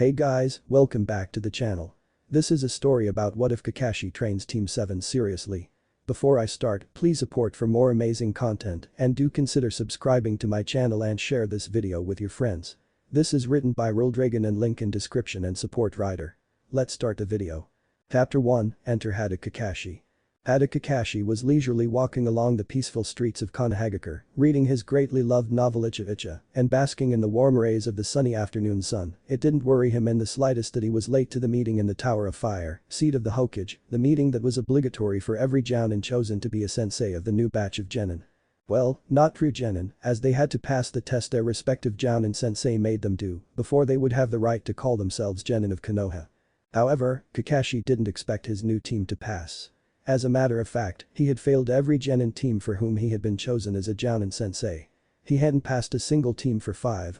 Hey guys, welcome back to the channel. This is a story about what if Kakashi trains Team 7 seriously. Before I start, please support for more amazing content and do consider subscribing to my channel and share this video with your friends. This is written by rldragon and link in description and support writer. Let's start the video. Chapter 1, Enter Hada Kakashi. Hada Kakashi was leisurely walking along the peaceful streets of Konohagakure, reading his greatly loved novel Icha Icha and basking in the warm rays of the sunny afternoon sun. It didn't worry him in the slightest that he was late to the meeting in the Tower of Fire, seat of the Hokage, the meeting that was obligatory for every jounin chosen to be a sensei of the new batch of genin. Well, not true genin, as they had to pass the test their respective jounin sensei made them do before they would have the right to call themselves genin of Konoha. However, Kakashi didn't expect his new team to pass. As a matter of fact, he had failed every genin team for whom he had been chosen as a jounin sensei. He hadn't passed a single team for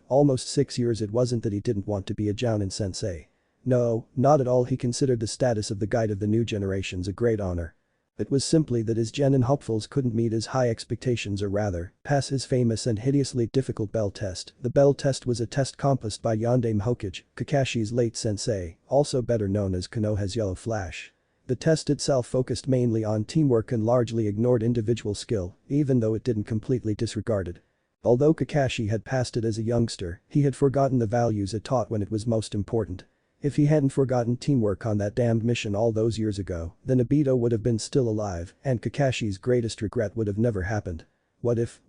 almost 6 years. It wasn't that he didn't want to be a jounin sensei. No, not at all. He considered the status of the guide of the new generations a great honor. It was simply that his genin hopefuls couldn't meet his high expectations, or rather, pass his famous and hideously difficult bell test. The bell test was a test composed by Yondaime Hokage, Kakashi's late sensei, also better known as Konoha's Yellow Flash. The test itself focused mainly on teamwork and largely ignored individual skill, even though it didn't completely disregard it. Although Kakashi had passed it as a youngster, he had forgotten the values it taught when it was most important. If he hadn't forgotten teamwork on that damned mission all those years ago, then Obito would have been still alive and Kakashi's greatest regret would have never happened. What if?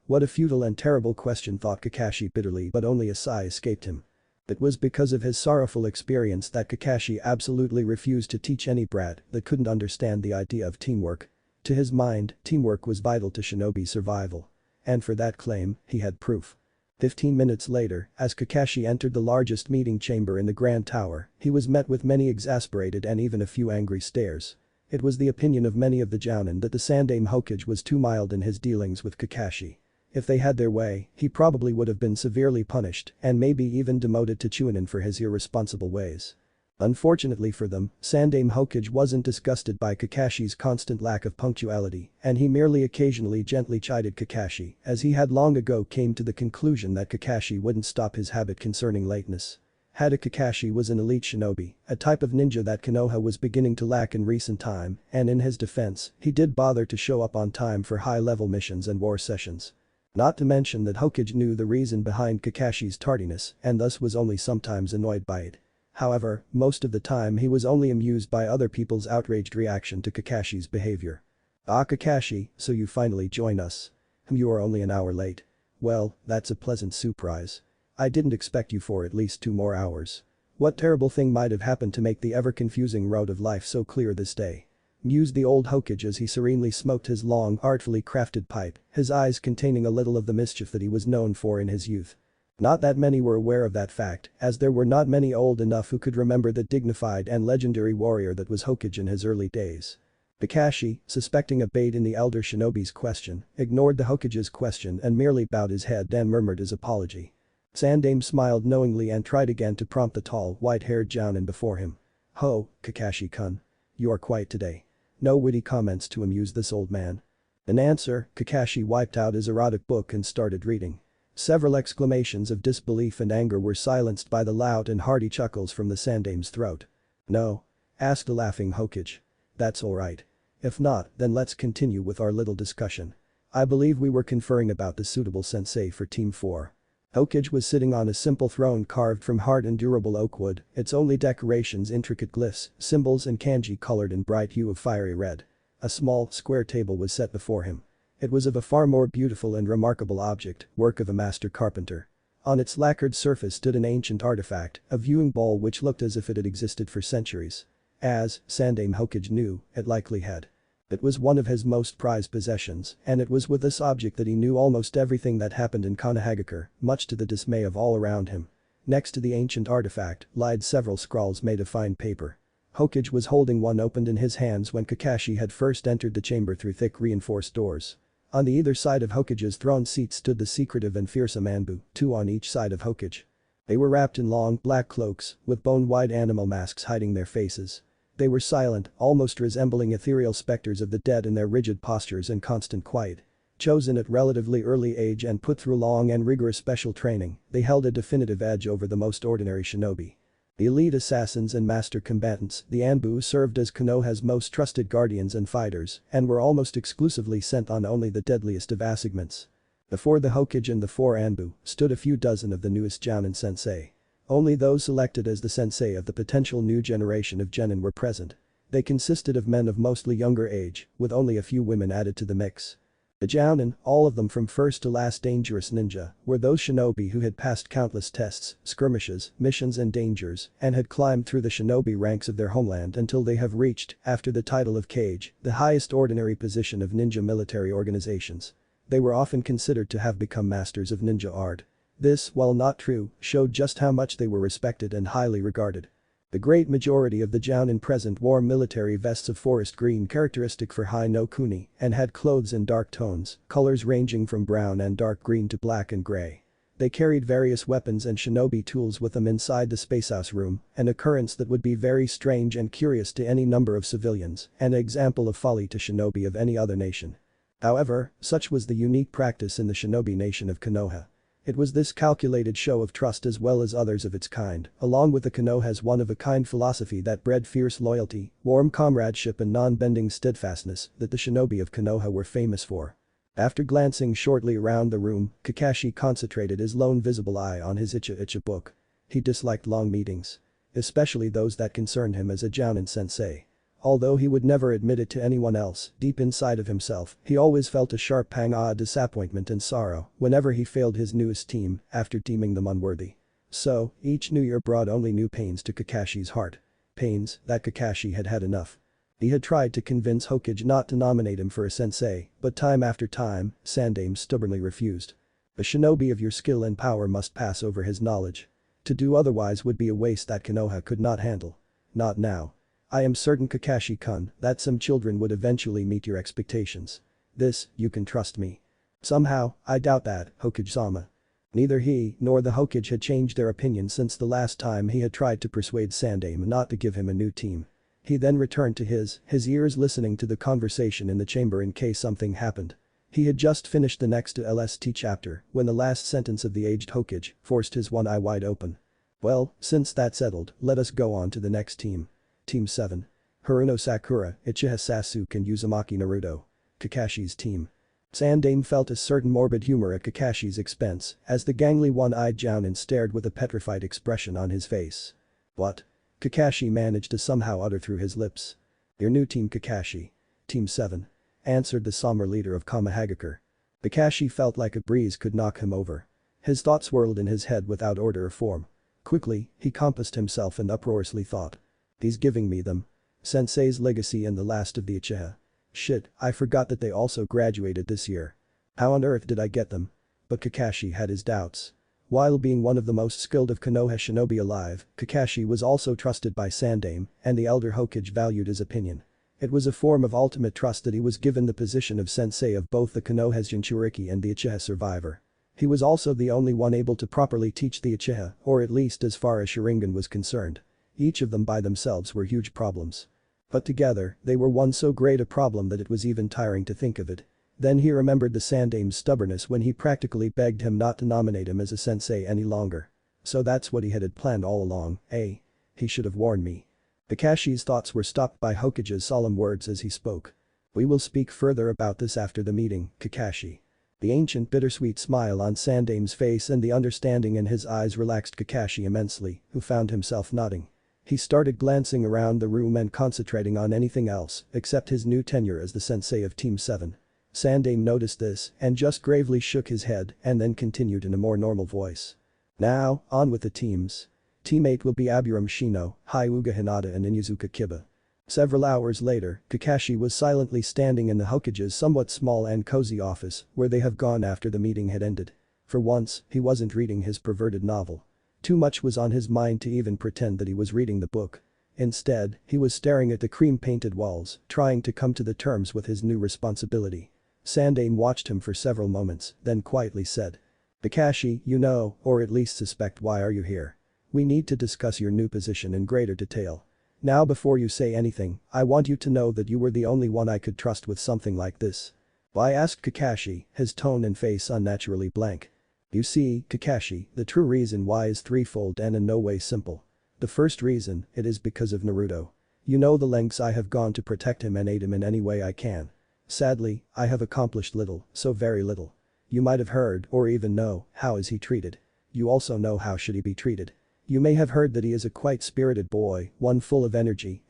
What a futile and terrible question, thought Kakashi bitterly, but only a sigh escaped him. It was because of his sorrowful experience that Kakashi absolutely refused to teach any brat that couldn't understand the idea of teamwork. To his mind, teamwork was vital to shinobi survival. And for that claim, he had proof. 15 minutes later, as Kakashi entered the largest meeting chamber in the Grand Tower, he was met with many exasperated and even a few angry stares. It was the opinion of many of the jounin that the Sandaime Hokage was too mild in his dealings with Kakashi. If they had their way, he probably would have been severely punished and maybe even demoted to Chunin for his irresponsible ways. Unfortunately for them, Sandaime Hokage wasn't disgusted by Kakashi's constant lack of punctuality, and he merely occasionally gently chided Kakashi, as he had long ago came to the conclusion that Kakashi wouldn't stop his habit concerning lateness. Hada Kakashi was an elite shinobi, a type of ninja that Konoha was beginning to lack in recent time, and in his defense, he did bother to show up on time for high-level missions and war sessions. Not to mention that Hokage knew the reason behind Kakashi's tardiness and thus was only sometimes annoyed by it. However, most of the time he was only amused by other people's outraged reaction to Kakashi's behavior. "Ah, Kakashi, so you finally join us. You are only an hour late. Well, that's a pleasant surprise. I didn't expect you for at least 2 more hours. What terrible thing might have happened to make the ever-confusing road of life so clear this day?" mused the old Hokage as he serenely smoked his long, artfully crafted pipe, his eyes containing a little of the mischief that he was known for in his youth. Not that many were aware of that fact, as there were not many old enough who could remember the dignified and legendary warrior that was Hokage in his early days. Kakashi, suspecting a bait in the elder shinobi's question, ignored the Hokage's question and merely bowed his head and murmured his apology. Sandaime smiled knowingly and tried again to prompt the tall, white-haired jounin before him. "Ho, Kakashi-kun. You are quiet today. No witty comments to amuse this old man?" In answer, Kakashi wiped out his erotic book and started reading. Several exclamations of disbelief and anger were silenced by the loud and hearty chuckles from the Sandaime's throat. "No?" asked the laughing Hokage. "That's alright. If not, then let's continue with our little discussion. I believe we were conferring about the suitable sensei for Team 4. Hokage was sitting on a simple throne carved from hard and durable oak wood, its only decorations intricate glyphs, symbols and kanji colored in bright hue of fiery red. A small, square table was set before him. It was of a far more beautiful and remarkable object, work of a master carpenter. On its lacquered surface stood an ancient artifact, a viewing bowl which looked as if it had existed for centuries. As Sandaime Hokage knew, it likely had. It was one of his most prized possessions, and it was with this object that he knew almost everything that happened in Konohagakure, much to the dismay of all around him. Next to the ancient artifact lied several scrawls made of fine paper. Hokage was holding one opened in his hands when Kakashi had first entered the chamber through thick reinforced doors. On the either side of Hokage's throne seat stood the secretive and fearsome Anbu, 2 on each side of Hokage. They were wrapped in long, black cloaks, with bone-wide animal masks hiding their faces. They were silent, almost resembling ethereal specters of the dead in their rigid postures and constant quiet. Chosen at relatively early age and put through long and rigorous special training, they held a definitive edge over the most ordinary shinobi. The elite assassins and master combatants, the Anbu served as Konoha's most trusted guardians and fighters and were almost exclusively sent on only the deadliest of assignments. Before the Hokage and the 4 Anbu stood a few dozen of the newest Jounin sensei. Only those selected as the sensei of the potential new generation of genin were present. They consisted of men of mostly younger age, with only a few women added to the mix. The Jounin, all of them from first to last dangerous ninja, were those shinobi who had passed countless tests, skirmishes, missions and dangers, and had climbed through the shinobi ranks of their homeland until they have reached, after the title of Kage, the highest ordinary position of ninja military organizations. They were often considered to have become masters of ninja art. This, while not true, showed just how much they were respected and highly regarded. The great majority of the Jounin present wore military vests of forest green characteristic for Hai no Kuni and had clothes in dark tones, colors ranging from brown and dark green to black and gray. They carried various weapons and shinobi tools with them inside the spacehouse room, an occurrence that would be very strange and curious to any number of civilians and an example of folly to shinobi of any other nation. However, such was the unique practice in the shinobi nation of Konoha. It was this calculated show of trust as well as others of its kind, along with the Konoha's one-of-a-kind philosophy that bred fierce loyalty, warm comradeship and non-bending steadfastness that the shinobi of Konoha were famous for. After glancing shortly around the room, Kakashi concentrated his lone visible eye on his Icha book. He disliked long meetings. Especially those that concerned him as a Jounin sensei. Although he would never admit it to anyone else, deep inside of himself, he always felt a sharp pang of disappointment and sorrow whenever he failed his newest team after deeming them unworthy. So, each new year brought only new pains to Kakashi's heart. Pains that Kakashi had had enough. He had tried to convince Hokage not to nominate him for a sensei, but time after time, Sandaime stubbornly refused. A shinobi of your skill and power must pass over his knowledge. To do otherwise would be a waste that Konoha could not handle. Not now. I am certain Kakashi-kun that some children would eventually meet your expectations. This, you can trust me. Somehow, I doubt that, Hokage-sama. Neither he nor the Hokage had changed their opinion since the last time he had tried to persuade Sandaime not to give him a new team. He then returned to his ears listening to the conversation in the chamber in case something happened. He had just finished the next LST chapter when the last sentence of the aged Hokage forced his one eye wide open. Well, since that's settled, let us go on to the next team. Team 7. Haruno Sakura, Uchiha Sasuke and Uzumaki Naruto. Kakashi's team. Sandaime felt a certain morbid humor at Kakashi's expense as the gangly one-eyed Jounin stared with a petrified expression on his face. What? Kakashi managed to somehow utter through his lips. Your new team Kakashi. Team 7. Answered the somber leader of Kamehagakure. Kakashi felt like a breeze could knock him over. His thoughts whirled in his head without order or form. Quickly, he compassed himself and uproariously thought. He's giving me them. Sensei's legacy and the last of the Uchiha. Shit, I forgot that they also graduated this year. How on earth did I get them? But Kakashi had his doubts. While being one of the most skilled of Konoha shinobi alive, Kakashi was also trusted by Sandaime, and the elder Hokage valued his opinion. It was a form of ultimate trust that he was given the position of sensei of both the Konoha's Jinchuriki and the Uchiha survivor. He was also the only one able to properly teach the Uchiha, or at least as far as Sharingan was concerned. Each of them by themselves were huge problems. But together, they were one so great a problem that it was even tiring to think of it. Then he remembered the Sandaime's stubbornness when he practically begged him not to nominate him as a sensei any longer. So that's what he had planned all along, eh? He should have warned me. Kakashi's thoughts were stopped by Hokage's solemn words as he spoke. We will speak further about this after the meeting, Kakashi. The ancient bittersweet smile on Sandaime's face and the understanding in his eyes relaxed Kakashi immensely, who found himself nodding. He started glancing around the room and concentrating on anything else except his new tenure as the sensei of Team 7. Sandaime noticed this and just gravely shook his head and then continued in a more normal voice. Now, on with the teams. Team 8 will be Aburame Shino, Hyuga Hinata and Inuzuka Kiba. Several hours later, Kakashi was silently standing in the Hokage's somewhat small and cozy office where they have gone after the meeting had ended. For once, he wasn't reading his perverted novel. Too much was on his mind to even pretend that he was reading the book. Instead, he was staring at the cream-painted walls, trying to come to the terms with his new responsibility. Sandaime watched him for several moments, then quietly said. Kakashi, you know, or at least suspect why are you here. We need to discuss your new position in greater detail. Now before you say anything, I want you to know that you were the only one I could trust with something like this. Why asked Kakashi, his tone and face unnaturally blank. You see, Kakashi, the true reason why is threefold and in no way simple. The first reason, it is because of Naruto. You know the lengths I have gone to protect him and aid him in any way I can. Sadly, I have accomplished little, so very little. You might have heard, or even know, how is he treated. You also know how should he be treated. You may have heard that he is a quite spirited boy, one full of energy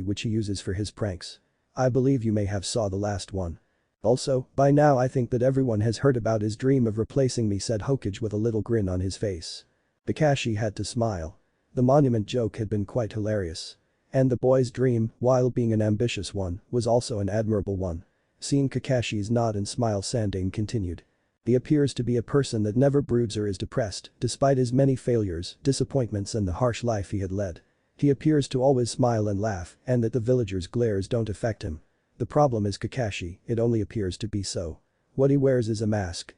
which he uses for his pranks. I believe you may have saw the last one. Also, by now I think that everyone has heard about his dream of replacing me, said Hokage with a little grin on his face. Kakashi had to smile. The monument joke had been quite hilarious. And the boy's dream, while being an ambitious one, was also an admirable one. Seeing Kakashi's nod and smile, Sandaime continued. He appears to be a person that never broods or is depressed, despite his many failures, disappointments and the harsh life he had led. He appears to always smile and laugh, and that the villagers' glares don't affect him. The problem is Kakashi, it only appears to be so. What he wears is a mask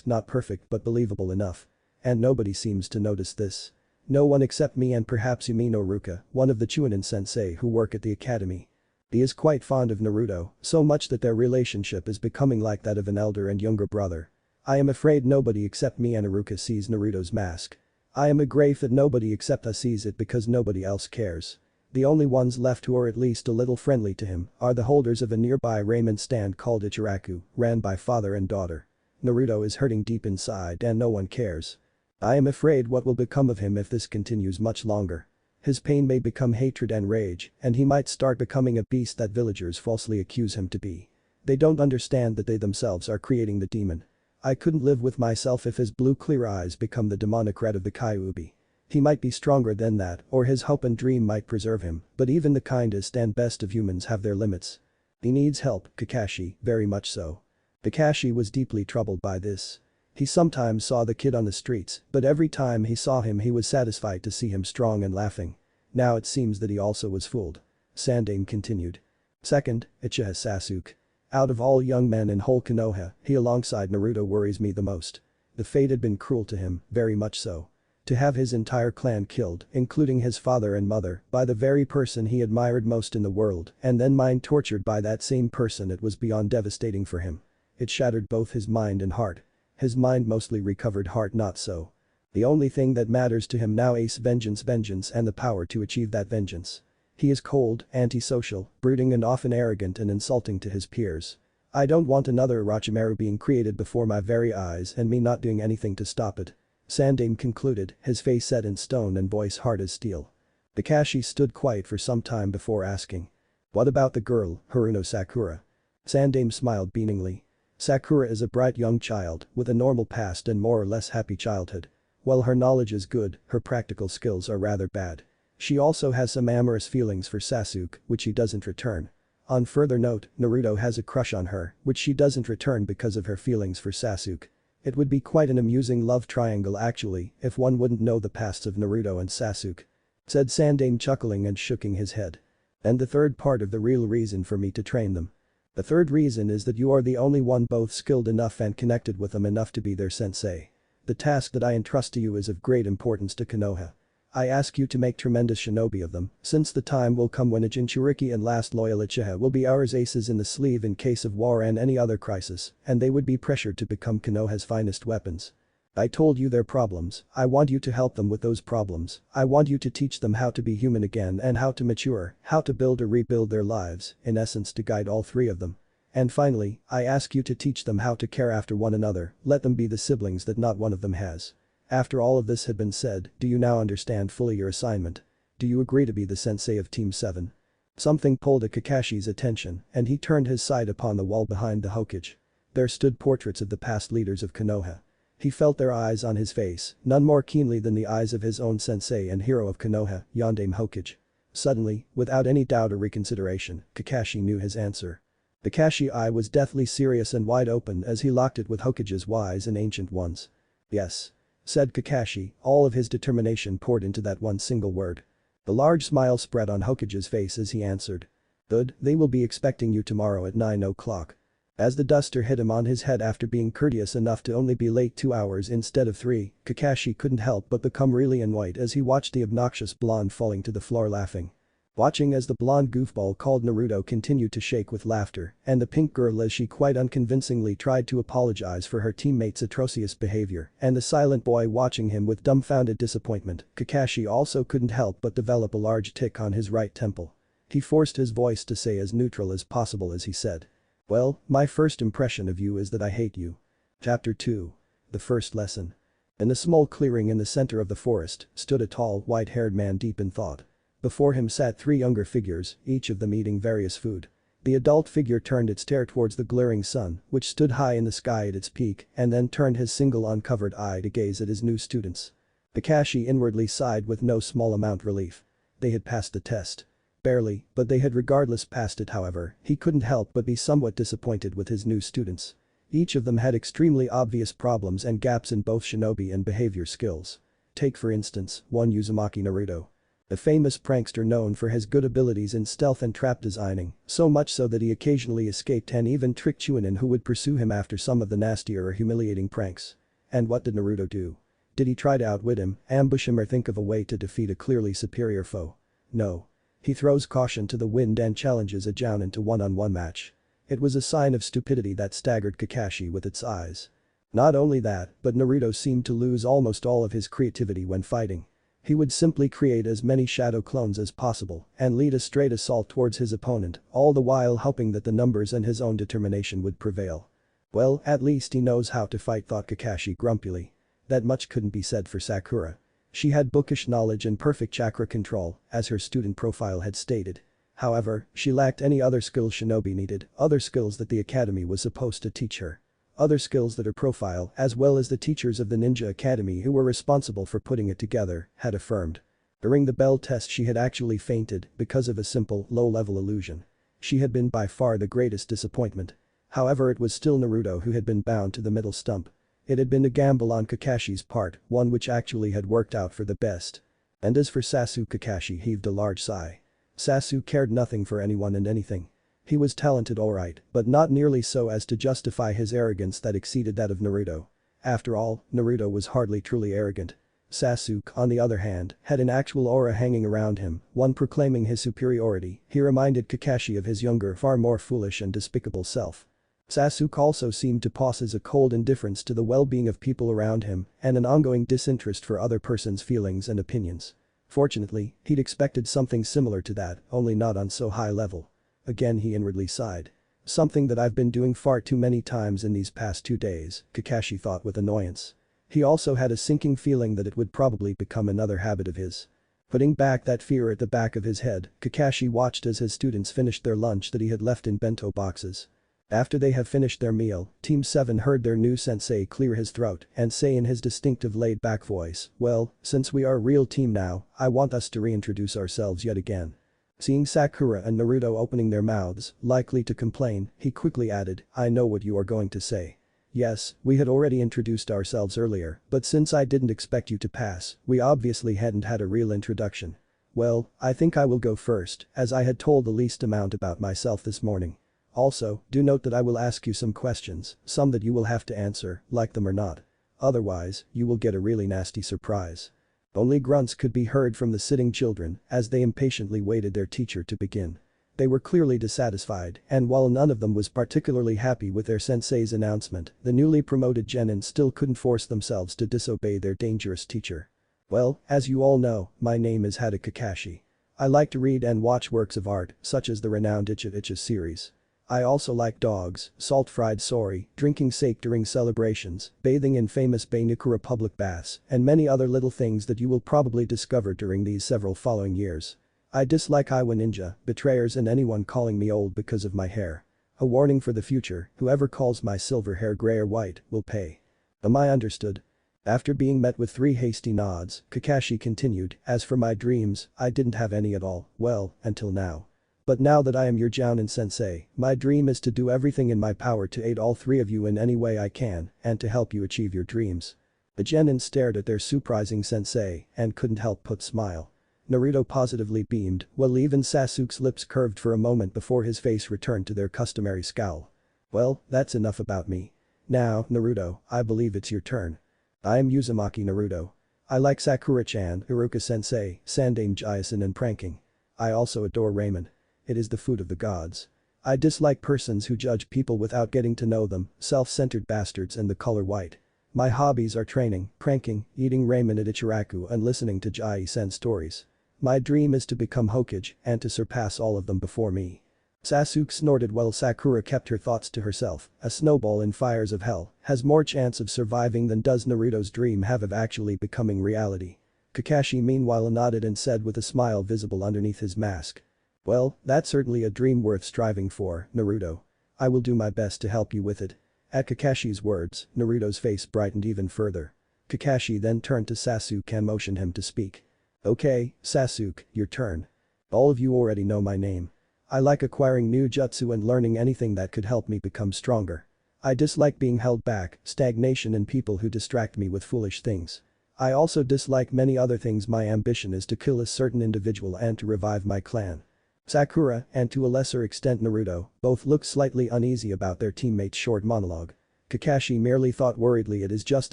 not perfect but believable enough. And nobody seems to notice this. No one except me and perhaps Yumi no Ruka, one of the Chunin sensei who work at the academy. He is quite fond of Naruto, so much that their relationship is becoming like that of an elder and younger brother. I am afraid nobody except me and Haruka sees Naruto's mask. I am afraid that nobody except us sees it because nobody else cares. The only ones left who are at least a little friendly to him are the holders of a nearby ramen stand called Ichiraku, ran by father and daughter. Naruto is hurting deep inside and no one cares. I am afraid what will become of him if this continues much longer. His pain may become hatred and rage, and he might start becoming a beast that villagers falsely accuse him to be. They don't understand that they themselves are creating the demon. I couldn't live with myself if his blue clear eyes become the demonic red of the Kyuubi. He might be stronger than that, or his hope and dream might preserve him, but even the kindest and best of humans have their limits. He needs help, Kakashi, very much so. Kakashi was deeply troubled by this. He sometimes saw the kid on the streets, but every time he saw him he was satisfied to see him strong and laughing. Now it seems that he also was fooled. Sandaime continued. Second, Uchiha Sasuke. Out of all young men in whole Konoha, he alongside Naruto worries me the most. The fate had been cruel to him, very much so. To have his entire clan killed, including his father and mother, by the very person he admired most in the world, and then mind tortured by that same person, it was beyond devastating for him. It shattered both his mind and heart. His mind mostly recovered, heart not so. The only thing that matters to him now is vengeance and the power to achieve that vengeance. He is cold, antisocial, brooding and often arrogant and insulting to his peers. I don't want another Orochimaru being created before my very eyes and me not doing anything to stop it. Sandaime concluded, his face set in stone and voice hard as steel. Kakashi stood quiet for some time before asking. What about the girl, Haruno Sakura? Sandaime smiled beamingly. Sakura is a bright young child with a normal past and more or less happy childhood. While her knowledge is good, her practical skills are rather bad. She also has some amorous feelings for Sasuke, which he doesn't return. On further note, Naruto has a crush on her, which she doesn't return because of her feelings for Sasuke. It would be quite an amusing love triangle actually, if one wouldn't know the pasts of Naruto and Sasuke. Said Sandaime, chuckling and shaking his head. And the third part of the real reason for me to train them. The third reason is that you are the only one both skilled enough and connected with them enough to be their sensei. The task that I entrust to you is of great importance to Konoha. I ask you to make tremendous shinobi of them, since the time will come when a Jinchuriki and last loyal Uchiha will be ours, aces in the sleeve in case of war and any other crisis, and they would be pressured to become Konoha's finest weapons. I told you their problems, I want you to help them with those problems, I want you to teach them how to be human again and how to mature, how to build or rebuild their lives, in essence to guide all three of them. And finally, I ask you to teach them how to care after one another, let them be the siblings that not one of them has. After all of this had been said, do you now understand fully your assignment? Do you agree to be the sensei of Team 7? Something pulled at Kakashi's attention, and he turned his sight upon the wall behind the Hokage. There stood portraits of the past leaders of Konoha. He felt their eyes on his face, none more keenly than the eyes of his own sensei and hero of Konoha, Yondaime Hokage. Suddenly, without any doubt or reconsideration, Kakashi knew his answer. Kakashi's eye was deathly serious and wide open as he locked it with Hokage's wise and ancient ones. Yes. Said Kakashi, all of his determination poured into that one single word. The large smile spread on Hokage's face as he answered. Good, they will be expecting you tomorrow at 9 o'clock. As the duster hit him on his head after being courteous enough to only be late 2 hours instead of 3, Kakashi couldn't help but become really annoyed as he watched the obnoxious blonde falling to the floor laughing. Watching as the blonde goofball called Naruto continued to shake with laughter, and the pink girl as she quite unconvincingly tried to apologize for her teammate's atrocious behavior, and the silent boy watching him with dumbfounded disappointment, Kakashi also couldn't help but develop a large tick on his right temple. He forced his voice to stay as neutral as possible as he said. "Well, my first impression of you is that I hate you." Chapter 2. The First Lesson. In a small clearing in the center of the forest stood a tall, white-haired man deep in thought. Before him sat three younger figures, each of them eating various food. The adult figure turned its stare towards the glaring sun, which stood high in the sky at its peak, and then turned his single uncovered eye to gaze at his new students. Kakashi inwardly sighed with no small amount relief. They had passed the test. Barely, but they had regardless passed it. However, he couldn't help but be somewhat disappointed with his new students. Each of them had extremely obvious problems and gaps in both shinobi and behavior skills. Take for instance, one Uzumaki Naruto. A famous prankster known for his good abilities in stealth and trap designing, so much so that he occasionally escaped and even tricked Chunin who would pursue him after some of the nastier or humiliating pranks. And what did Naruto do? Did he try to outwit him, ambush him, or think of a way to defeat a clearly superior foe? No. He throws caution to the wind and challenges a Jounin to one-on-one match. It was a sign of stupidity that staggered Kakashi with its eyes. Not only that, but Naruto seemed to lose almost all of his creativity when fighting. He would simply create as many shadow clones as possible and lead a straight assault towards his opponent, all the while hoping that the numbers and his own determination would prevail. Well, at least he knows how to fight, thought Kakashi grumpily. That much couldn't be said for Sakura. She had bookish knowledge and perfect chakra control, as her student profile had stated. However, she lacked any other skills shinobi needed, other skills that the academy was supposed to teach her. Other skills that her profile, as well as the teachers of the Ninja Academy who were responsible for putting it together, had affirmed. During the bell test she had actually fainted because of a simple, low-level illusion. She had been by far the greatest disappointment. However, it was still Naruto who had been bound to the middle stump. It had been a gamble on Kakashi's part, one which actually had worked out for the best. And as for Sasuke, Kakashi heaved a large sigh. Sasuke cared nothing for anyone and anything. He was talented alright, but not nearly so as to justify his arrogance that exceeded that of Naruto. After all, Naruto was hardly truly arrogant. Sasuke, on the other hand, had an actual aura hanging around him, one proclaiming his superiority. He reminded Kakashi of his younger, far more foolish and despicable self. Sasuke also seemed to possess a cold indifference to the well-being of people around him and an ongoing disinterest for other person's feelings and opinions. Fortunately, he'd expected something similar to that, only not on so high level. Again he inwardly sighed. Something that I've been doing far too many times in these past 2 days, Kakashi thought with annoyance. He also had a sinking feeling that it would probably become another habit of his. Putting back that fear at the back of his head, Kakashi watched as his students finished their lunch that he had left in bento boxes. After they have finished their meal, Team 7 heard their new sensei clear his throat and say in his distinctive laid-back voice, "Well, since we are a real team now, I want us to reintroduce ourselves yet again." Seeing Sakura and Naruto opening their mouths, likely to complain, he quickly added, "I know what you are going to say. Yes, we had already introduced ourselves earlier, but since I didn't expect you to pass, we obviously hadn't had a real introduction. Well, I think I will go first, as I had told the least amount about myself this morning. Also, do note that I will ask you some questions, some that you will have to answer, like them or not. Otherwise, you will get a really nasty surprise." Only grunts could be heard from the sitting children as they impatiently waited their teacher to begin. They were clearly dissatisfied, and while none of them was particularly happy with their sensei's announcement, the newly promoted genin still couldn't force themselves to disobey their dangerous teacher. "Well, as you all know, my name is Hada Kakashi. I like to read and watch works of art, such as the renowned Icha Icha series. I also like dogs, salt-fried sori, drinking sake during celebrations, bathing in famous Bainikura public baths, and many other little things that you will probably discover during these several following years. I dislike Iwa ninja, betrayers and anyone calling me old because of my hair. A warning for the future, whoever calls my silver hair gray or white will pay. Am I understood?" After being met with 3 hasty nods, Kakashi continued, "As for my dreams, I didn't have any at all, well, until now. But now that I am your Jounin sensei, my dream is to do everything in my power to aid all 3 of you in any way I can and to help you achieve your dreams." The genin stared at their surprising sensei and couldn't help but smile. Naruto positively beamed, while even Sasuke's lips curved for a moment before his face returned to their customary scowl. "Well, that's enough about me. Now, Naruto, I believe it's your turn. I am Uzumaki Naruto. I like Sakura-chan, Iruka-sensei, Sandaime Jiasen and pranking. I also adore ramen. It is the food of the gods. I dislike persons who judge people without getting to know them, self-centered bastards and the color white. My hobbies are training, pranking, eating ramen at Ichiraku and listening to Jai-sen stories. My dream is to become Hokage and to surpass all of them before me. Sasuke snorted while Sakura kept her thoughts to herself. A snowball in fires of hell has more chance of surviving than does Naruto's dream have of actually becoming reality. Kakashi meanwhile nodded and said with a smile visible underneath his mask. Well, that's certainly a dream worth striving for, Naruto. I will do my best to help you with it. At Kakashi's words, Naruto's face brightened even further. Kakashi then turned to Sasuke and motioned him to speak. Okay, Sasuke, your turn. All of you already know my name. I like acquiring new jutsu and learning anything that could help me become stronger. I dislike being held back, stagnation and people who distract me with foolish things. I also dislike many other things. My ambition is to kill a certain individual and to revive my clan. Sakura, and to a lesser extent Naruto, both looked slightly uneasy about their teammate's short monologue. Kakashi merely thought worriedly, it is just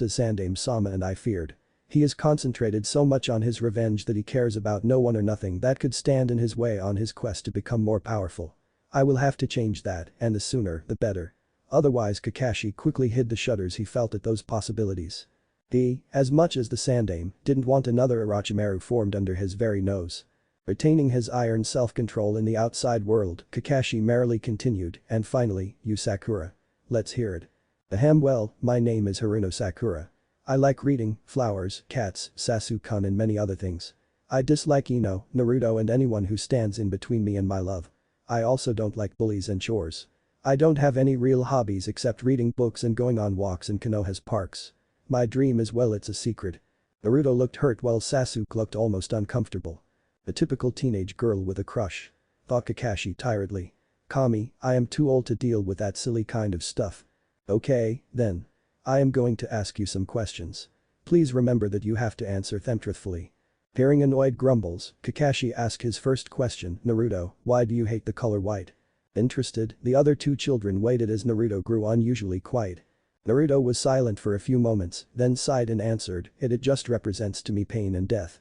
as Sandaime-sama and I feared. He is concentrated so much on his revenge that he cares about no one or nothing that could stand in his way on his quest to become more powerful. I will have to change that, and the sooner, the better. Otherwise Kakashi quickly hid the shudders he felt at those possibilities. He, as much as the Sandaime, didn't want another Orochimaru formed under his very nose. Retaining his iron self-control in the outside world, Kakashi merrily continued, and finally, you Sakura. Let's hear it. Well, my name is Haruno Sakura. I like reading, flowers, cats, Sasuke-kun and many other things. I dislike Ino, Naruto and anyone who stands in between me and my love. I also don't like bullies and chores. I don't have any real hobbies except reading books and going on walks in Konoha's parks. My dream is, well, it's a secret. Naruto looked hurt while Sasuke looked almost uncomfortable. A typical teenage girl with a crush. Thought Kakashi tiredly. Kami, I am too old to deal with that silly kind of stuff. Okay, then. I am going to ask you some questions. Please remember that you have to answer them truthfully. Hearing annoyed grumbles, Kakashi asked his first question, Naruto, why do you hate the color white? Interested, the other two children waited as Naruto grew unusually quiet. Naruto was silent for a few moments, then sighed and answered, it just represents to me pain and death.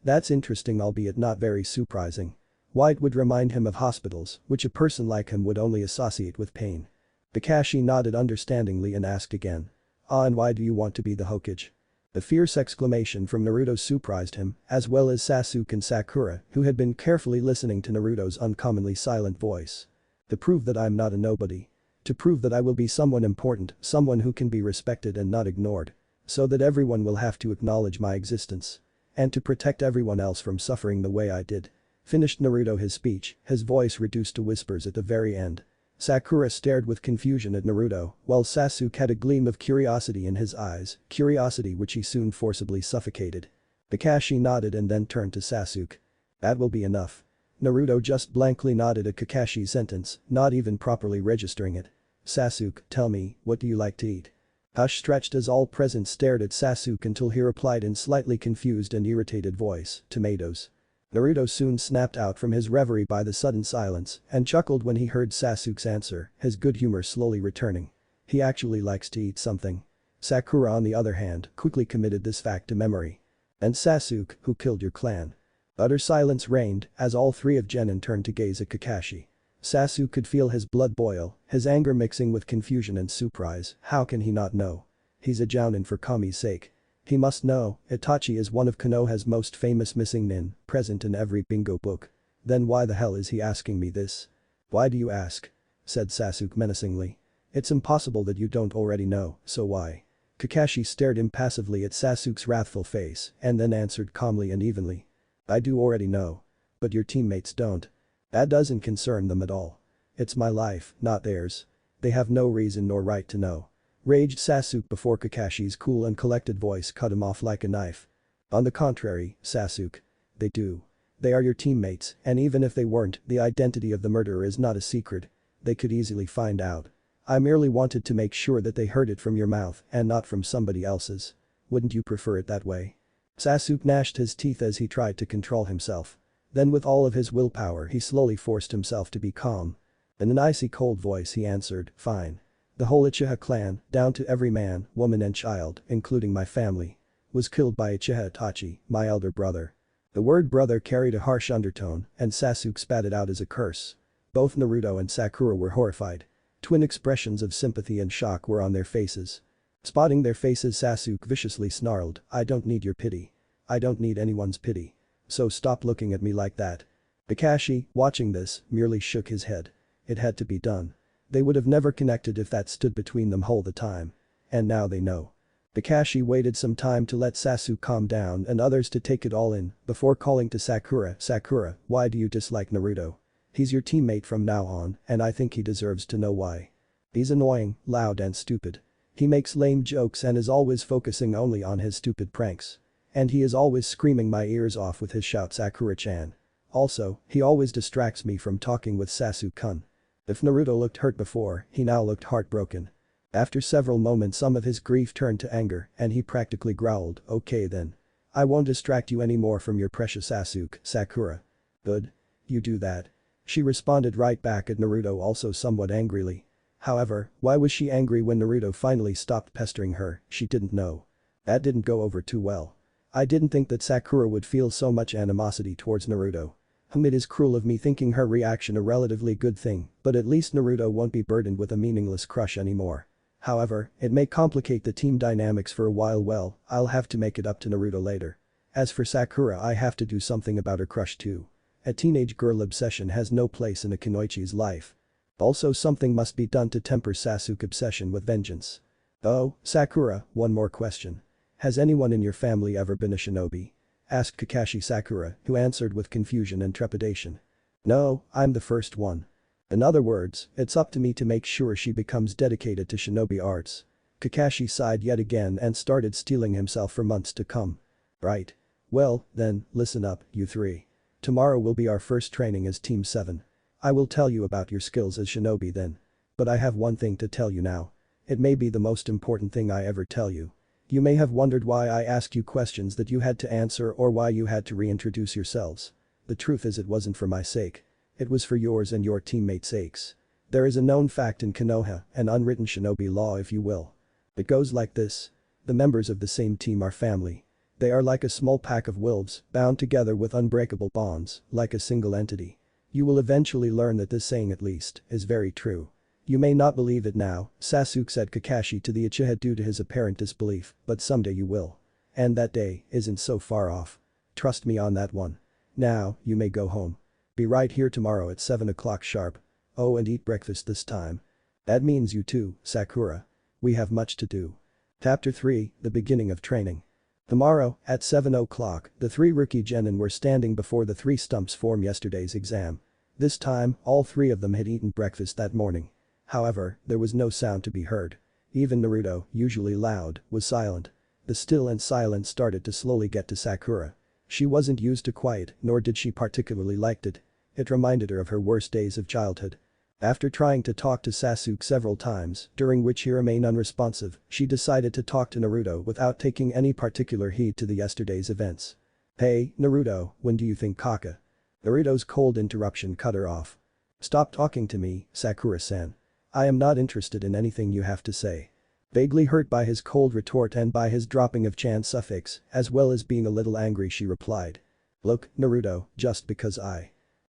That's interesting, albeit not very surprising. White would remind him of hospitals, which a person like him would only associate with pain. Kakashi nodded understandingly and asked again. And why do you want to be the Hokage? The fierce exclamation from Naruto surprised him, as well as Sasuke and Sakura, who had been carefully listening to Naruto's uncommonly silent voice. To prove that I'm not a nobody. To prove that I will be someone important, someone who can be respected and not ignored. So that everyone will have to acknowledge my existence. And to protect everyone else from suffering the way I did. Finished Naruto his speech, his voice reduced to whispers at the very end. Sakura stared with confusion at Naruto, while Sasuke had a gleam of curiosity in his eyes, curiosity which he soon forcibly suffocated. Kakashi nodded and then turned to Sasuke. That will be enough. Naruto just blankly nodded at Kakashi's sentence, not even properly registering it. Sasuke, tell me, what do you like to eat? Hush stretched as all present stared at Sasuke until he replied in slightly confused and irritated voice, tomatoes. Naruto soon snapped out from his reverie by the sudden silence and chuckled when he heard Sasuke's answer, his good humor slowly returning. He actually likes to eat something. Sakura on the other hand quickly committed this fact to memory. And Sasuke, who killed your clan? Utter silence reigned as all three of Genin turned to gaze at Kakashi. Sasuke could feel his blood boil, his anger mixing with confusion and surprise. How can he not know? He's a jounin for Kami's sake. He must know, Itachi is one of Konoha's most famous missing nin, present in every bingo book. Then why the hell is he asking me this? Why do you ask? Said Sasuke menacingly. It's impossible that you don't already know, so why? Kakashi stared impassively at Sasuke's wrathful face and then answered calmly and evenly. I do already know. But your teammates don't. That doesn't concern them at all. It's my life, not theirs. They have no reason nor right to know. Raged Sasuke before Kakashi's cool and collected voice cut him off like a knife. On the contrary, Sasuke. They do. They are your teammates, and even if they weren't, the identity of the murderer is not a secret. They could easily find out. I merely wanted to make sure that they heard it from your mouth and not from somebody else's. Wouldn't you prefer it that way? Sasuke gnashed his teeth as he tried to control himself. Then with all of his willpower he slowly forced himself to be calm. In an icy cold voice he answered, fine. The whole Uchiha clan, down to every man, woman and child, including my family, was killed by Uchiha Itachi, my elder brother. The word brother carried a harsh undertone, and Sasuke spat it out as a curse. Both Naruto and Sakura were horrified. Twin expressions of sympathy and shock were on their faces. Spotting their faces, Sasuke viciously snarled, "I don't need your pity. I don't need anyone's pity. So stop looking at me like that." Kakashi, watching this, merely shook his head. It had to be done. They would have never connected if that stood between them all the time. And now they know. Kakashi waited some time to let Sasuke calm down and others to take it all in before calling to Sakura, "Sakura, why do you dislike Naruto? He's your teammate from now on, and I think he deserves to know why. He's annoying, loud and stupid. He makes lame jokes and is always focusing only on his stupid pranks. And he is always screaming my ears off with his shout, Sakura-chan. Also, he always distracts me from talking with Sasuke-kun." If Naruto looked hurt before, he now looked heartbroken. After several moments, some of his grief turned to anger and he practically growled, "Okay then. I won't distract you anymore from your precious Sasuke, Sakura." "Good. You do that." She responded right back at Naruto, also somewhat angrily. However, why was she angry when Naruto finally stopped pestering her? She didn't know. That didn't go over too well. "I didn't think that Sakura would feel so much animosity towards Naruto. It is cruel of me thinking her reaction a relatively good thing, but at least Naruto won't be burdened with a meaningless crush anymore. However, it may complicate the team dynamics for a while. Well, I'll have to make it up to Naruto later. As for Sakura, I have to do something about her crush too. A teenage girl obsession has no place in a Kunoichi's life. Also, something must be done to temper Sasuke's obsession with vengeance." "Oh, Sakura, one more question. Has anyone in your family ever been a shinobi?" asked Kakashi Sakura, who answered with confusion and trepidation. "No, I'm the first one. In other words, it's up to me to make sure she becomes dedicated to shinobi arts." Kakashi sighed yet again and started steeling himself for months to come. "Right. Well, then, listen up, you three. Tomorrow will be our first training as Team 7. I will tell you about your skills as shinobi then. But I have one thing to tell you now. It may be the most important thing I ever tell you. You may have wondered why I asked you questions that you had to answer or why you had to reintroduce yourselves. The truth is, it wasn't for my sake. It was for yours and your teammates' sakes. There is a known fact in Konoha, an unwritten shinobi law if you will. It goes like this. The members of the same team are family. They are like a small pack of wolves, bound together with unbreakable bonds, like a single entity. You will eventually learn that this saying, at least, is very true. You may not believe it now," Sasuke said Kakashi to the Uchiha due to his apparent disbelief, "but someday you will. And that day isn't so far off. Trust me on that one. Now, you may go home. Be right here tomorrow at 7 o'clock sharp. Oh, and eat breakfast this time. That means you too, Sakura. We have much to do." Chapter 3, The Beginning of Training. Tomorrow, at 7 o'clock, the three rookie genin were standing before the three stumps from yesterday's exam. This time, all three of them had eaten breakfast that morning. However, there was no sound to be heard. Even Naruto, usually loud, was silent. The still and silence started to slowly get to Sakura. She wasn't used to quiet, nor did she particularly liked it. It reminded her of her worst days of childhood. After trying to talk to Sasuke several times, during which he remained unresponsive, she decided to talk to Naruto without taking any particular heed to the yesterday's events. "Hey, Naruto, when do you think Kaka?" Naruto's cold interruption cut her off. "Stop talking to me, Sakura-san. I am not interested in anything you have to say." Vaguely hurt by his cold retort and by his dropping of chan suffix, as well as being a little angry, she replied. "Look, Naruto, just because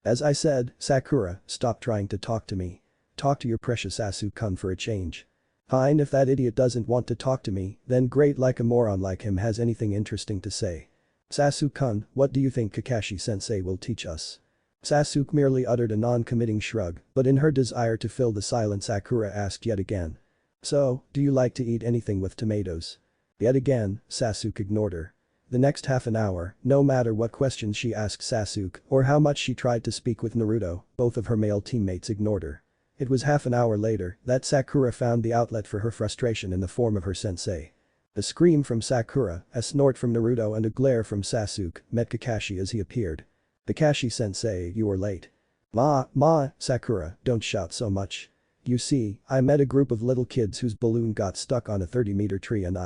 as I said, Sakura, stop trying to talk to me. Talk to your precious Sasuke-kun for a change." "Fine, if that idiot doesn't want to talk to me, then great, like a moron like him has anything interesting to say." "Sasuke-kun, what do you think Kakashi-sensei will teach us?" Sasuke merely uttered a non-committing shrug, but in her desire to fill the silence, Sakura asked yet again. "So, do you like to eat anything with tomatoes?" Yet again, Sasuke ignored her. The next half an hour, no matter what questions she asked Sasuke or how much she tried to speak with Naruto, both of her male teammates ignored her. It was half an hour later that Sakura found the outlet for her frustration in the form of her sensei. A scream from Sakura, a snort from Naruto and a glare from Sasuke met Kakashi as he appeared. "Kakashi-sensei, you are late." Ma, Sakura, don't shout so much. You see, I met a group of little kids whose balloon got stuck on a 30-meter tree and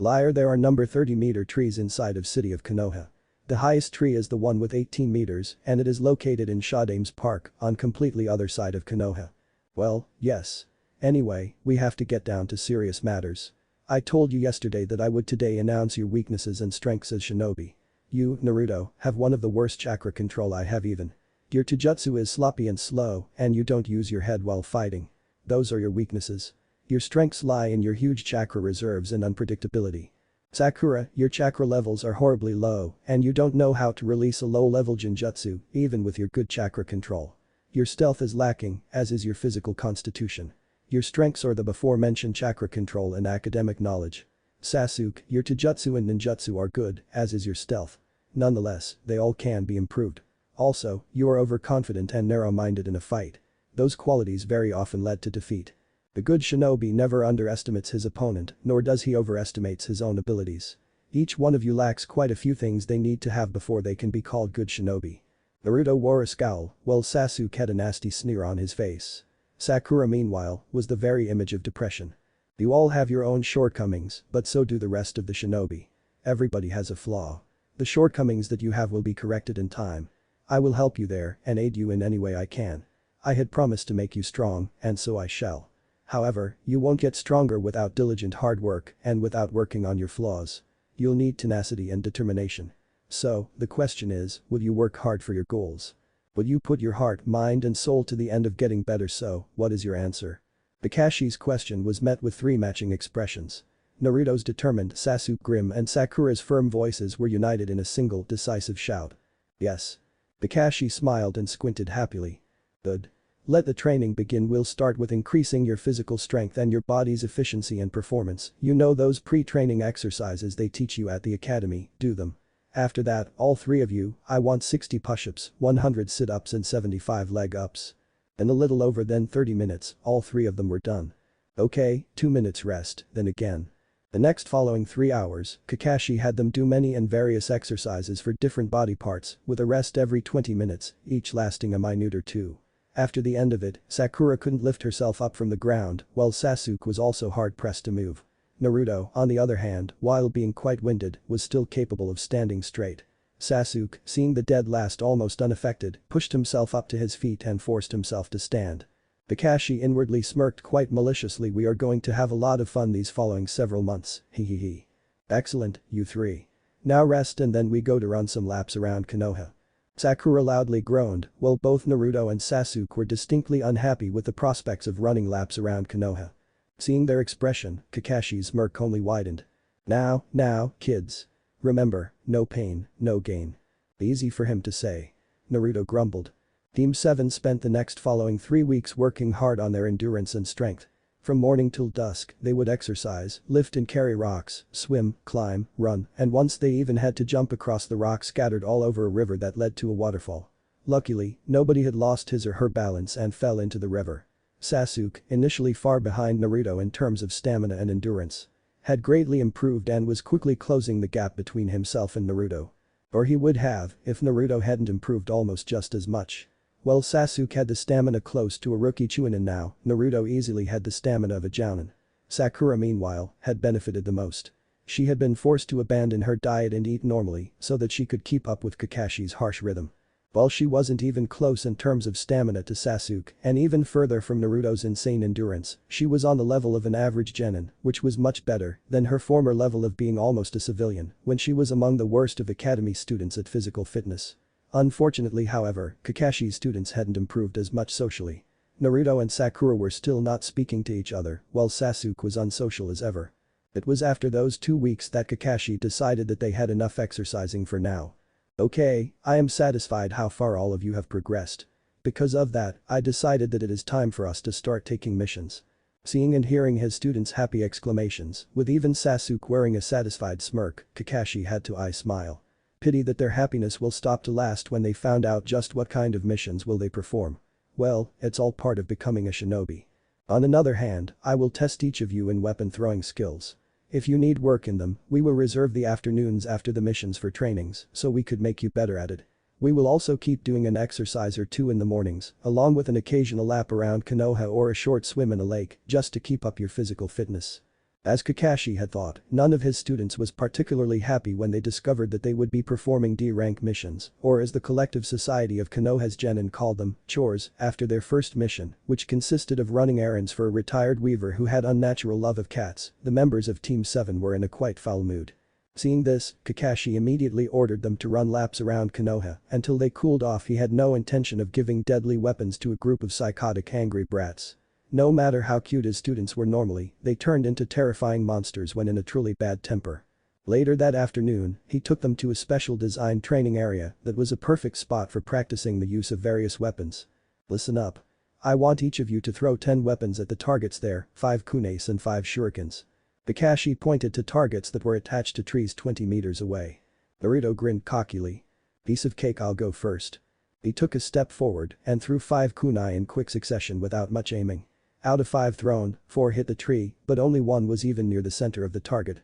Liar, there are number 30-meter trees inside of city of Konoha. The highest tree is the one with 18 meters and it is located in Shadame's Park on completely other side of Konoha. Well, yes. Anyway, we have to get down to serious matters. I told you yesterday that I would today announce your weaknesses and strengths as shinobi. You, Naruto, have one of the worst chakra control I have even. Your taijutsu is sloppy and slow, and you don't use your head while fighting. Those are your weaknesses. Your strengths lie in your huge chakra reserves and unpredictability. Sakura, your chakra levels are horribly low, and you don't know how to release a low-level genjutsu, even with your good chakra control. Your stealth is lacking, as is your physical constitution. Your strengths are the before-mentioned chakra control and academic knowledge. Sasuke, your taijutsu and ninjutsu are good, as is your stealth. Nonetheless, they all can be improved. Also, you are overconfident and narrow-minded in a fight. Those qualities very often led to defeat. The good shinobi never underestimates his opponent, nor does he overestimates his own abilities. Each one of you lacks quite a few things they need to have before they can be called good shinobi. Naruto wore a scowl, while Sasuke had a nasty sneer on his face. Sakura, meanwhile, was the very image of depression. You all have your own shortcomings, but so do the rest of the shinobi. Everybody has a flaw. The shortcomings that you have will be corrected in time. I will help you there and aid you in any way I can. I had promised to make you strong, and so I shall. However, you won't get stronger without diligent hard work and without working on your flaws. You'll need tenacity and determination. So, the question is, will you work hard for your goals? Will you put your heart, mind and soul to the end of getting better? So, what is your answer? Kakashi's question was met with 3 matching expressions. Naruto's determined, Sasuke grim and Sakura's firm voices were united in a single, decisive shout. Yes. Kakashi smiled and squinted happily. Good. Let the training begin. We'll start with increasing your physical strength and your body's efficiency and performance. You know those pre-training exercises they teach you at the academy, do them. After that, all 3 of you, I want 60 push-ups, 100 sit-ups and 75 leg-ups. In a little over than 30 minutes, all 3 of them were done. Okay, 2 minutes rest, then again. The next following 3 hours, Kakashi had them do many and various exercises for different body parts, with a rest every 20 minutes, each lasting a minute or 2. After the end of it, Sakura couldn't lift herself up from the ground, while Sasuke was also hard-pressed to move. Naruto, on the other hand, while being quite winded, was still capable of standing straight. Sasuke, seeing the dead last almost unaffected, pushed himself up to his feet and forced himself to stand. Kakashi inwardly smirked quite maliciously. We are going to have a lot of fun these following several months, hehehe. Excellent, you 3. Now rest and then we go to run some laps around Konoha. Sakura loudly groaned, while both Naruto and Sasuke were distinctly unhappy with the prospects of running laps around Konoha. Seeing their expression, Kakashi's smirk only widened. Now, kids. Remember, no pain, no gain. Easy for him to say. Naruto grumbled. Team 7 spent the next following 3 weeks working hard on their endurance and strength. From morning till dusk, they would exercise, lift and carry rocks, swim, climb, run, and once they even had to jump across the rocks scattered all over a river that led to a waterfall. Luckily, nobody had lost his or her balance and fell into the river. Sasuke, initially far behind Naruto in terms of stamina and endurance, had greatly improved and was quickly closing the gap between himself and Naruto. Or he would have, if Naruto hadn't improved almost just as much. While Sasuke had the stamina close to a rookie Chunin now, Naruto easily had the stamina of a Jounin. Sakura meanwhile, had benefited the most. She had been forced to abandon her diet and eat normally so that she could keep up with Kakashi's harsh rhythm. While she wasn't even close in terms of stamina to Sasuke and even further from Naruto's insane endurance, she was on the level of an average genin, which was much better than her former level of being almost a civilian when she was among the worst of academy students at physical fitness. Unfortunately, however, Kakashi's students hadn't improved as much socially. Naruto and Sakura were still not speaking to each other, while Sasuke was unsocial as ever. It was after those 2 weeks that Kakashi decided that they had enough exercising for now. Okay, I am satisfied how far all of you have progressed. Because of that, I decided that it is time for us to start taking missions. Seeing and hearing his students' happy exclamations, with even Sasuke wearing a satisfied smirk, Kakashi had to smile. Pity that their happiness will stop to last when they found out just what kind of missions will they perform. Well, it's all part of becoming a shinobi. On another hand, I will test each of you in weapon throwing skills. If you need work in them, we will reserve the afternoons after the missions for trainings, so we could make you better at it. We will also keep doing an exercise or 2 in the mornings, along with an occasional lap around Konoha or a short swim in a lake, just to keep up your physical fitness. As Kakashi had thought, none of his students was particularly happy when they discovered that they would be performing D-rank missions, or as the collective society of Konoha's genin called them, chores, after their first mission, which consisted of running errands for a retired weaver who had unnatural love of cats. The members of Team 7 were in a quite foul mood. Seeing this, Kakashi immediately ordered them to run laps around Konoha until they cooled off. He had no intention of giving deadly weapons to a group of psychotic angry brats. No matter how cute his students were normally, they turned into terrifying monsters when in a truly bad temper. Later that afternoon, he took them to a special designed training area that was a perfect spot for practicing the use of various weapons. Listen up. I want each of you to throw 10 weapons at the targets there, 5 kunes and 5 shurikens. Kakashi pointed to targets that were attached to trees 20 meters away. Naruto grinned cockily. Piece of cake, I'll go first. He took a step forward and threw 5 kunai in quick succession without much aiming. Out of 5 thrown, 4 hit the tree, but only 1 was even near the center of the target.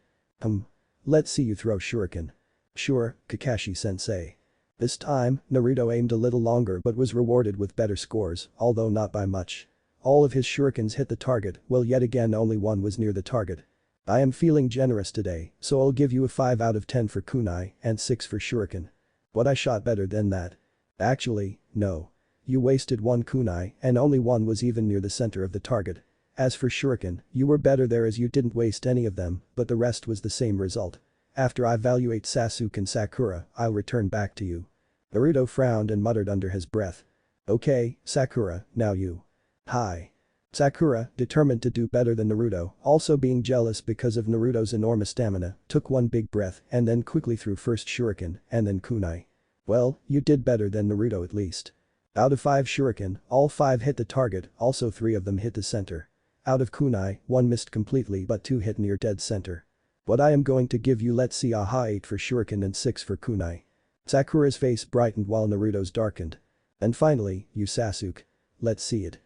Let's see you throw shuriken. Sure, Kakashi-sensei. This time, Naruto aimed a little longer but was rewarded with better scores, although not by much. All of his shurikens hit the target, while yet again only 1 was near the target. I am feeling generous today, so I'll give you a 5 out of 10 for kunai and 6 for shuriken. But I shot better than that. Actually, no. You wasted 1 kunai and only 1 was even near the center of the target. As for shuriken, you were better there as you didn't waste any of them, but the rest was the same result. After I evaluate Sasuke and Sakura, I'll return back to you. Naruto frowned and muttered under his breath. Okay, Sakura, now you. Hi. Sakura, determined to do better than Naruto, also being jealous because of Naruto's enormous stamina, took one big breath and then quickly threw first shuriken and then kunai. Well, you did better than Naruto at least. Out of 5 shuriken, all 5 hit the target, also 3 of them hit the center. Out of kunai, 1 missed completely but 2 hit near dead center. What I am going to give you, let's see, 8 for shuriken and 6 for kunai. Sakura's face brightened while Naruto's darkened. And finally, you Sasuke. Let's see it.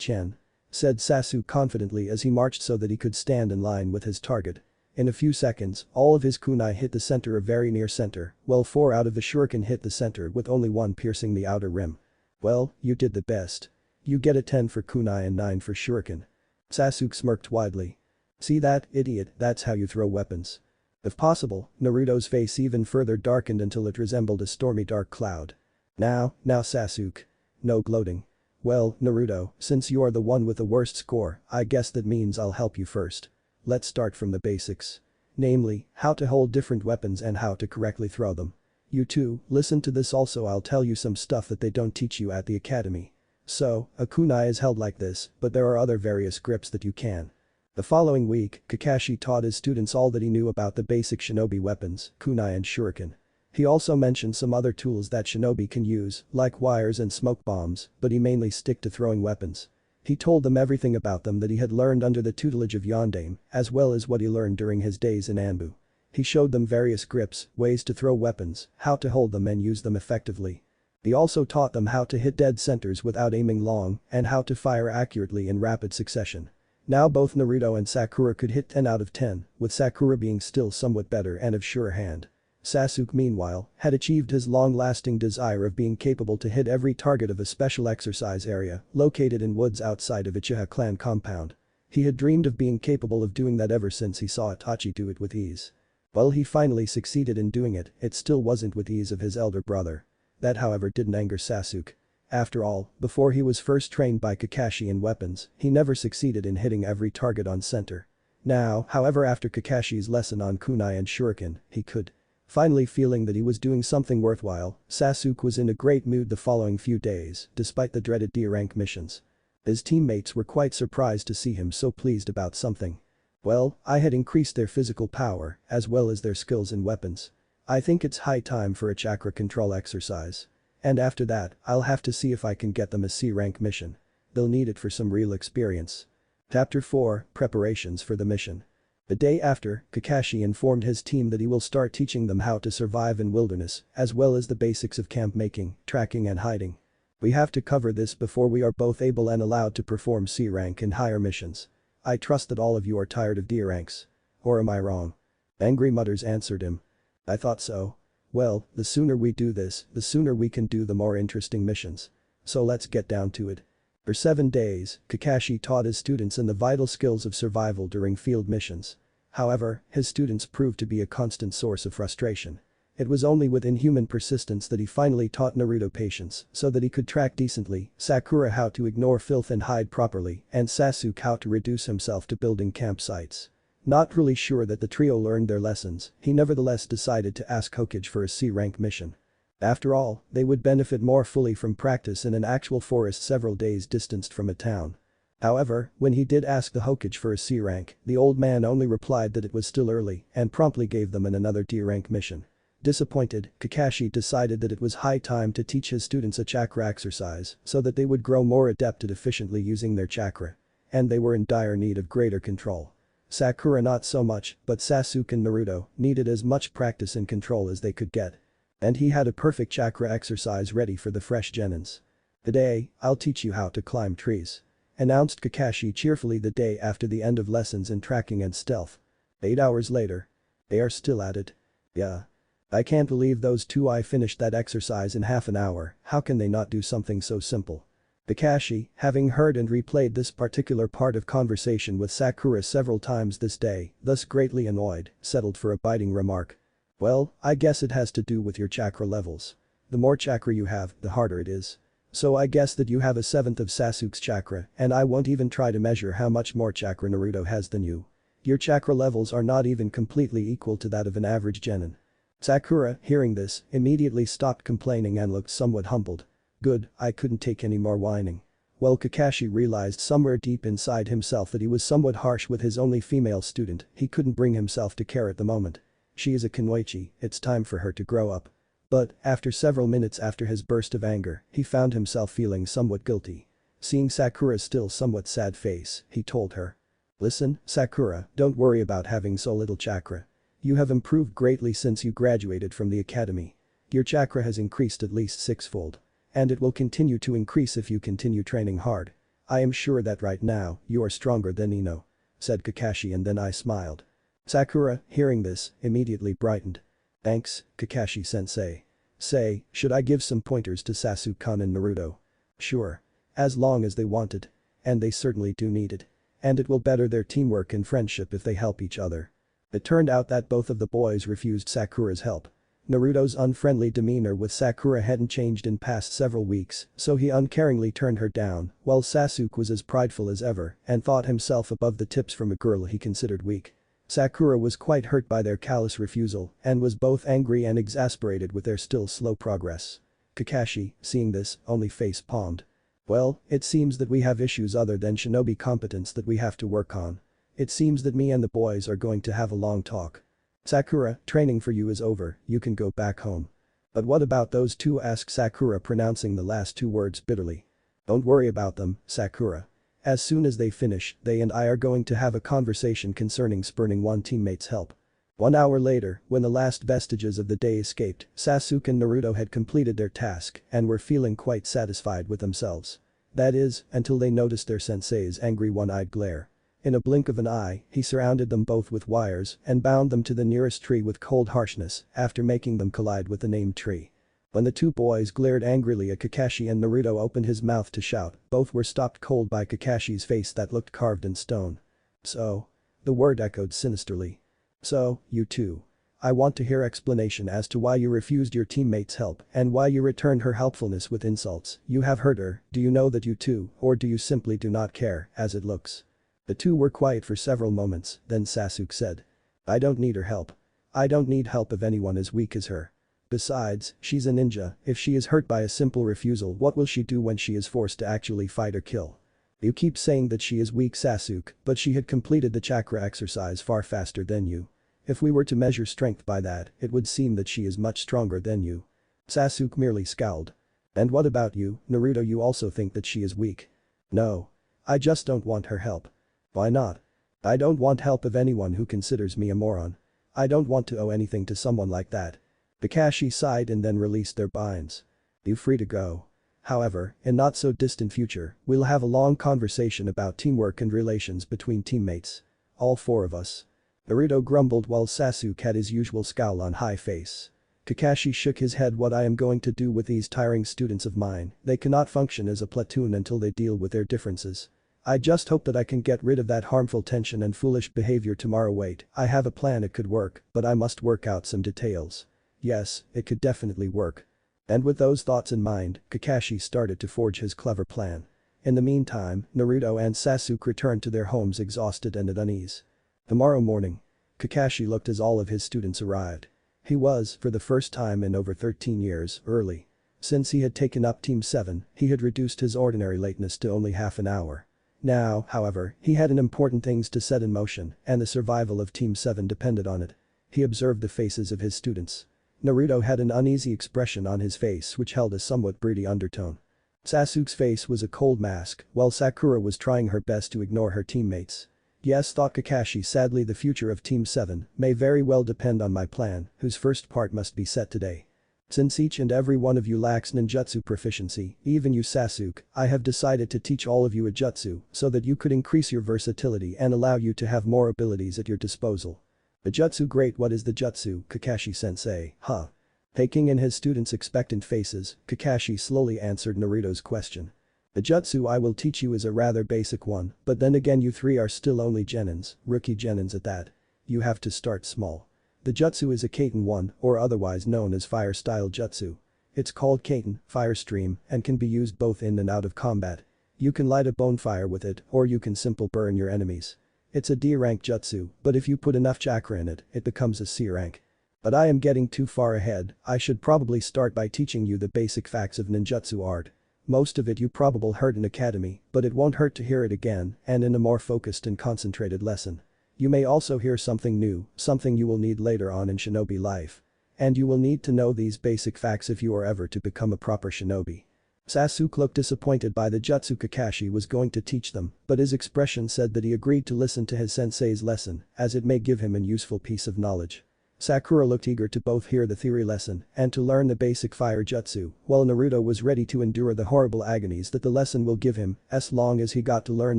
Chan, said Sasuke confidently as he marched so that he could stand in line with his target. In a few seconds, all of his kunai hit the center or very near center, while 4 out of the shuriken hit the center with only 1 piercing the outer rim. Well, you did the best. You get a 10 for kunai and 9 for shuriken. Sasuke smirked widely. See that, idiot, that's how you throw weapons. If possible, Naruto's face even further darkened until it resembled a stormy dark cloud. Now Sasuke. No gloating. Well, Naruto, since you are the one with the worst score, I guess that means I'll help you first. Let's start from the basics. Namely, how to hold different weapons and how to correctly throw them. You too, listen to this also, I'll tell you some stuff that they don't teach you at the academy. So, a kunai is held like this, but there are other various grips that you can. The following week, Kakashi taught his students all that he knew about the basic shinobi weapons, kunai and shuriken. He also mentioned some other tools that shinobi can use, like wires and smoke bombs, but he mainly stick to throwing weapons. He told them everything about them that he had learned under the tutelage of Yondaime, as well as what he learned during his days in Anbu. He showed them various grips, ways to throw weapons, how to hold them and use them effectively. He also taught them how to hit dead centers without aiming long and how to fire accurately in rapid succession. Now both Naruto and Sakura could hit 10 out of 10, with Sakura being still somewhat better and of surer hand. Sasuke meanwhile, had achieved his long-lasting desire of being capable to hit every target of a special exercise area located in woods outside of Uchiha clan compound. He had dreamed of being capable of doing that ever since he saw Itachi do it with ease. While he finally succeeded in doing it, it still wasn't with ease of his elder brother. That however didn't anger Sasuke. After all, before he was first trained by Kakashi in weapons, he never succeeded in hitting every target on center. Now, however, after Kakashi's lesson on kunai and shuriken, he could. Finally feeling that he was doing something worthwhile, Sasuke was in a great mood the following few days, despite the dreaded D-rank missions. His teammates were quite surprised to see him so pleased about something. Well, I had increased their physical power, as well as their skills in weapons. I think it's high time for a chakra control exercise. And after that, I'll have to see if I can get them a C-rank mission. They'll need it for some real experience. Chapter 4, Preparations for the mission. The day after, Kakashi informed his team that he will start teaching them how to survive in wilderness, as well as the basics of camp making, tracking and hiding. We have to cover this before we are both able and allowed to perform C-rank and higher missions. I trust that all of you are tired of D-ranks. Or am I wrong? Angry mutters answered him. I thought so. Well, the sooner we do this, the sooner we can do the more interesting missions. So let's get down to it. For 7 days, Kakashi taught his students in the vital skills of survival during field missions. However, his students proved to be a constant source of frustration. It was only with inhuman persistence that he finally taught Naruto patience so that he could track decently, Sakura how to ignore filth and hide properly, and Sasuke how to reduce himself to building campsites. Not really sure that the trio learned their lessons, he nevertheless decided to ask Hokage for a C-rank mission. After all, they would benefit more fully from practice in an actual forest several days distanced from a town. However, when he did ask the Hokage for a C rank, the old man only replied that it was still early and promptly gave them another D rank mission. Disappointed, Kakashi decided that it was high time to teach his students a chakra exercise so that they would grow more adept at efficiently using their chakra. And they were in dire need of greater control. Sakura not so much, but Sasuke and Naruto needed as much practice and control as they could get. And he had a perfect chakra exercise ready for the fresh genins. "Today, I'll teach you how to climb trees," announced Kakashi cheerfully the day after the end of lessons in tracking and stealth. 8 hours later. They are still at it. Yeah. I can't believe those two I finished that exercise in half an hour, how can they not do something so simple? Kakashi, having heard and replayed this particular part of conversation with Sakura several times this day, thus greatly annoyed, settled for a biting remark. "Well, I guess it has to do with your chakra levels. The more chakra you have, the harder it is. So I guess that you have a seventh of Sasuke's chakra and I won't even try to measure how much more chakra Naruto has than you. Your chakra levels are not even completely equal to that of an average genin." Sakura, hearing this, immediately stopped complaining and looked somewhat humbled. Good, I couldn't take any more whining. Well, Kakashi realized somewhere deep inside himself that he was somewhat harsh with his only female student, he couldn't bring himself to care at the moment. She is a Kunoichi, it's time for her to grow up. But, after several minutes after his burst of anger, he found himself feeling somewhat guilty. Seeing Sakura's still somewhat sad face, he told her. "Listen, Sakura, don't worry about having so little chakra. You have improved greatly since you graduated from the academy. Your chakra has increased at least sixfold. And it will continue to increase if you continue training hard. I am sure that right now, you are stronger than Ino," said Kakashi, and then I smiled. Sakura, hearing this, immediately brightened. "Thanks, Kakashi-sensei. Say, should I give some pointers to Sasuke-kun and Naruto?" "Sure. As long as they want it. And they certainly do need it. And it will better their teamwork and friendship if they help each other." It turned out that both of the boys refused Sakura's help. Naruto's unfriendly demeanor with Sakura hadn't changed in past several weeks, so he uncaringly turned her down, while Sasuke was as prideful as ever and thought himself above the tips from a girl he considered weak. Sakura was quite hurt by their callous refusal and was both angry and exasperated with their still slow progress. Kakashi, seeing this, only face-palmed. "Well, it seems that we have issues other than shinobi competence that we have to work on. It seems that me and the boys are going to have a long talk. Sakura, training for you is over, you can go back home." "But what about those two?" asked Sakura, pronouncing the last two words bitterly. "Don't worry about them, Sakura. As soon as they finish, they and I are going to have a conversation concerning spurning one teammate's help." 1 hour later, when the last vestiges of the day escaped, Sasuke and Naruto had completed their task and were feeling quite satisfied with themselves. That is, until they noticed their sensei's angry one-eyed glare. In a blink of an eye, he surrounded them both with wires and bound them to the nearest tree with cold harshness after making them collide with the named tree. When the two boys glared angrily at Kakashi and Naruto opened his mouth to shout, both were stopped cold by Kakashi's face that looked carved in stone. "So?" The word echoed sinisterly. "So, you two. I want to hear explanation as to why you refused your teammate's help and why you returned her helpfulness with insults. You have hurt her, do you know that you two, or do you simply do not care, as it looks?" The two were quiet for several moments, then Sasuke said. "I don't need her help. I don't need help of anyone as weak as her. Besides, she's a ninja, if she is hurt by a simple refusal, what will she do when she is forced to actually fight or kill?" "You keep saying that she is weak, Sasuke, but she had completed the chakra exercise far faster than you. If we were to measure strength by that, it would seem that she is much stronger than you." Sasuke merely scowled. "And what about you, Naruto, you also think that she is weak?" "No. I just don't want her help." "Why not?" "I don't want help of anyone who considers me a moron. I don't want to owe anything to someone like that." Kakashi sighed and then released their binds. "You free to go. However, in not so distant future, we'll have a long conversation about teamwork and relations between teammates. All four of us." Naruto grumbled while Sasuke had his usual scowl on high face. Kakashi shook his head. "What I am going to do with these tiring students of mine, they cannot function as a platoon until they deal with their differences. I just hope that I can get rid of that harmful tension and foolish behavior tomorrow. Wait, I have a plan, it could work, but I must work out some details. Yes, it could definitely work." And with those thoughts in mind, Kakashi started to forge his clever plan. In the meantime, Naruto and Sasuke returned to their homes exhausted and at unease. Tomorrow morning. Kakashi looked as all of his students arrived. He was, for the first time in over 13 years, early. Since he had taken up Team 7, he had reduced his ordinary lateness to only half an hour. Now, however, he had important things to set in motion, and the survival of Team 7 depended on it. He observed the faces of his students. Naruto had an uneasy expression on his face which held a somewhat broody undertone. Sasuke's face was a cold mask, while Sakura was trying her best to ignore her teammates. Yes, thought Kakashi sadly, the future of Team 7 may very well depend on my plan, whose first part must be set today. Since each and every one of you lacks ninjutsu proficiency, even you Sasuke, I have decided to teach all of you a jutsu so that you could increase your versatility and allow you to have more abilities at your disposal. A jutsu, great, what is the jutsu, Kakashi-sensei, huh? Taking in his students' expectant faces, Kakashi slowly answered Naruto's question. The jutsu I will teach you is a rather basic one, but then again you three are still only genins, rookie genins at that. You have to start small. The jutsu is a Kaiten one, or otherwise known as fire style jutsu. It's called Kaiten, fire stream, and can be used both in and out of combat. You can light a bonfire with it, or you can simple burn your enemies. It's a D rank jutsu, but if you put enough chakra in it, it becomes a C rank. But I am getting too far ahead, I should probably start by teaching you the basic facts of ninjutsu art. Most of it you probably heard in academy, but it won't hurt to hear it again and in a more focused and concentrated lesson. You may also hear something new, something you will need later on in shinobi life. And you will need to know these basic facts if you are ever to become a proper shinobi. Sasuke looked disappointed by the jutsu Kakashi was going to teach them, but his expression said that he agreed to listen to his sensei's lesson, as it may give him a useful piece of knowledge. Sakura looked eager to both hear the theory lesson and to learn the basic fire jutsu, while Naruto was ready to endure the horrible agonies that the lesson will give him, as long as he got to learn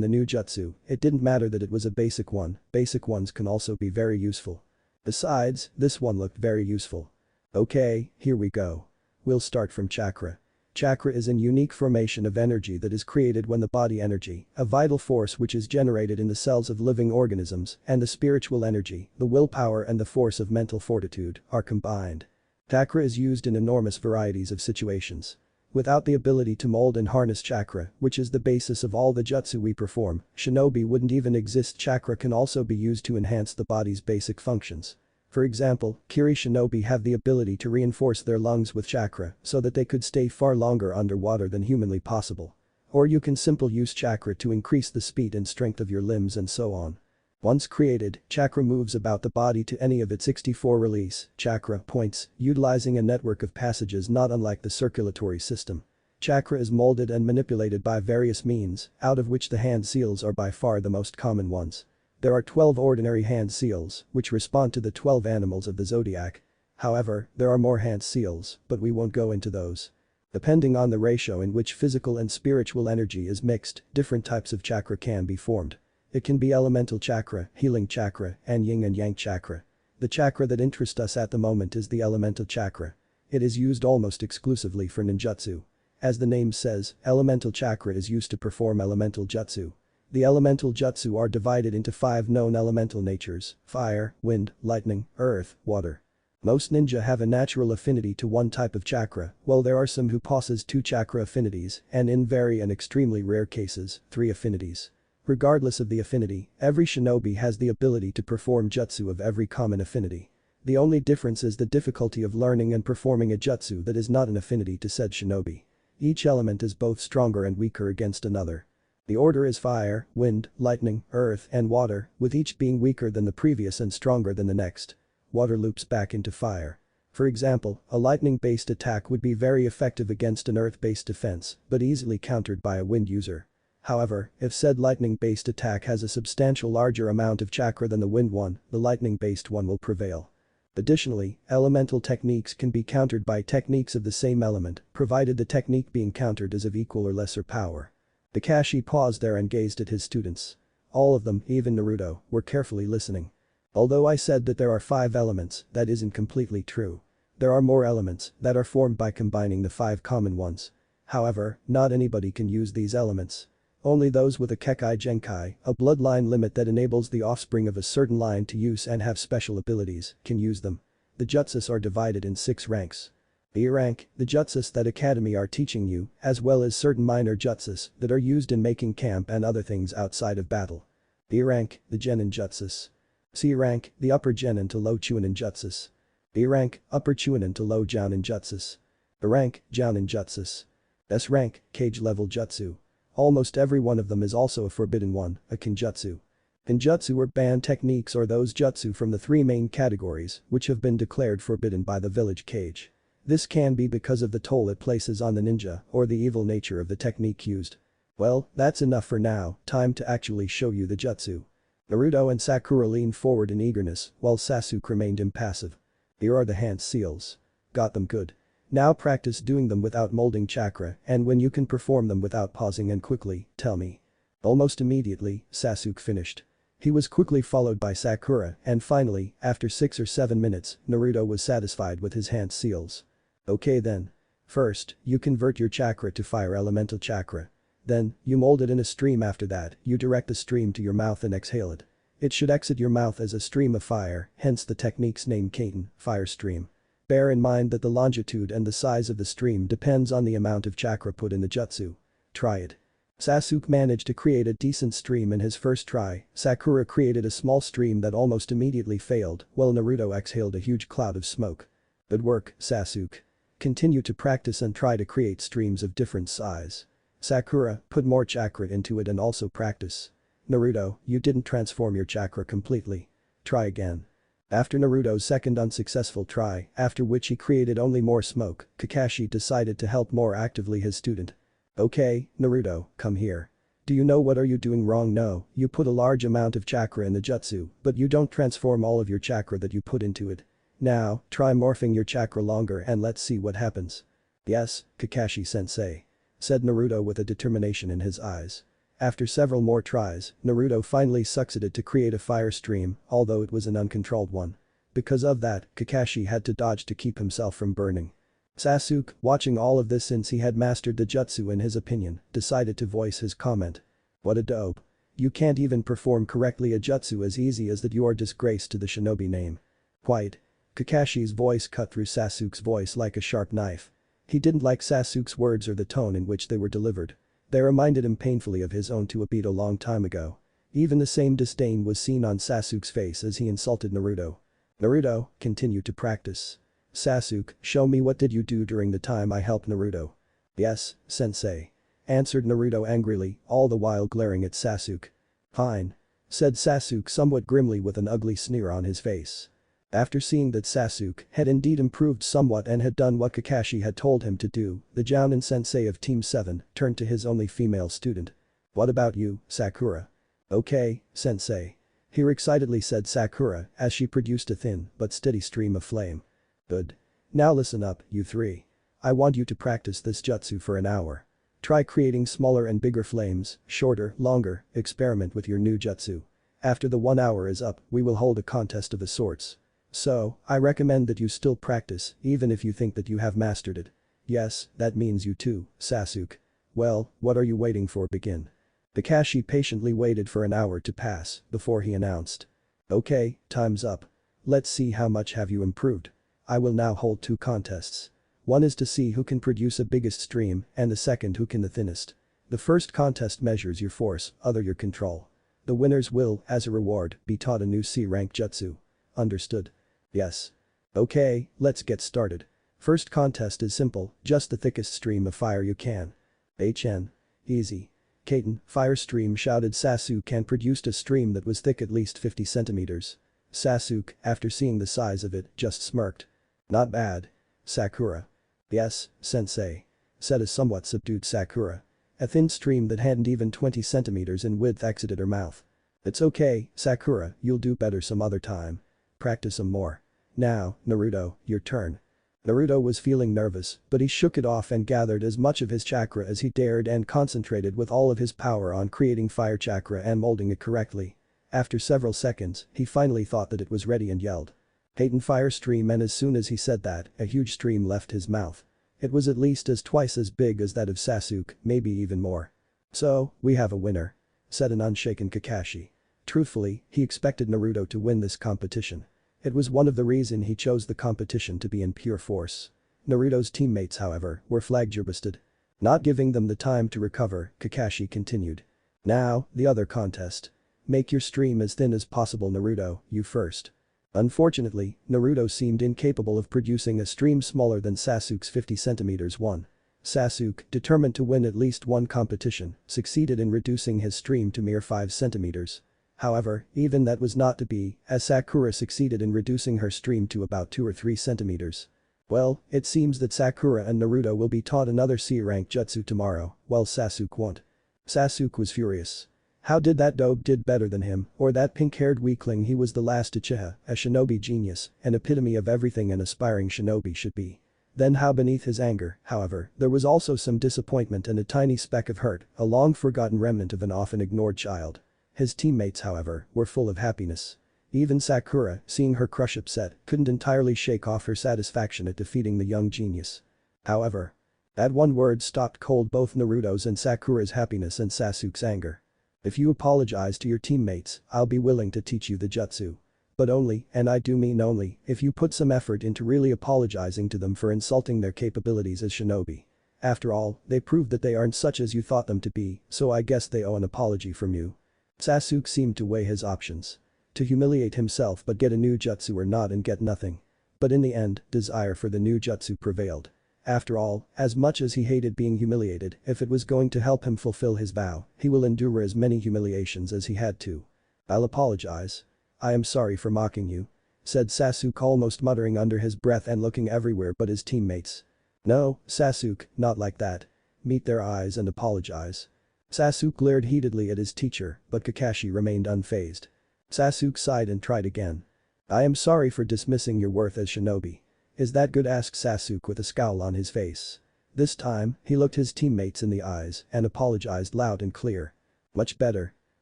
the new jutsu. It didn't matter that it was a basic one, basic ones can also be very useful. Besides, this one looked very useful. Okay, here we go. We'll start from chakra. Chakra is an unique formation of energy that is created when the body energy, a vital force which is generated in the cells of living organisms, and the spiritual energy, the willpower and the force of mental fortitude, are combined. Chakra is used in enormous varieties of situations. Without the ability to mold and harness chakra, which is the basis of all the jutsu we perform, shinobi wouldn't even exist. Chakra can also be used to enhance the body's basic functions. For example, Kiri shinobi have the ability to reinforce their lungs with chakra so that they could stay far longer underwater than humanly possible. Or you can simply use chakra to increase the speed and strength of your limbs and so on. Once created, chakra moves about the body to any of its 64 release chakra points, utilizing a network of passages not unlike the circulatory system. Chakra is molded and manipulated by various means, out of which the hand seals are by far the most common ones. There are 12 ordinary hand seals, which respond to the 12 animals of the zodiac. However, there are more hand seals, but we won't go into those. Depending on the ratio in which physical and spiritual energy is mixed, different types of chakra can be formed. It can be elemental chakra, healing chakra, and yin and yang chakra. The chakra that interests us at the moment is the elemental chakra. It is used almost exclusively for ninjutsu. As the name says, elemental chakra is used to perform elemental jutsu. The elemental jutsu are divided into 5 known elemental natures: fire, wind, lightning, earth, water. Most ninja have a natural affinity to one type of chakra, while there are some who possess 2 chakra affinities and in very and extremely rare cases, 3 affinities. Regardless of the affinity, every shinobi has the ability to perform jutsu of every common affinity. The only difference is the difficulty of learning and performing a jutsu that is not an affinity to said shinobi. Each element is both stronger and weaker against another. The order is fire, wind, lightning, earth, and water, with each being weaker than the previous and stronger than the next. Water loops back into fire. For example, a lightning-based attack would be very effective against an earth-based defense, but easily countered by a wind user. However, if said lightning-based attack has a substantial larger amount of chakra than the wind one, the lightning-based one will prevail. Additionally, elemental techniques can be countered by techniques of the same element, provided the technique being countered is of equal or lesser power. Kakashi paused there and gazed at his students. All of them, even Naruto, were carefully listening. Although I said that there are 5 elements, that isn't completely true. There are more elements that are formed by combining the 5 common ones. However, not anybody can use these elements. Only those with a Kekkei Genkai, a bloodline limit that enables the offspring of a certain line to use and have special abilities, can use them. The jutsus are divided in 6 ranks. B rank, the jutsus that academy are teaching you, as well as certain minor jutsus that are used in making camp and other things outside of battle. B rank, the genin jutsus. C rank, the upper genin to low chunin jutsus. B rank, upper chunin to low jounin jutsus. A rank, jounin jutsus. S rank, cage level jutsu. Almost every one of them is also a forbidden one, a kinjutsu. Kinjutsu are banned techniques or those jutsu from the three main categories which have been declared forbidden by the village cage. This can be because of the toll it places on the ninja or the evil nature of the technique used. Well, that's enough for now, time to actually show you the jutsu. Naruto and Sakura leaned forward in eagerness while Sasuke remained impassive. Here are the hand seals. Got them good. Now practice doing them without molding chakra and when you can perform them without pausing and quickly, tell me. Almost immediately, Sasuke finished. He was quickly followed by Sakura and finally, after 6 or 7 minutes, Naruto was satisfied with his hand seals. Okay then. First, you convert your chakra to fire elemental chakra. Then, you mold it in a stream. After that, you direct the stream to your mouth and exhale it. It should exit your mouth as a stream of fire, hence the technique's name Kaiten, fire stream. Bear in mind that the longitude and the size of the stream depends on the amount of chakra put in the jutsu. Try it. Sasuke managed to create a decent stream in his first try, Sakura created a small stream that almost immediately failed, while Naruto exhaled a huge cloud of smoke. Good work, Sasuke. Continue to practice and try to create streams of different size. Sakura, put more chakra into it and also practice. Naruto, you didn't transform your chakra completely. Try again. After Naruto's second unsuccessful try, after which he created only more smoke, Kakashi decided to help more actively his student. Okay, Naruto, come here. Do you know what are you doing wrong? No, you put a large amount of chakra in the jutsu, but you don't transform all of your chakra that you put into it. Now, try morphing your chakra longer and let's see what happens. Yes, Kakashi-sensei. Said Naruto with a determination in his eyes. After several more tries, Naruto finally succeeded to create a fire stream, although it was an uncontrolled one. Because of that, Kakashi had to dodge to keep himself from burning. Sasuke, watching all of this since he had mastered the jutsu in his opinion, decided to voice his comment. What a dope. You can't even perform correctly a jutsu as easy as that. You are disgrace to the shinobi name. Quite. Kakashi's voice cut through Sasuke's voice like a sharp knife. He didn't like Sasuke's words or the tone in which they were delivered. They reminded him painfully of his own to a beat a long time ago. Even the same disdain was seen on Sasuke's face as he insulted Naruto. Naruto, continue to practice. Sasuke, show me what did you do during the time I helped Naruto. Yes, sensei. Answered Naruto angrily, all the while glaring at Sasuke. Fine. Said Sasuke somewhat grimly with an ugly sneer on his face. After seeing that Sasuke had indeed improved somewhat and had done what Kakashi had told him to do, the Jounin sensei of Team 7 turned to his only female student. What about you, Sakura? Okay, sensei. Here excitedly said Sakura as she produced a thin but steady stream of flame. Good. Now listen up, you three. I want you to practice this jutsu for an hour. Try creating smaller and bigger flames, shorter, longer, experiment with your new jutsu. After the 1 hour is up, we will hold a contest of the sorts. So, I recommend that you still practice, even if you think that you have mastered it. Yes, that means you too, Sasuke. Well, what are you waiting for? Begin. Kakashi patiently waited for an hour to pass before he announced. Okay, time's up. Let's see how much have you improved. I will now hold 2 contests. One is to see who can produce a biggest stream and the second who can the thinnest. The first contest measures your force, other your control. The winners will, as a reward, be taught a new C-rank jutsu. Understood? Yes. Okay, let's get started. First contest is simple, just the thickest stream of fire you can. HN. Easy. Kaiten, fire stream, shouted Sasuke and produced a stream that was thick at least 50 centimeters. Sasuke, after seeing the size of it, just smirked. Not bad. Sakura. Yes, sensei. Said a somewhat subdued Sakura. A thin stream that hadn't even 20 centimeters in width exited her mouth. It's okay, Sakura, you'll do better some other time. Practice some more. Now, Naruto, your turn. Naruto was feeling nervous, but he shook it off and gathered as much of his chakra as he dared and concentrated with all of his power on creating fire chakra and molding it correctly. After several seconds, he finally thought that it was ready and yelled. Kaiten fire stream, and as soon as he said that, a huge stream left his mouth. It was at least twice as big as that of Sasuke, maybe even more. So, we have a winner. Said an unshaken Kakashi. Truthfully, he expected Naruto to win this competition. It was one of the reasons he chose the competition to be in pure force. Naruto's teammates, however, were flabbergasted. Not giving them the time to recover, Kakashi continued. Now, the other contest. Make your stream as thin as possible Naruto, you first. Unfortunately, Naruto seemed incapable of producing a stream smaller than Sasuke's 50 centimeters one. Sasuke, determined to win at least one competition, succeeded in reducing his stream to mere 5 centimeters. However, even that was not to be, as Sakura succeeded in reducing her stream to about 2 or 3 centimeters. Well, it seems that Sakura and Naruto will be taught another C-rank jutsu tomorrow, while Sasuke won't. Sasuke was furious. How did that dope did better than him, or that pink-haired weakling? He was the last Uchiha, a shinobi genius, an epitome of everything an aspiring shinobi should be. Then how beneath his anger, however, there was also some disappointment and a tiny speck of hurt, a long-forgotten remnant of an often-ignored child. His teammates, however, were full of happiness. Even Sakura, seeing her crush upset, couldn't entirely shake off her satisfaction at defeating the young genius. However, that one word stopped cold both Naruto's and Sakura's happiness and Sasuke's anger. If you apologize to your teammates, I'll be willing to teach you the jutsu. But only, and I do mean only, if you put some effort into really apologizing to them for insulting their capabilities as shinobi. After all, they proved that they aren't such as you thought them to be, so I guess they owe an apology from you. Sasuke seemed to weigh his options. To humiliate himself but get a new jutsu or not and get nothing. But in the end, desire for the new jutsu prevailed. After all, as much as he hated being humiliated, if it was going to help him fulfill his vow, he will endure as many humiliations as he had to. I'll apologize. I am sorry for mocking you. Said Sasuke, almost muttering under his breath and looking everywhere but his teammates. No, Sasuke, not like that. Meet their eyes and apologize. Sasuke glared heatedly at his teacher, but Kakashi remained unfazed. Sasuke sighed and tried again. I am sorry for dismissing your worth as shinobi. Is that good? Asked Sasuke with a scowl on his face. This time, he looked his teammates in the eyes and apologized loud and clear. Much better.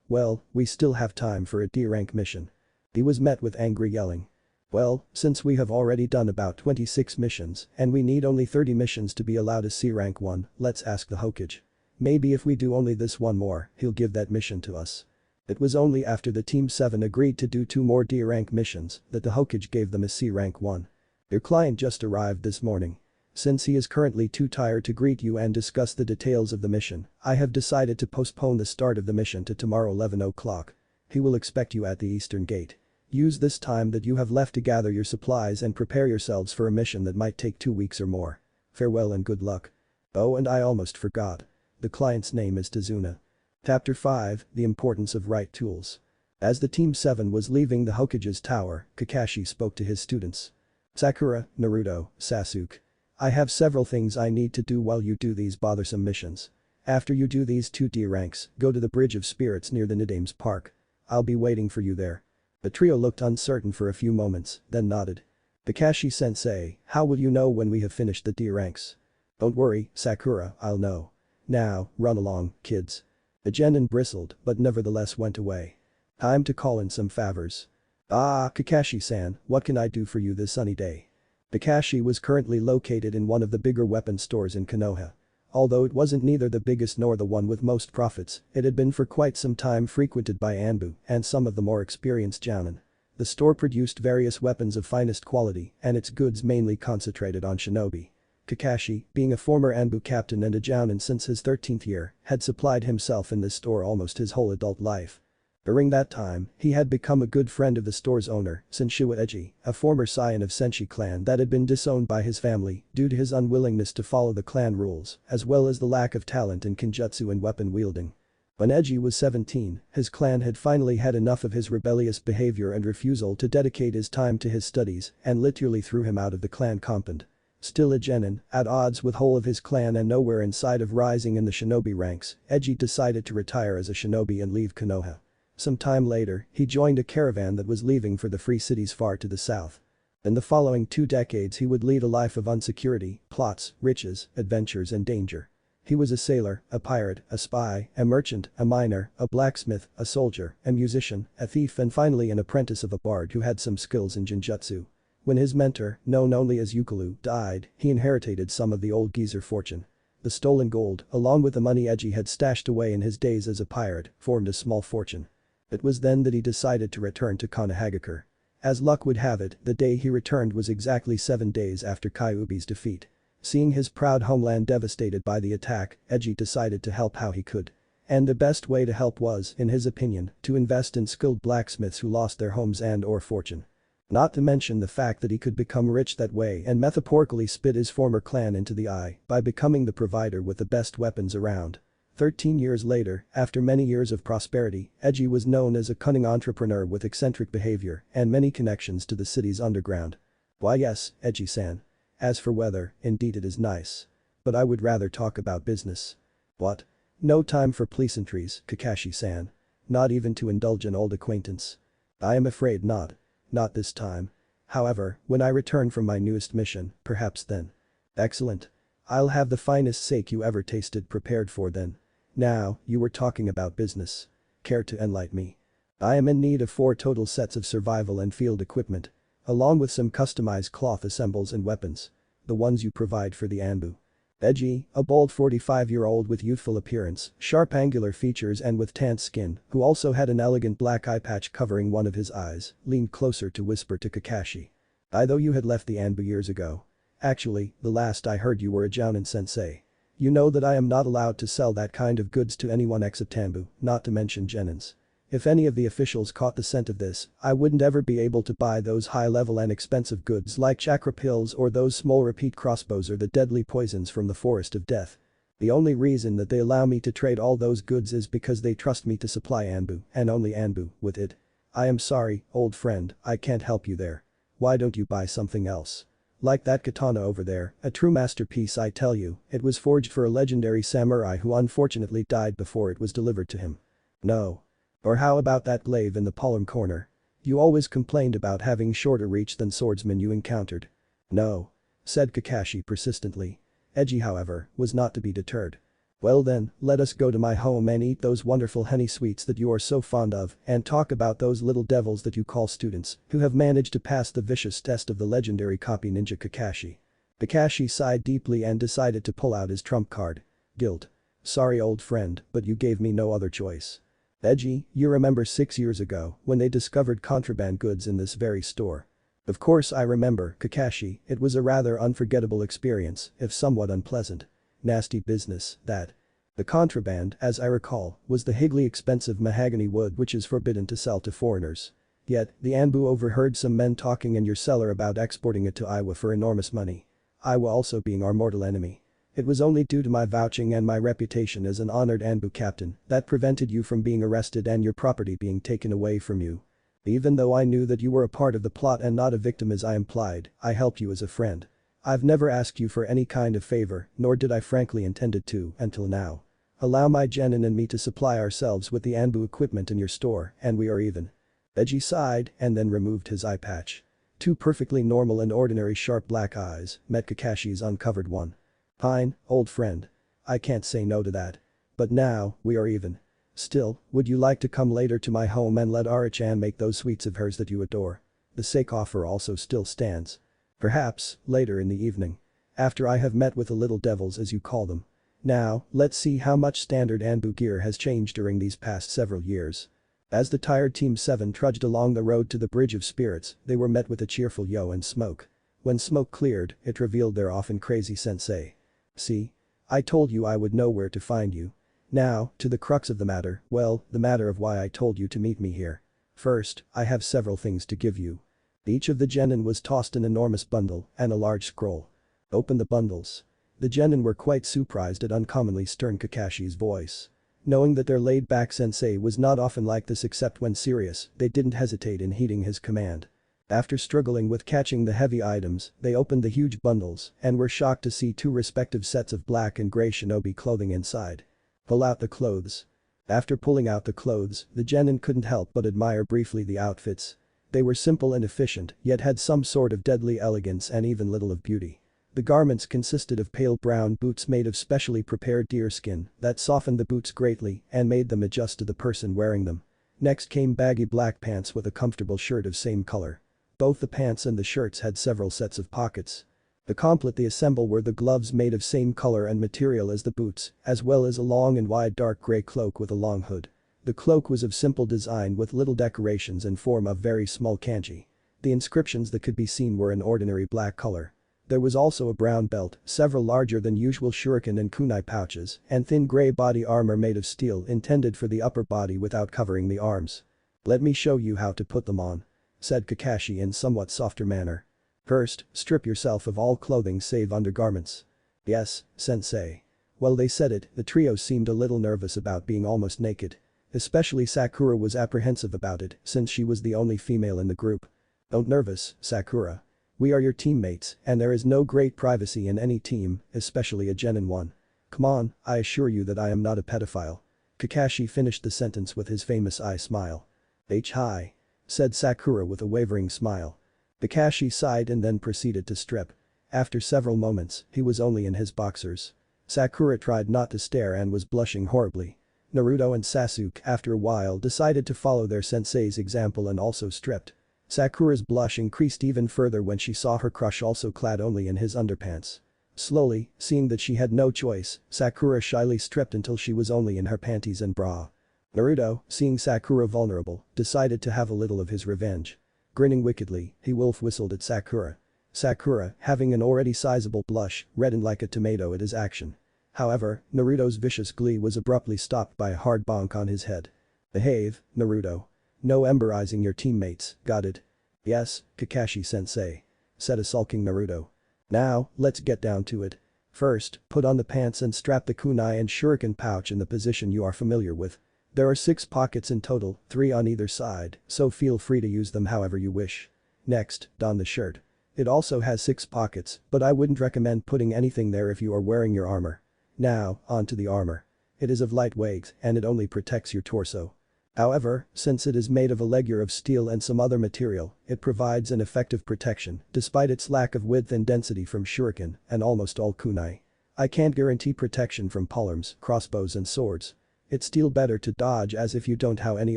Well, we still have time for a D-rank mission. He was met with angry yelling. Well, since we have already done about 26 missions and we need only 30 missions to be allowed a C-rank 1, let's ask the Hokage. Maybe if we do only this one more, he'll give that mission to us. It was only after the Team 7 agreed to do 2 more D-rank missions that the Hokage gave them a C-rank 1. Your client just arrived this morning. Since he is currently too tired to greet you and discuss the details of the mission, I have decided to postpone the start of the mission to tomorrow 11 o'clock. He will expect you at the eastern gate. Use this time that you have left to gather your supplies and prepare yourselves for a mission that might take 2 weeks or more. Farewell and good luck. Oh, and I almost forgot. The client's name is Tazuna. Chapter 5, The Importance of Right Tools. As the Team 7 was leaving the Hokage's tower, Kakashi spoke to his students. Sakura, Naruto, Sasuke. I have several things I need to do while you do these bothersome missions. After you do these 2 D ranks, go to the Bridge of Spirits near the Nidames Park. I'll be waiting for you there. The trio looked uncertain for a few moments, then nodded. Kakashi-sensei, how will you know when we have finished the D ranks? Don't worry, Sakura, I'll know. Now, run along, kids. The genin bristled, but nevertheless went away. Time to call in some favors. Ah, Kakashi-san, what can I do for you this sunny day? Kakashi was currently located in one of the bigger weapon stores in Konoha. Although it wasn't neither the biggest nor the one with most profits, it had been for quite some time frequented by Anbu and some of the more experienced jounin. The store produced various weapons of finest quality and its goods mainly concentrated on shinobi. Kakashi, being a former Anbu captain and a jounin since his 13th year, had supplied himself in this store almost his whole adult life. During that time, he had become a good friend of the store's owner, Senshiwa Eiji, a former scion of Senshi clan that had been disowned by his family due to his unwillingness to follow the clan rules, as well as the lack of talent in kenjutsu and weapon wielding. When Eiji was 17, his clan had finally had enough of his rebellious behavior and refusal to dedicate his time to his studies and literally threw him out of the clan compound. Still a genin, at odds with whole of his clan and nowhere in sight of rising in the shinobi ranks, Eiji decided to retire as a shinobi and leave Konoha. Some time later, he joined a caravan that was leaving for the free cities far to the south. In the following 2 decades he would lead a life of insecurity, plots, riches, adventures and danger. He was a sailor, a pirate, a spy, a merchant, a miner, a blacksmith, a soldier, a musician, a thief and finally an apprentice of a bard who had some skills in genjutsu. When his mentor, known only as Yukulu, died, he inherited some of the old geezer fortune. The stolen gold, along with the money Eiji had stashed away in his days as a pirate, formed a small fortune. It was then that he decided to return to Konohagakure. As luck would have it, the day he returned was exactly 7 days after Kyuubi's defeat. Seeing his proud homeland devastated by the attack, Eiji decided to help how he could. And the best way to help was, in his opinion, to invest in skilled blacksmiths who lost their homes and/or fortune. Not to mention the fact that he could become rich that way and metaphorically spit his former clan into the eye by becoming the provider with the best weapons around. 13 years later, after many years of prosperity, Eiji was known as a cunning entrepreneur with eccentric behavior and many connections to the city's underground. Why yes, Eiji-san. As for weather, indeed it is nice. But I would rather talk about business. What? No time for pleasantries, Kakashi-san. Not even to indulge an old acquaintance. I am afraid not. Not this time. However, when I return from my newest mission, perhaps then. Excellent. I'll have the finest sake you ever tasted prepared for then. Now, you were talking about business. Care to enlighten me? I am in need of 4 total sets of survival and field equipment. Along with some customized cloth assembles and weapons. The ones you provide for the Anbu. Eiji, a bold 45-year-old with youthful appearance, sharp angular features and with tanned skin, who also had an elegant black eye patch covering one of his eyes, leaned closer to whisper to Kakashi. I thought you had left the Anbu years ago. Actually, the last I heard you were a Jounin sensei. You know that I am not allowed to sell that kind of goods to anyone except Anbu, not to mention genins. If any of the officials caught the scent of this, I wouldn't ever be able to buy those high-level and expensive goods like chakra pills or those small repeat crossbows or the deadly poisons from the forest of death. The only reason that they allow me to trade all those goods is because they trust me to supply Anbu, and only Anbu, with it. I am sorry, old friend, I can't help you there. Why don't you buy something else? Like that katana over there, a true masterpiece I tell you, it was forged for a legendary samurai who unfortunately died before it was delivered to him. No. Or how about that glaive in the palm corner? You always complained about having shorter reach than swordsmen you encountered. No. Said Kakashi persistently. Eiji, however, was not to be deterred. Well then, let us go to my home and eat those wonderful honey sweets that you are so fond of and talk about those little devils that you call students who have managed to pass the vicious test of the legendary copy ninja Kakashi. Kakashi sighed deeply and decided to pull out his trump card. Guilt. Sorry old friend, but you gave me no other choice. Eiji, you remember 6 years ago when they discovered contraband goods in this very store. Of course I remember, Kakashi, it was a rather unforgettable experience, if somewhat unpleasant. Nasty business, that. The contraband, as I recall, was the highly expensive mahogany wood which is forbidden to sell to foreigners. Yet, the Anbu overheard some men talking in your cellar about exporting it to Iowa for enormous money. Iowa also being our mortal enemy. It was only due to my vouching and my reputation as an honored Anbu captain that prevented you from being arrested and your property being taken away from you. Even though I knew that you were a part of the plot and not a victim as I implied, I helped you as a friend. I've never asked you for any kind of favor, nor did I frankly intended to, until now. Allow my genin and me to supply ourselves with the Anbu equipment in your store, and we are even. Eiji sighed and then removed his eye patch. 2 perfectly normal and ordinary sharp black eyes met Kakashi's uncovered one. Fine, old friend. I can't say no to that. But now, we are even. Still, would you like to come later to my home and let Ara-chan make those sweets of hers that you adore? The sake offer also still stands. Perhaps, later in the evening. After I have met with the little devils as you call them. Now, let's see how much standard Anbu gear has changed during these past several years. As the tired Team 7 trudged along the road to the Bridge of Spirits, they were met with a cheerful yo and smoke. When smoke cleared, it revealed their often crazy sensei. See? I told you I would know where to find you. Now, to the crux of the matter, well, the matter of why I told you to meet me here. First, I have several things to give you. Each of the genin was tossed an enormous bundle and a large scroll. Open the bundles. The genin were quite surprised at uncommonly stern Kakashi's voice. Knowing that their laid-back sensei was not often like this except when serious, they didn't hesitate in heeding his command. After struggling with catching the heavy items, they opened the huge bundles and were shocked to see 2 respective sets of black and gray shinobi clothing inside. Pull out the clothes. After pulling out the clothes, the genin couldn't help but admire briefly the outfits. They were simple and efficient, yet had some sort of deadly elegance and even little of beauty. The garments consisted of pale brown boots made of specially prepared deer skin that softened the boots greatly and made them adjust to the person wearing them. Next came baggy black pants with a comfortable shirt of same color. Both the pants and the shirts had several sets of pockets. To complete the assemble were the gloves made of same color and material as the boots, as well as a long and wide dark gray cloak with a long hood. The cloak was of simple design with little decorations in form of very small kanji. The inscriptions that could be seen were in ordinary black color. There was also a brown belt, several larger than usual shuriken and kunai pouches, and thin grey body armor made of steel intended for the upper body without covering the arms. "Let me show you how to put them on," said Kakashi in somewhat softer manner. "First, strip yourself of all clothing save undergarments." "Yes, sensei." While they said it, the trio seemed a little nervous about being almost naked. Especially Sakura was apprehensive about it since she was the only female in the group. "Don't nervous, Sakura. We are your teammates and there is no great privacy in any team, especially a genin one. Come on, I assure you that I am not a pedophile." Kakashi finished the sentence with his famous eye smile. "Hi," said Sakura with a wavering smile. Kakashi sighed and then proceeded to strip. After several moments, he was only in his boxers. Sakura tried not to stare and was blushing horribly. Naruto and Sasuke after a while decided to follow their sensei's example and also stripped. Sakura's blush increased even further when she saw her crush also clad only in his underpants. Slowly, seeing that she had no choice, Sakura shyly stripped until she was only in her panties and bra. Naruto, seeing Sakura vulnerable, decided to have a little of his revenge. Grinning wickedly, he wolf whistled at Sakura. Sakura, having an already sizable blush, reddened like a tomato at his action. However, Naruto's vicious glee was abruptly stopped by a hard bonk on his head. "Behave, Naruto. No emberizing your teammates, got it?" "Yes, Kakashi-sensei," said a sulking Naruto. "Now, let's get down to it. First, put on the pants and strap the kunai and shuriken pouch in the position you are familiar with. There are 6 pockets in total, 3 on either side, so feel free to use them however you wish. Next, don the shirt. It also has 6 pockets, but I wouldn't recommend putting anything there if you are wearing your armor. Now, onto the armor. It is of light weight and it only protects your torso. However, since it is made of a leggure of steel and some other material, it provides an effective protection despite its lack of width and density from shuriken and almost all kunai. I can't guarantee protection from polearms, crossbows and swords. It's still better to dodge as if you don't have any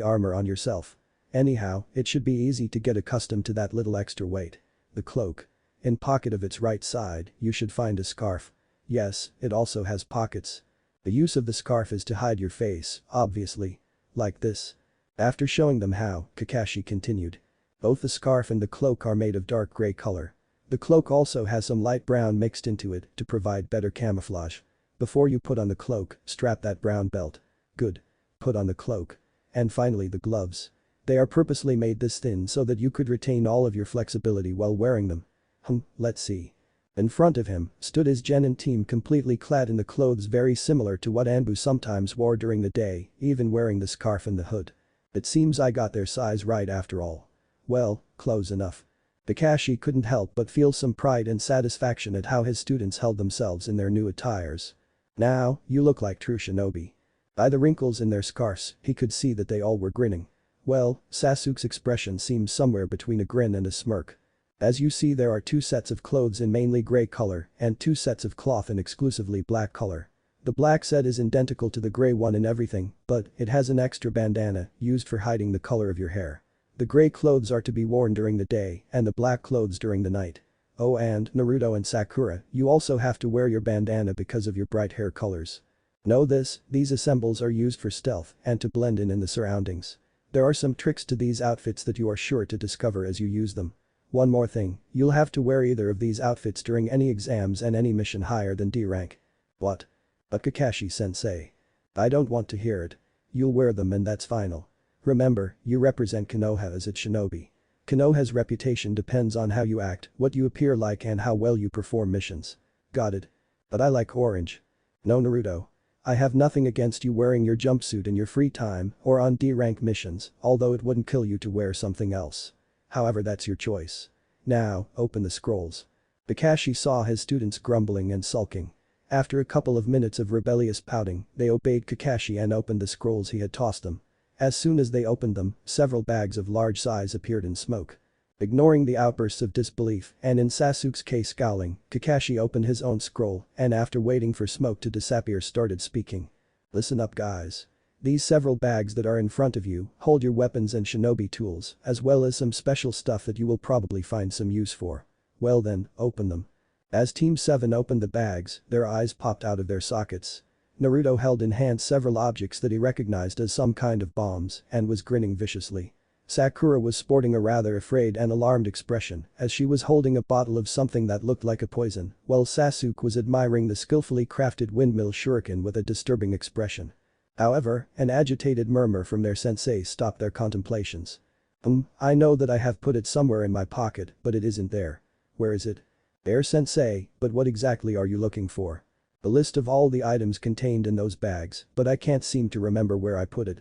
armor on yourself. Anyhow, it should be easy to get accustomed to that little extra weight. The cloak. In pocket of its right side, you should find a scarf. Yes, it also has pockets. The use of the scarf is to hide your face, obviously. Like this. After showing them how, Kakashi continued. Both the scarf and the cloak are made of dark gray color. The cloak also has some light brown mixed into it to provide better camouflage. Before you put on the cloak, strap that brown belt. Good. Put on the cloak. And finally the gloves. They are purposely made this thin so that you could retain all of your flexibility while wearing them. Let's see. In front of him stood his genin team completely clad in the clothes very similar to what Anbu sometimes wore during the day, even wearing the scarf and the hood. It seems I got their size right after all. Well, close enough. Kakashi couldn't help but feel some pride and satisfaction at how his students held themselves in their new attires. "Now, you look like true shinobi." By the wrinkles in their scarves, he could see that they all were grinning. Well, Sasuke's expression seemed somewhere between a grin and a smirk. As you see, there are 2 sets of clothes in mainly grey color and 2 sets of cloth in exclusively black color. The black set is identical to the grey one in everything, but it has an extra bandana used for hiding the color of your hair. The grey clothes are to be worn during the day and the black clothes during the night. Oh, and Naruto and Sakura, you also have to wear your bandana because of your bright hair colors. Know this, these assembles are used for stealth and to blend in the surroundings. There are some tricks to these outfits that you are sure to discover as you use them. One more thing, you'll have to wear either of these outfits during any exams and any mission higher than D rank. What? But Kakashi-sensei. I don't want to hear it. You'll wear them and that's final. Remember, you represent Konoha as its shinobi. Konoha's reputation depends on how you act, what you appear like and how well you perform missions. Got it? But I like orange. No, Naruto. I have nothing against you wearing your jumpsuit in your free time or on D rank missions, although it wouldn't kill you to wear something else. However, that's your choice. Now, open the scrolls. Kakashi saw his students grumbling and sulking. After a couple of minutes of rebellious pouting, they obeyed Kakashi and opened the scrolls he had tossed them. As soon as they opened them, several bags of large size appeared in smoke. Ignoring the outbursts of disbelief and in Sasuke's case scowling, Kakashi opened his own scroll and after waiting for smoke to disappear started speaking. Listen up, guys. These several bags that are in front of you hold your weapons and shinobi tools, as well as some special stuff that you will probably find some use for. Well then, open them. As Team 7 opened the bags, their eyes popped out of their sockets. Naruto held in hand several objects that he recognized as some kind of bombs and was grinning viciously. Sakura was sporting a rather afraid and alarmed expression as she was holding a bottle of something that looked like a poison, while Sasuke was admiring the skillfully crafted windmill shuriken with a disturbing expression. However, an agitated murmur from their sensei stopped their contemplations. I know that I have put it somewhere in my pocket, but it isn't there. Where is it? There, sensei, but what exactly are you looking for? The list of all the items contained in those bags, but I can't seem to remember where I put it.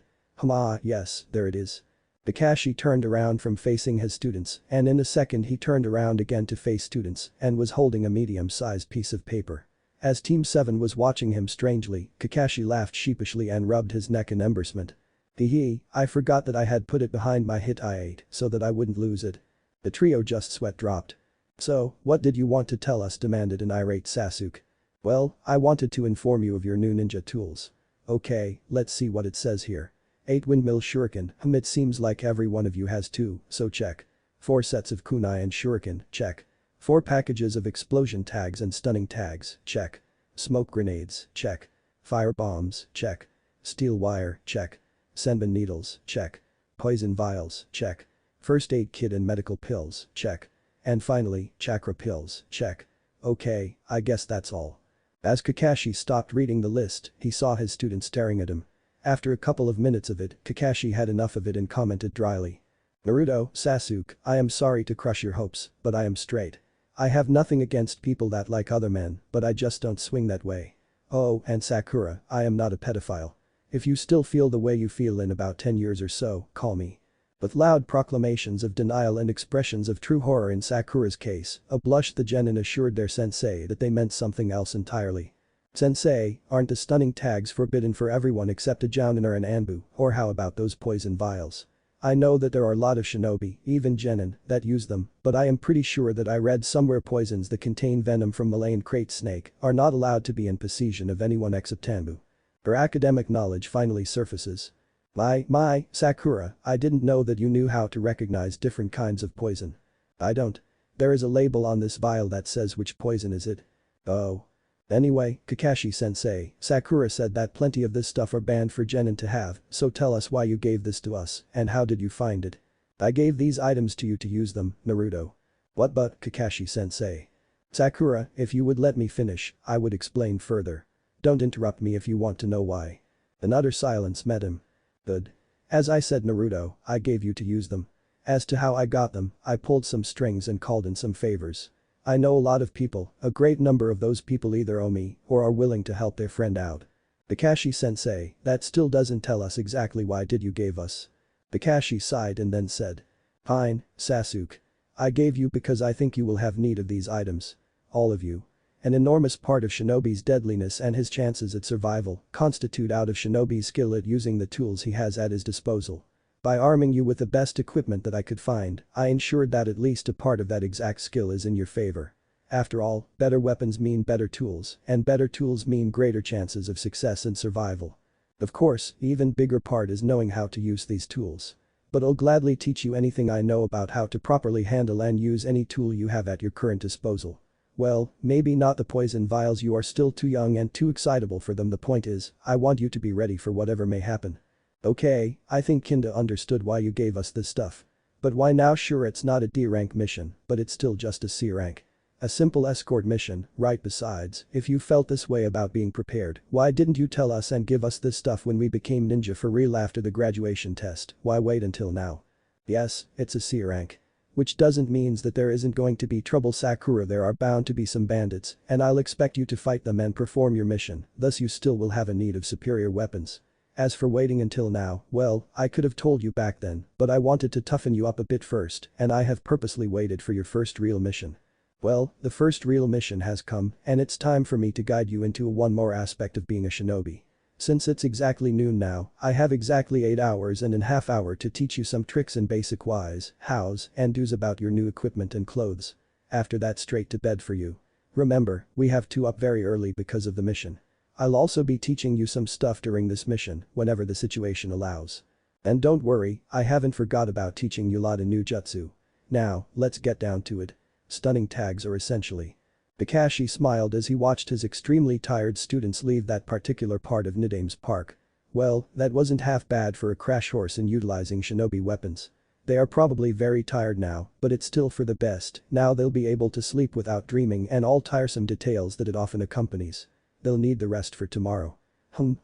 Yes, there it is. Kakashi turned around from facing his students, and in a second he turned around again to face students and was holding a medium-sized piece of paper. As Team 7 was watching him strangely, Kakashi laughed sheepishly and rubbed his neck in embarrassment. I forgot that I had put it behind my hit I-8 so that I wouldn't lose it. The trio just sweat dropped. So, what did you want to tell us? Demanded an irate Sasuke. Well, I wanted to inform you of your new ninja tools. Okay, let's see what it says here. 8 windmill shuriken, it seems like every one of you has 2, so check. 4 sets of kunai and shuriken, check. 4 packages of explosion tags and stunning tags, check. Smoke grenades, check. Fire bombs, check. Steel wire, check. Senbon needles, check. Poison vials, check. First aid kit and medical pills, check. And finally, chakra pills, check. Okay, I guess that's all. As Kakashi stopped reading the list, he saw his student staring at him. After a couple of minutes of it, Kakashi had enough of it and commented dryly. Naruto, Sasuke, I am sorry to crush your hopes, but I am straight. I have nothing against people that like other men, but I just don't swing that way. Oh, and Sakura, I am not a pedophile. If you still feel the way you feel in about 10 years or so, call me. With loud proclamations of denial and expressions of true horror in Sakura's case, a blush the genin assured their sensei that they meant something else entirely. Sensei, aren't the stunning tags forbidden for everyone except a jounin or an anbu, or how about those poison vials? I know that there are a lot of shinobi, even genin, that use them, but I am pretty sure that I read somewhere poisons that contain venom from Malayan crate snake are not allowed to be in possession of anyone except anbu. Her academic knowledge finally surfaces. My, Sakura, I didn't know that you knew how to recognize different kinds of poison. I don't. There is a label on this vial that says which poison is it. Oh. Anyway, Kakashi-sensei, Sakura said that plenty of this stuff are banned for genin to have, so tell us why you gave this to us, and how did you find it? I gave these items to you to use them, Naruto. What but, Kakashi-sensei? Sakura, if you would let me finish, I would explain further. Don't interrupt me if you want to know why. An utter silence met him. Good. As I said, Naruto, I gave you to use them. As to how I got them, I pulled some strings and called in some favors. I know a lot of people, a great number of those people either owe me or are willing to help their friend out. Kakashi-sensei, that still doesn't tell us exactly why did you gave us. Kakashi sighed and then said. Fine, Sasuke. I gave you because I think you will have need of these items. All of you. An enormous part of Shinobi's deadliness and his chances at survival constitute out of Shinobi's skill at using the tools he has at his disposal. By arming you with the best equipment that I could find, I ensured that at least a part of that exact skill is in your favor. After all, better weapons mean better tools, and better tools mean greater chances of success and survival. Of course, even bigger part is knowing how to use these tools. But I'll gladly teach you anything I know about how to properly handle and use any tool you have at your current disposal. Well, maybe not the poison vials, you are still too young and too excitable for them. The point is, I want you to be ready for whatever may happen. Okay, I think Kinda understood why you gave us this stuff. But why now? Sure, it's not a D rank mission, but it's still just a C rank. A simple escort mission, right? Besides, if you felt this way about being prepared, why didn't you tell us and give us this stuff when we became ninja for real after the graduation test? Why wait until now? Yes, it's a C rank. Which doesn't means that there isn't going to be trouble, Sakura. There are bound to be some bandits, and I'll expect you to fight them and perform your mission, thus you still will have a need of superior weapons. As for waiting until now, well, I could have told you back then, but I wanted to toughen you up a bit first, and I have purposely waited for your first real mission. Well, the first real mission has come, and it's time for me to guide you into one more aspect of being a shinobi. Since it's exactly noon now, I have exactly 8 hours and a half hour to teach you some tricks and basic whys, hows, and do's about your new equipment and clothes. After that, straight to bed for you. Remember, we have to up very early because of the mission. I'll also be teaching you some stuff during this mission, whenever the situation allows. And don't worry, I haven't forgot about teaching you a lot of new jutsu. Now, let's get down to it. Stunning tags are essentially. Kakashi smiled as he watched his extremely tired students leave that particular part of Nidame's park. Well, that wasn't half bad for a crash course in utilizing shinobi weapons. They are probably very tired now, but it's still for the best, now they'll be able to sleep without dreaming and all tiresome details that it often accompanies. They'll need the rest for tomorrow.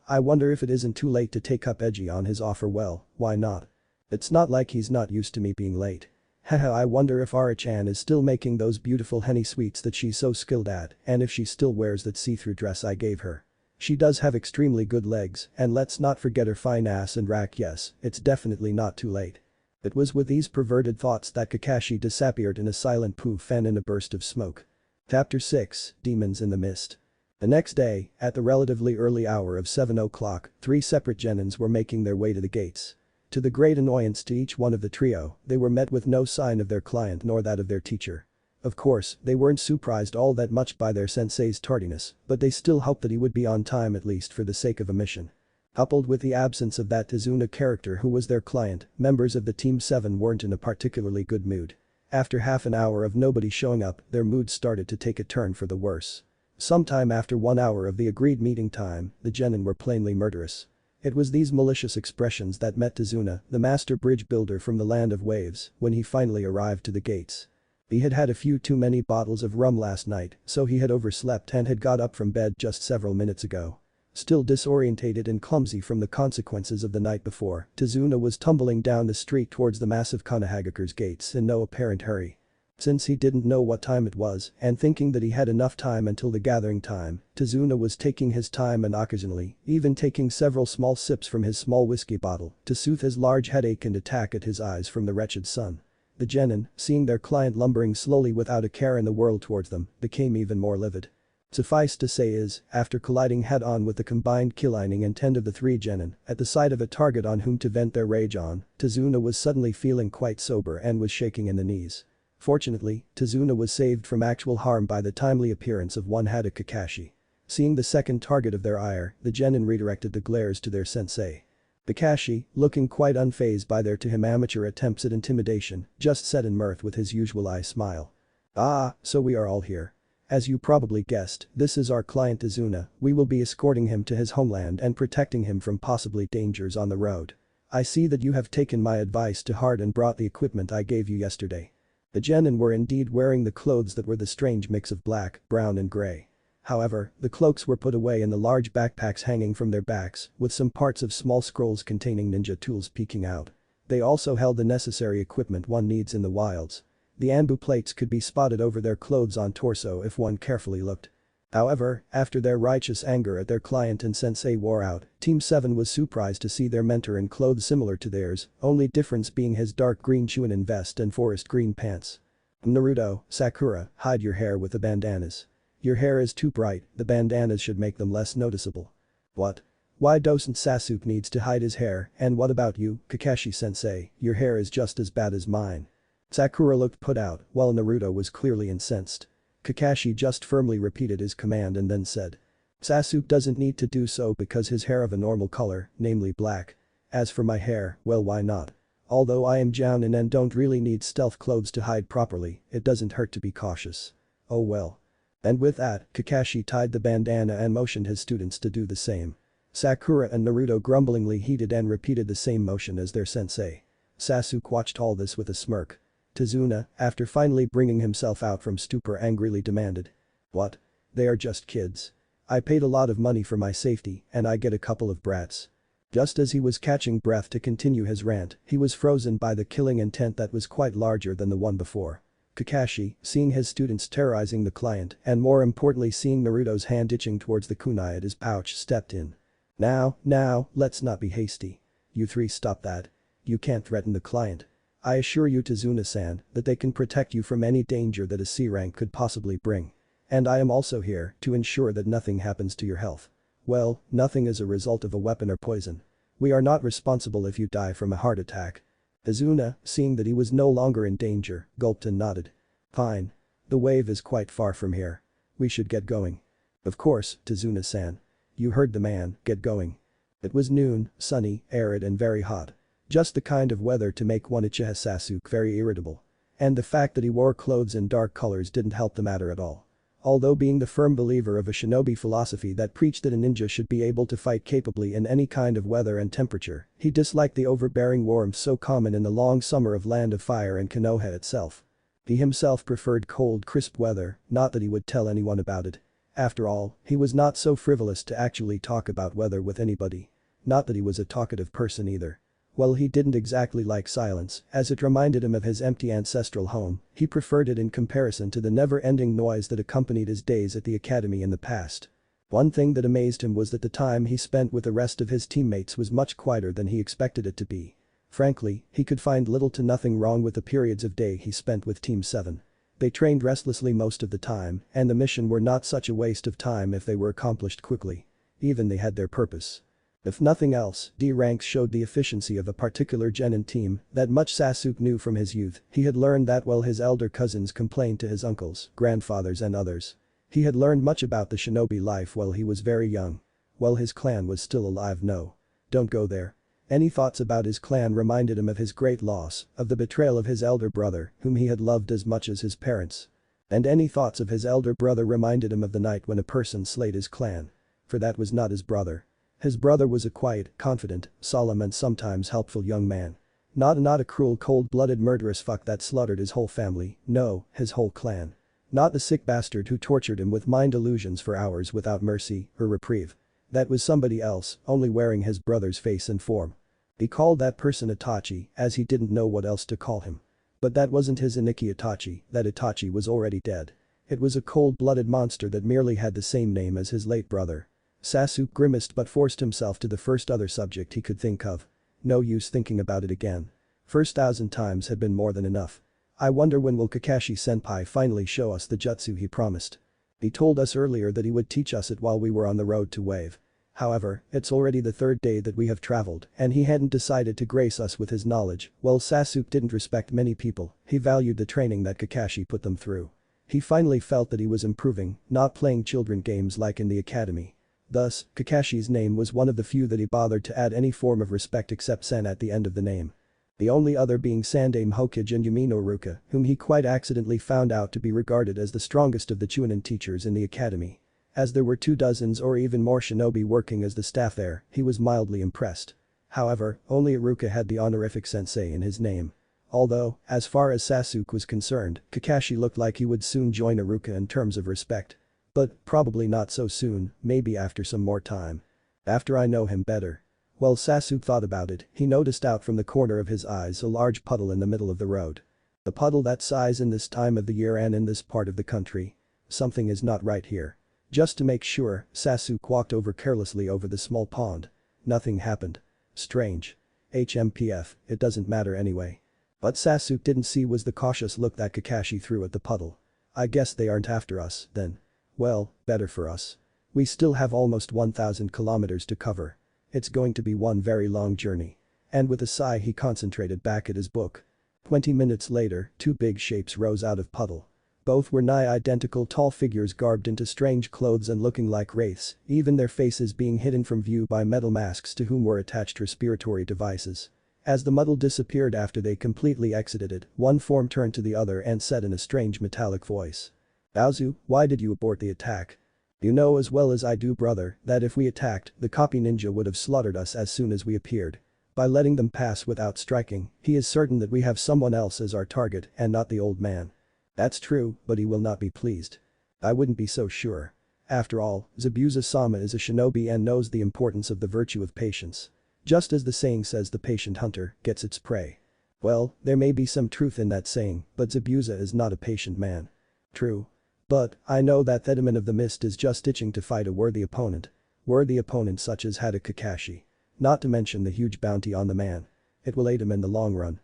I wonder if it isn't too late to take up Edgy on his offer. Well, why not? It's not like he's not used to me being late. Haha, I wonder if Ara-chan is still making those beautiful henny sweets that she's so skilled at and if she still wears that see-through dress I gave her. She does have extremely good legs and let's not forget her fine ass and rack. Yes, it's definitely not too late. It was with these perverted thoughts that Kakashi disappeared in a silent poof and in a burst of smoke. Chapter 6, Demons in the Mist. The next day, at the relatively early hour of 7 o'clock, 3 separate genins were making their way to the gates. To the great annoyance to each one of the trio, they were met with no sign of their client nor that of their teacher. Of course, they weren't surprised all that much by their sensei's tardiness, but they still hoped that he would be on time at least for the sake of a mission. Coupled with the absence of that Tazuna character who was their client, members of the Team 7 weren't in a particularly good mood. After half an hour of nobody showing up, their mood started to take a turn for the worse. Sometime after 1 hour of the agreed meeting time, the genin were plainly murderous. It was these malicious expressions that met Tazuna, the master bridge builder from the land of waves, when he finally arrived to the gates. He had had a few too many bottles of rum last night, so he had overslept and had got up from bed just several minutes ago. Still disorientated and clumsy from the consequences of the night before, Tazuna was tumbling down the street towards the massive Konohagakure's gates in no apparent hurry. Since he didn't know what time it was and thinking that he had enough time until the gathering time, Tazuna was taking his time and occasionally even taking several small sips from his small whiskey bottle to soothe his large headache and attack at his eyes from the wretched sun. The genin, seeing their client lumbering slowly without a care in the world towards them, became even more livid. Suffice to say is, after colliding head-on with the combined killing intent of the 3 genin, at the sight of a target on whom to vent their rage on, Tazuna was suddenly feeling quite sober and was shaking in the knees. Fortunately, Tazuna was saved from actual harm by the timely appearance of one-handed Kakashi. Seeing the second target of their ire, the genin redirected the glares to their sensei. Kakashi, looking quite unfazed by their to him amateur attempts at intimidation, just said in mirth with his usual eye smile. "Ah, so we are all here. As you probably guessed, this is our client Tazuna. We will be escorting him to his homeland and protecting him from possibly dangers on the road. I see that you have taken my advice to heart and brought the equipment I gave you yesterday." The genin were indeed wearing the clothes that were the strange mix of black, brown and grey. However, the cloaks were put away in the large backpacks hanging from their backs, with some parts of small scrolls containing ninja tools peeking out. They also held the necessary equipment one needs in the wilds. The Anbu plates could be spotted over their clothes on torso if one carefully looked. However, after their righteous anger at their client and sensei wore out, Team 7 was surprised to see their mentor in clothes similar to theirs, only difference being his dark green chunin vest and forest green pants. "Naruto, Sakura, hide your hair with the bandanas. Your hair is too bright, the bandanas should make them less noticeable." "What? Why doesn't Sasuke needs to hide his hair, and what about you, Kakashi-sensei, your hair is just as bad as mine." Sakura looked put out, while Naruto was clearly incensed. Kakashi just firmly repeated his command and then said. "Sasuke doesn't need to do so because his hair of a normal color, namely black. As for my hair, well why not? Although I am Jounin and don't really need stealth clothes to hide properly, it doesn't hurt to be cautious. Oh well." And with that, Kakashi tied the bandana and motioned his students to do the same. Sakura and Naruto grumblingly heeded and repeated the same motion as their sensei. Sasuke watched all this with a smirk. Tazuna, after finally bringing himself out from stupor, angrily demanded. "What? They are just kids. I paid a lot of money for my safety and I get a couple of brats." Just as he was catching breath to continue his rant, he was frozen by the killing intent that was quite larger than the one before. Kakashi, seeing his students terrorizing the client and more importantly seeing Naruto's hand itching towards the kunai at his pouch, stepped in. Now, let's not be hasty. You 3 stop that. You can't threaten the client. I assure you Tazuna-san that they can protect you from any danger that a C rank could possibly bring. And I am also here to ensure that nothing happens to your health. Well, nothing as a result of a weapon or poison. We are not responsible if you die from a heart attack." Tazuna, seeing that he was no longer in danger, gulped and nodded. "Fine. The wave is quite far from here. We should get going." "Of course, Tazuna-san. You heard the man, get going." It was noon, sunny, arid and very hot. Just the kind of weather to make one Uchiha Sasuke very irritable. And the fact that he wore clothes in dark colors didn't help the matter at all. Although being the firm believer of a shinobi philosophy that preached that a ninja should be able to fight capably in any kind of weather and temperature, he disliked the overbearing warmth so common in the long summer of Land of Fire and Konoha itself. He himself preferred cold, crisp weather, not that he would tell anyone about it. After all, he was not so frivolous to actually talk about weather with anybody. Not that he was a talkative person either. Well, he didn't exactly like silence, as it reminded him of his empty ancestral home. He preferred it in comparison to the never-ending noise that accompanied his days at the academy in the past. One thing that amazed him was that the time he spent with the rest of his teammates was much quieter than he expected it to be. Frankly, he could find little to nothing wrong with the periods of day he spent with Team 7. They trained restlessly most of the time, and the mission were not such a waste of time if they were accomplished quickly. Even they had their purpose. If nothing else, D ranks showed the efficiency of a particular genin team that much Sasuke knew from his youth. He had learned that while his elder cousins complained to his uncles, grandfathers and others. He had learned much about the shinobi life while he was very young. While his clan was still alive. No. Don't go there. Any thoughts about his clan reminded him of his great loss, of the betrayal of his elder brother, whom he had loved as much as his parents. And any thoughts of his elder brother reminded him of the night when a person slayed his clan. For that was not his brother. His brother was a quiet, confident, solemn and sometimes helpful young man. Not a cruel cold-blooded murderous fuck that slaughtered his whole family, no, his whole clan. Not the sick bastard who tortured him with mind illusions for hours without mercy or reprieve. That was somebody else, only wearing his brother's face and form. He called that person Itachi, as he didn't know what else to call him. But that wasn't his Iniki Itachi, that Itachi was already dead. It was a cold-blooded monster that merely had the same name as his late brother. Sasuke grimaced but forced himself to the first other subject he could think of. No use thinking about it again. First 1,000 times had been more than enough. I wonder when will Kakashi-senpai finally show us the jutsu he promised. He told us earlier that he would teach us it while we were on the road to Wave. However, it's already the third day that we have traveled and he hadn't decided to grace us with his knowledge. Well, Sasuke didn't respect many people, he valued the training that Kakashi put them through. He finally felt that he was improving, not playing children games like in the academy. Thus, Kakashi's name was one of the few that he bothered to add any form of respect except Sen at the end of the name. The only other being Sandaime Hokage and Yumino Ruka, whom he quite accidentally found out to be regarded as the strongest of the Chunin teachers in the academy. As there were 24 or even more shinobi working as the staff there, he was mildly impressed. However, only Iruka had the honorific sensei in his name. Although, as far as Sasuke was concerned, Kakashi looked like he would soon join Iruka in terms of respect. But probably not so soon, maybe after some more time. After I know him better. While Sasuke thought about it, he noticed out from the corner of his eyes a large puddle in the middle of the road. A puddle that size in this time of the year and in this part of the country. Something is not right here. Just to make sure, Sasuke walked carelessly over the small pond. Nothing happened. Strange. HMPF, it doesn't matter anyway. What Sasuke didn't see was the cautious look that Kakashi threw at the puddle. I guess they aren't after us, then. Well, better for us. We still have almost 1,000 kilometers to cover. It's going to be one very long journey. And with a sigh he concentrated back at his book. 20 minutes later, 2 big shapes rose out of puddle. Both were nigh identical tall figures garbed into strange clothes and looking like wraiths, even their faces being hidden from view by metal masks to whom were attached respiratory devices. As the muddle disappeared after they completely exited it, one form turned to the other and said in a strange metallic voice. Baozu, why did you abort the attack? You know as well as I do, brother, that if we attacked, the copy ninja would have slaughtered us as soon as we appeared. By letting them pass without striking, he is certain that we have someone else as our target and not the old man. That's true, but he will not be pleased. I wouldn't be so sure. After all, Zabuza-sama is a shinobi and knows the importance of the virtue of patience. Just as the saying says, the patient hunter gets its prey. Well, there may be some truth in that saying, but Zabuza is not a patient man. True. But, I know that Thedamon of the Mist is just itching to fight a worthy opponent. Worthy opponent such as Hada Kakashi. Not to mention the huge bounty on the man. It will aid him in the long run.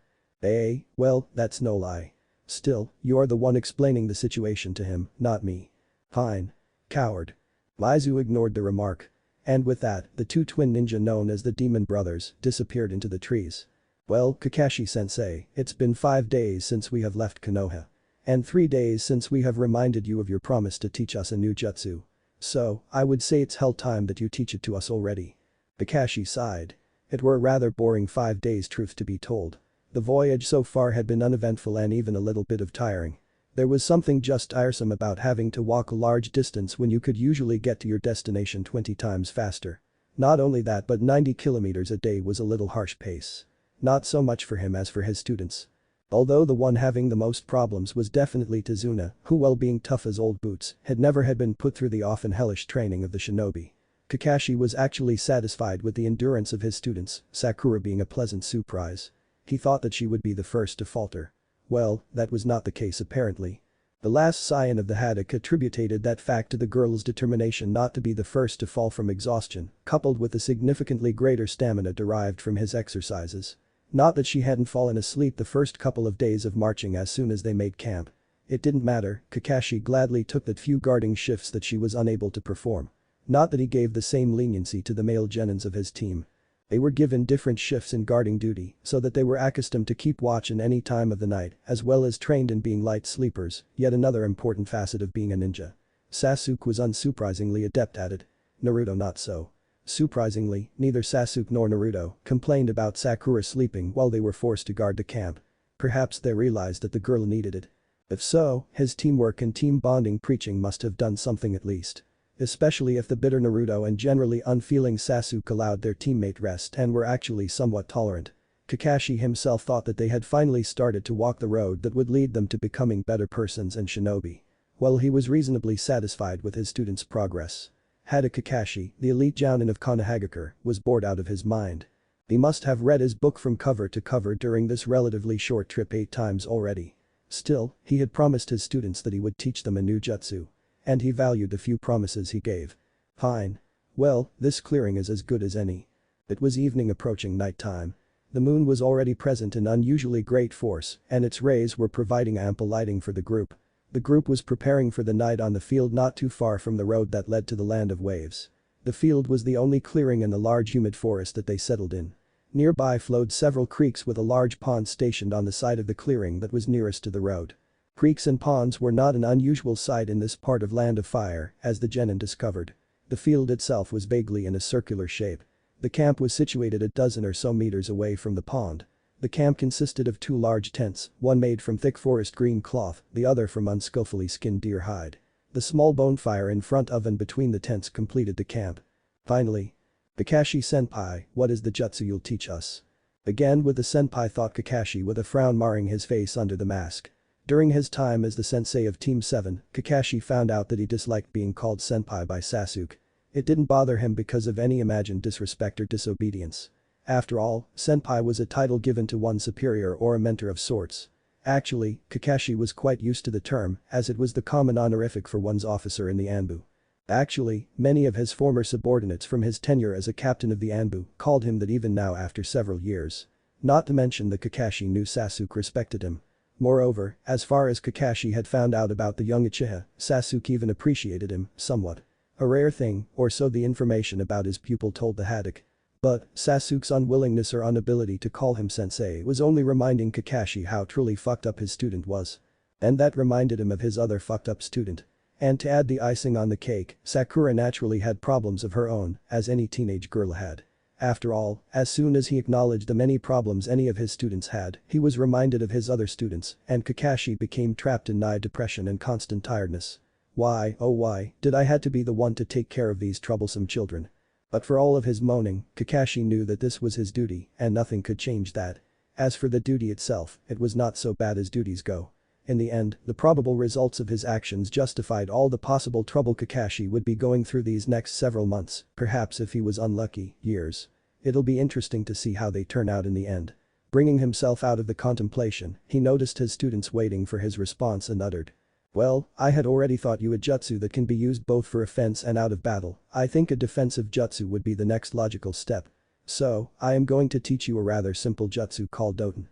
Well, that's no lie. Still, you're the one explaining the situation to him, not me. Fine. Coward. Maizu ignored the remark. And with that, the 2 twin ninja known as the Demon Brothers disappeared into the trees. Well, Kakashi-sensei, it's been 5 days since we have left Konoha. And 3 days since we have reminded you of your promise to teach us a new jutsu. So, I would say it's hell time that you teach it to us already. Kakashi sighed. It were a rather boring 5 days, truth to be told. The voyage so far had been uneventful and even a little bit of tiring. There was something just tiresome about having to walk a large distance when you could usually get to your destination 20 times faster. Not only that, but 90 kilometers a day was a little harsh pace. Not so much for him as for his students. Although the one having the most problems was definitely Tazuna, who, while being tough as old boots, had never been put through the often hellish training of the shinobi. Kakashi was actually satisfied with the endurance of his students, Sakura being a pleasant surprise. He thought that she would be the first to falter. Well, that was not the case apparently. The last scion of the haddock attributed that fact to the girl's determination not to be the first to fall from exhaustion, coupled with the significantly greater stamina derived from his exercises. Not that she hadn't fallen asleep the first couple of days of marching as soon as they made camp. It didn't matter, Kakashi gladly took the few guarding shifts that she was unable to perform. Not that he gave the same leniency to the male genins of his team. They were given different shifts in guarding duty so that they were accustomed to keep watch in any time of the night as well as trained in being light sleepers, yet another important facet of being a ninja. Sasuke was unsurprisingly adept at it. Naruto not so. Surprisingly, neither Sasuke nor Naruto complained about Sakura sleeping while they were forced to guard the camp. Perhaps they realized that the girl needed it. If so, his teamwork and team bonding preaching must have done something at least. Especially if the bitter Naruto and generally unfeeling Sasuke allowed their teammate rest and were actually somewhat tolerant. Kakashi himself thought that they had finally started to walk the road that would lead them to becoming better persons and shinobi. Well, he was reasonably satisfied with his students' progress. Hada Kakashi, the elite jounin of Konohagakure, was bored out of his mind. He must have read his book from cover to cover during this relatively short trip 8 times already. Still, he had promised his students that he would teach them a new jutsu. And he valued the few promises he gave. Fine. Well, this clearing is as good as any. It was evening approaching nighttime. The moon was already present in unusually great force and its rays were providing ample lighting for the group. The group was preparing for the night on the field not too far from the road that led to the land of waves. The field was the only clearing in the large humid forest that they settled in. Nearby flowed several creeks with a large pond stationed on the side of the clearing that was nearest to the road. Creeks and ponds were not an unusual sight in this part of Land of Fire, as the genin discovered. The field itself was vaguely in a circular shape. The camp was situated a dozen or so meters away from the pond. The camp consisted of 2 large tents, one made from thick forest green cloth, the other from unskillfully skinned deer hide. The small bonfire in front of and between the tents completed the camp. Finally. Kakashi-senpai, what is the jutsu you'll teach us? Again with the senpai, thought Kakashi with a frown marring his face under the mask. During his time as the sensei of Team 7, Kakashi found out that he disliked being called senpai by Sasuke. It didn't bother him because of any imagined disrespect or disobedience. After all, senpai was a title given to one superior or a mentor of sorts. Actually, Kakashi was quite used to the term as it was the common honorific for one's officer in the Anbu. Actually, many of his former subordinates from his tenure as a captain of the Anbu called him that even now after several years. Not to mention that Kakashi knew Sasuke respected him. Moreover, as far as Kakashi had found out about the young Uchiha, Sasuke even appreciated him, somewhat. A rare thing, or so the information about his pupil told the haddock. But, Sasuke's unwillingness or inability to call him sensei was only reminding Kakashi how truly fucked up his student was. And that reminded him of his other fucked up student. And to add the icing on the cake, Sakura naturally had problems of her own, as any teenage girl had. After all, as soon as he acknowledged the many problems any of his students had, he was reminded of his other students, and Kakashi became trapped in nigh depression and constant tiredness. Why, oh why, did I had to be the one to take care of these troublesome children? But for all of his moaning, Kakashi knew that this was his duty, and nothing could change that. As for the duty itself, it was not so bad as duties go. In the end, the probable results of his actions justified all the possible trouble Kakashi would be going through these next several months, perhaps if he was unlucky, years. It'll be interesting to see how they turn out in the end. Bringing himself out of the contemplation, he noticed his students waiting for his response and uttered. Well, I had already thought you a jutsu that can be used both for offense and out of battle. I think a defensive jutsu would be the next logical step. So, I am going to teach you a rather simple jutsu called Doten.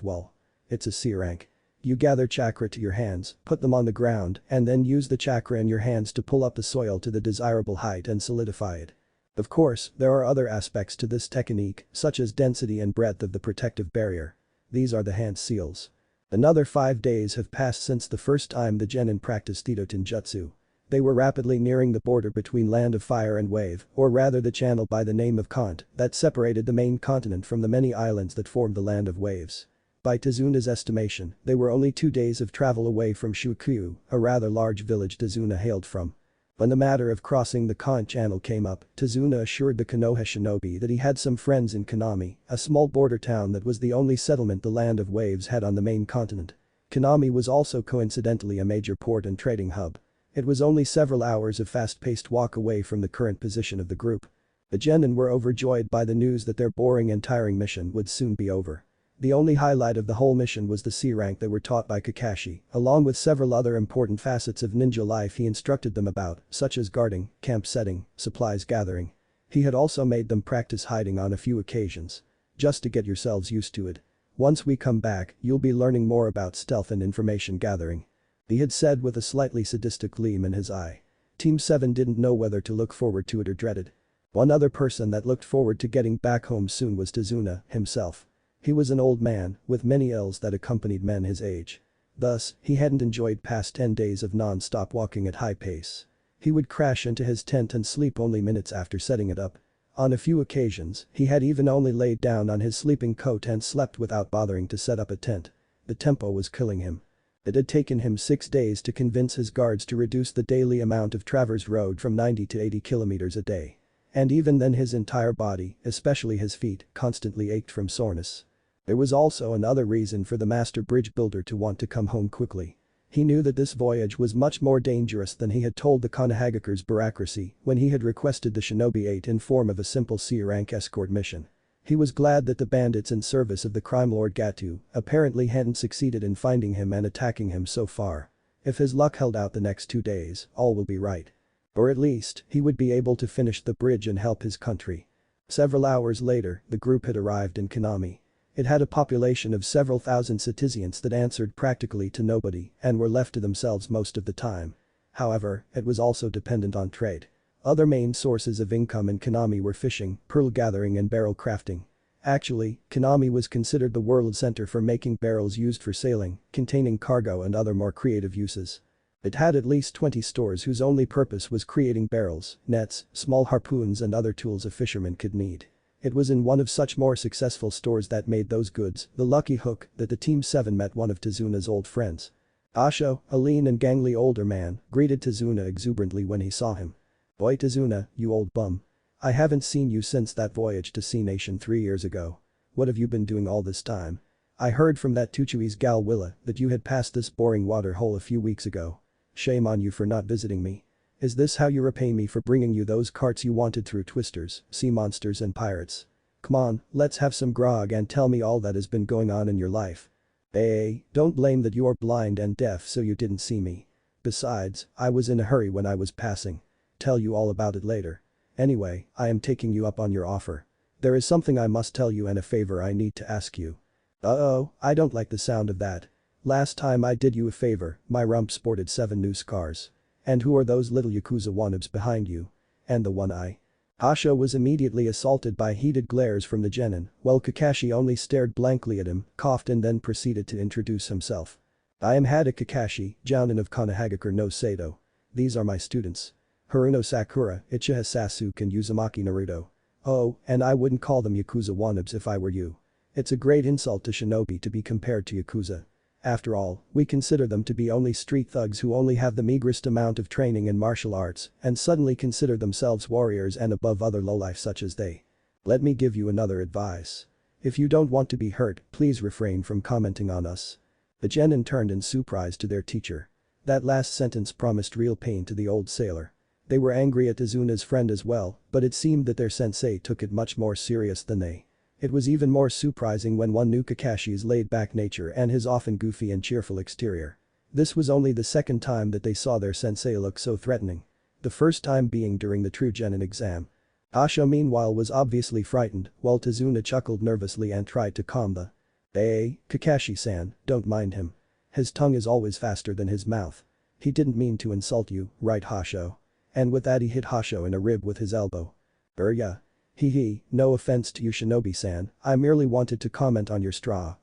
Well. It's a C rank. You gather chakra to your hands, put them on the ground, and then use the chakra in your hands to pull up the soil to the desirable height and solidify it. Of course, there are other aspects to this technique, such as density and breadth of the protective barrier. These are the hand seals. Another 5 days have passed since the first time the genin practiced Itoten Jutsu. They were rapidly nearing the border between Land of Fire and Wave, or rather the channel by the name of Kant, that separated the main continent from the many islands that formed the Land of Waves. By Tazuna's estimation, they were only 2 days of travel away from Shukyu, a rather large village Tazuna hailed from. When the matter of crossing the Khan Channel came up, Tazuna assured the Konoha shinobi that he had some friends in Konami, a small border town that was the only settlement the Land of Waves had on the main continent. Konami was also coincidentally a major port and trading hub. It was only several hours of fast-paced walk away from the current position of the group. The genin were overjoyed by the news that their boring and tiring mission would soon be over. The only highlight of the whole mission was the C rank they were taught by Kakashi, along with several other important facets of ninja life he instructed them about, such as guarding, camp setting, supplies gathering. He had also made them practice hiding on a few occasions. Just to get yourselves used to it. Once we come back, you'll be learning more about stealth and information gathering. He had said with a slightly sadistic gleam in his eye. Team 7 didn't know whether to look forward to it or dread it. One other person that looked forward to getting back home soon was Tazuna himself. He was an old man, with many ills that accompanied men his age. Thus, he hadn't enjoyed past 10 days of non-stop walking at high pace. He would crash into his tent and sleep only minutes after setting it up. On a few occasions, he had even only laid down on his sleeping coat and slept without bothering to set up a tent. The tempo was killing him. It had taken him 6 days to convince his guards to reduce the daily amount of traverse road from 90 to 80 kilometers a day. And even then his entire body, especially his feet, constantly ached from soreness. There was also another reason for the master bridge builder to want to come home quickly. He knew that this voyage was much more dangerous than he had told the Konohagakure's bureaucracy when he had requested the shinobi 8 in form of a simple C-rank escort mission. He was glad that the bandits in service of the crime lord Gatu apparently hadn't succeeded in finding him and attacking him so far. If his luck held out the next 2 days, all will be right. Or at least, he would be able to finish the bridge and help his country. Several hours later, the group had arrived in Konami. It had a population of several thousand citizens that answered practically to nobody and were left to themselves most of the time. However, it was also dependent on trade. Other main sources of income in Konami were fishing, pearl gathering and barrel crafting. Actually, Konami was considered the world center for making barrels used for sailing, containing cargo and other more creative uses. It had at least 20 stores whose only purpose was creating barrels, nets, small harpoons and other tools a fisherman could need. It was in one of such more successful stores that made those goods the lucky hook that the Team 7 met one of Tazuna's old friends. Asho, a lean and gangly older man, greeted Tazuna exuberantly when he saw him. "Boy Tazuna, you old bum. I haven't seen you since that voyage to Sea Nation 3 years ago. What have you been doing all this time? I heard from that Tuchui's gal Willa that you had passed this boring water hole a few weeks ago. Shame on you for not visiting me. Is this how you repay me for bringing you those carts you wanted through twisters, sea monsters and pirates? Come on, let's have some grog and tell me all that has been going on in your life. Hey, don't blame that you're blind and deaf so you didn't see me. Besides, I was in a hurry when I was passing. Tell you all about it later. Anyway, I am taking you up on your offer. There is something I must tell you and a favor I need to ask you." Uh-oh, I don't like the sound of that. Last time I did you a favor, my rump sported 7 new scars. And who are those little Yakuza wannabes behind you? And the one eye? Asho was immediately assaulted by heated glares from the genin, while Kakashi only stared blankly at him, coughed and then proceeded to introduce himself. "I am Hada Kakashi, Jounin of Konohagakure no Sado. These are my students. Haruno Sakura, Uchiha Sasuke and Uzumaki Naruto. Oh, and I wouldn't call them Yakuza wannabes if I were you. It's a great insult to shinobi to be compared to Yakuza. After all, we consider them to be only street thugs who only have the meagerest amount of training in martial arts and suddenly consider themselves warriors and above other lowlife such as they. Let me give you another advice. If you don't want to be hurt, please refrain from commenting on us." The genin turned in surprise to their teacher. That last sentence promised real pain to the old sailor. They were angry at Tazuna's friend as well, but it seemed that their sensei took it much more serious than they. It was even more surprising when one knew Kakashi's laid-back nature and his often goofy and cheerful exterior. This was only the second time that they saw their sensei look so threatening. The first time being during the true genin exam. Asho meanwhile was obviously frightened, while Tazuna chuckled nervously and tried to calm the. "Hey, Kakashi-san, don't mind him. His tongue is always faster than his mouth. He didn't mean to insult you, right Hasho?" And with that he hit Hasho in a rib with his elbow. Yeah. Hee, no offense to you shinobi-san, I merely wanted to comment on your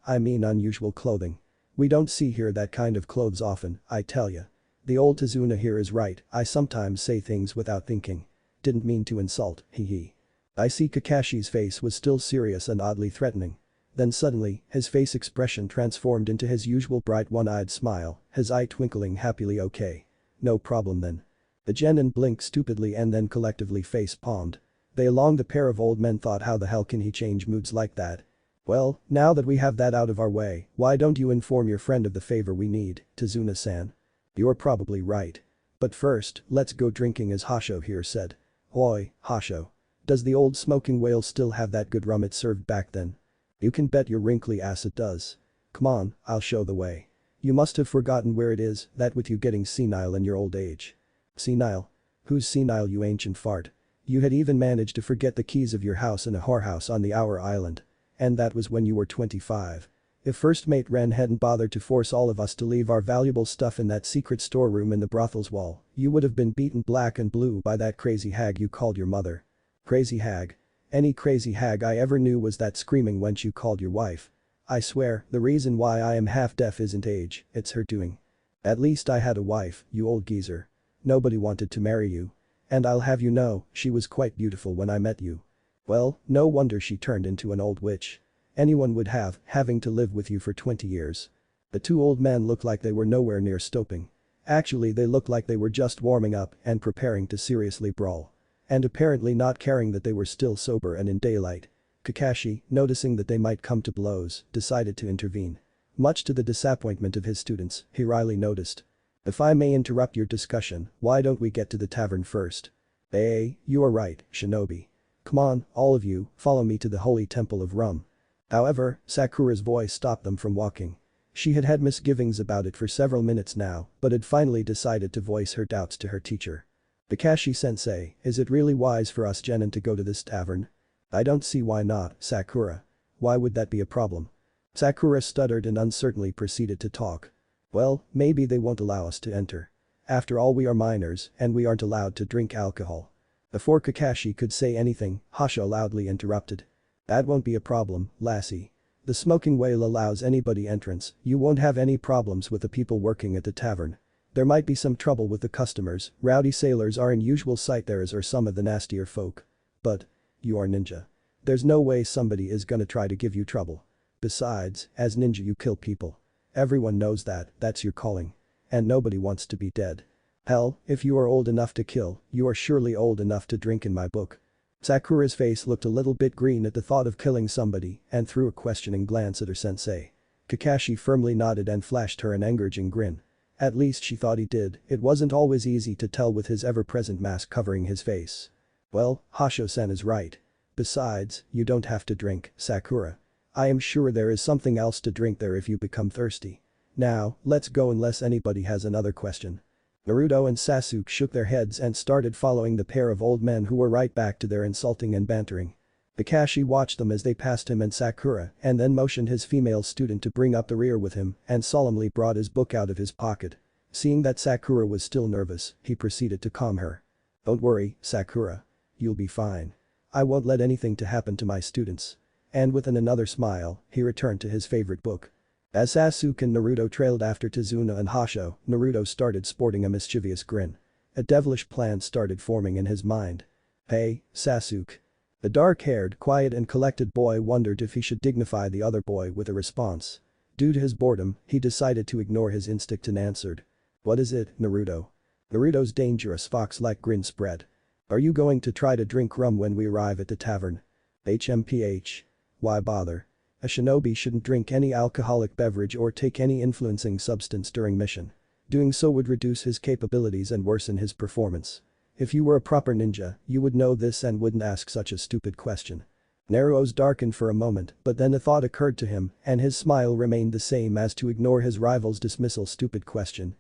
unusual clothing. We don't see here that kind of clothes often, I tell ya. The old Tazuna here is right, I sometimes say things without thinking. Didn't mean to insult, hee. I see Kakashi's face was still serious and oddly threatening. Then suddenly, his face expression transformed into his usual bright one-eyed smile, his eye twinkling happily. Okay. No problem then. The genin blinked stupidly and then collectively face-palmed. They along the pair of old men thought, how the hell can he change moods like that? Well, now that we have that out of our way, why don't you inform your friend of the favor we need, Tazuna-san? You're probably right. But first, let's go drinking, as Hasho here said. Oi, Hasho. Does the old smoking whale still have that good rum it served back then? You can bet your wrinkly ass it does. Come on, I'll show the way. You must have forgotten where it is, that with you getting senile in your old age. Senile? Who's senile, you ancient fart? You had even managed to forget the keys of your house in a whorehouse on the Hour Island. And that was when you were 25. If First Mate Ren hadn't bothered to force all of us to leave our valuable stuff in that secret storeroom in the brothel's wall, you would have been beaten black and blue by that crazy hag you called your mother. Crazy hag? Any crazy hag I ever knew was that screaming wench you called your wife. I swear, the reason why I am half deaf isn't age, it's her doing. At least I had a wife, you old geezer. Nobody wanted to marry you. And I'll have you know, she was quite beautiful when I met you. Well, no wonder she turned into an old witch. Anyone would have, having to live with you for 20 years. The two old men looked like they were nowhere near stopping. Actually, they looked like they were just warming up and preparing to seriously brawl. And apparently not caring that they were still sober and in daylight. Kakashi, noticing that they might come to blows, decided to intervene. Much to the disappointment of his students, he wryly noticed. If I may interrupt your discussion, why don't we get to the tavern first? You are right, Shinobi. Come on, all of you, follow me to the holy temple of rum. However, Sakura's voice stopped them from walking. She had had misgivings about it for several minutes now, but had finally decided to voice her doubts to her teacher. Kakashi-sensei, is it really wise for us genin to go to this tavern? I don't see why not, Sakura. Why would that be a problem? Sakura stuttered and uncertainly proceeded to talk. Well, maybe they won't allow us to enter. After all, we are minors, and we aren't allowed to drink alcohol. Before Kakashi could say anything, Hasho loudly interrupted. That won't be a problem, lassie. The smoking whale allows anybody entrance, you won't have any problems with the people working at the tavern. There might be some trouble with the customers, rowdy sailors are in usual sight there, as are some of the nastier folk. But, you are ninja. There's no way somebody is gonna try to give you trouble. Besides, as ninja you kill people. Everyone knows that, that's your calling. And nobody wants to be dead. Hell, if you are old enough to kill, you are surely old enough to drink in my book. Sakura's face looked a little bit green at the thought of killing somebody and threw a questioning glance at her sensei. Kakashi firmly nodded and flashed her an encouraging grin. At least she thought he did, it wasn't always easy to tell with his ever-present mask covering his face. Well, Hasho-san is right. Besides, you don't have to drink, Sakura. I am sure there is something else to drink there if you become thirsty. Now, let's go unless anybody has another question. Naruto and Sasuke shook their heads and started following the pair of old men who were right back to their insulting and bantering. Kakashi watched them as they passed him and Sakura and then motioned his female student to bring up the rear with him and solemnly brought his book out of his pocket. Seeing that Sakura was still nervous, he proceeded to calm her. Don't worry, Sakura. You'll be fine. I won't let anything to happen to my students. And with another smile, he returned to his favorite book. As Sasuke and Naruto trailed after Tazuna and Hasho, Naruto started sporting a mischievous grin. A devilish plan started forming in his mind. Hey, Sasuke. The dark-haired, quiet and collected boy wondered if he should dignify the other boy with a response. Due to his boredom, he decided to ignore his instinct and answered. What is it, Naruto? Naruto's dangerous fox-like grin spread. Are you going to try to drink rum when we arrive at the tavern? HMPH. Why bother? A shinobi shouldn't drink any alcoholic beverage or take any influencing substance during mission. Doing so would reduce his capabilities and worsen his performance. If you were a proper ninja, you would know this and wouldn't ask such a stupid question. Naruto's darkened for a moment, but then a thought occurred to him, and his smile remained the same as to ignore his rival's dismissal. Stupid question,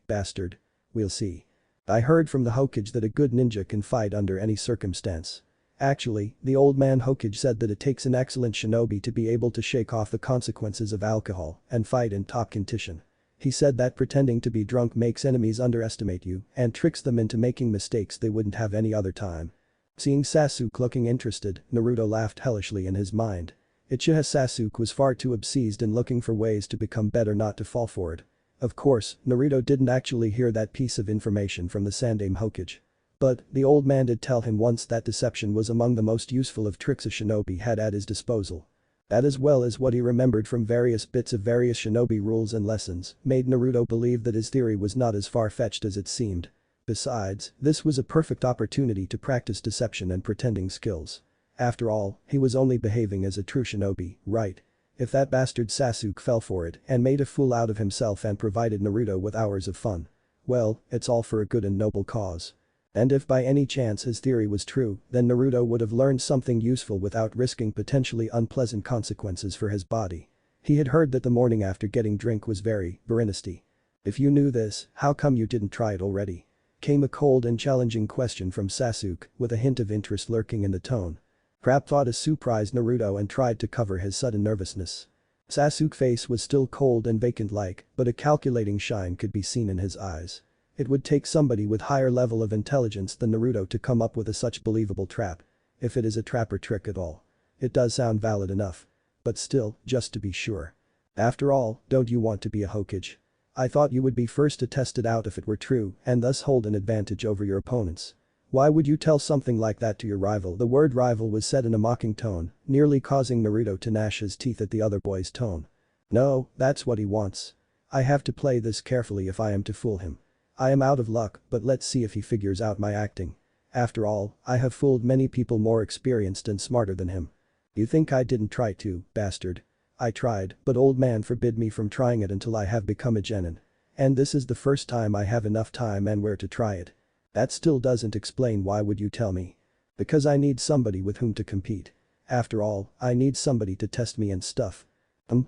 bastard. We'll see. I heard from the Hokage that a good ninja can fight under any circumstance. Actually, the old man Hokage said that it takes an excellent shinobi to be able to shake off the consequences of alcohol and fight in top condition. He said that pretending to be drunk makes enemies underestimate you and tricks them into making mistakes they wouldn't have any other time. Seeing Sasuke looking interested, Naruto laughed hellishly in his mind. Uchiha Sasuke was far too obsessed in looking for ways to become better not to fall for it. Of course, Naruto didn't actually hear that piece of information from the Sandaime Hokage. But, the old man did tell him once that deception was among the most useful of tricks a shinobi had at his disposal. That, as well as what he remembered from various bits of various shinobi rules and lessons, made Naruto believe that his theory was not as far-fetched as it seemed. Besides, this was a perfect opportunity to practice deception and pretending skills. After all, he was only behaving as a true shinobi, right? If that bastard Sasuke fell for it and made a fool out of himself and provided Naruto with hours of fun, well, it's all for a good and noble cause. And if by any chance his theory was true, then Naruto would have learned something useful without risking potentially unpleasant consequences for his body. He had heard that the morning after getting drink was very nasty. If you knew this, how come you didn't try it already? Came a cold and challenging question from Sasuke, with a hint of interest lurking in the tone. Crap, thought, as surprised Naruto and tried to cover his sudden nervousness. Sasuke's face was still cold and vacant-like, but a calculating shine could be seen in his eyes. It would take somebody with higher level of intelligence than Naruto to come up with a such believable trap. If it is a trap or trick at all. It does sound valid enough. But still, just to be sure. After all, don't you want to be a Hokage? I thought you would be first to test it out if it were true and thus hold an advantage over your opponents. Why would you tell something like that to your rival? The word rival was said in a mocking tone, nearly causing Naruto to gnash his teeth at the other boy's tone. No, that's what he wants. I have to play this carefully if I am to fool him. I am out of luck, but let's see if he figures out my acting. After all, I have fooled many people more experienced and smarter than him. You think I didn't try to, bastard? I tried, but old man forbid me from trying it until I have become a genin. And this is the first time I have enough time and where to try it. That still doesn't explain why would you tell me. Because I need somebody with whom to compete. After all, I need somebody to test me and stuff.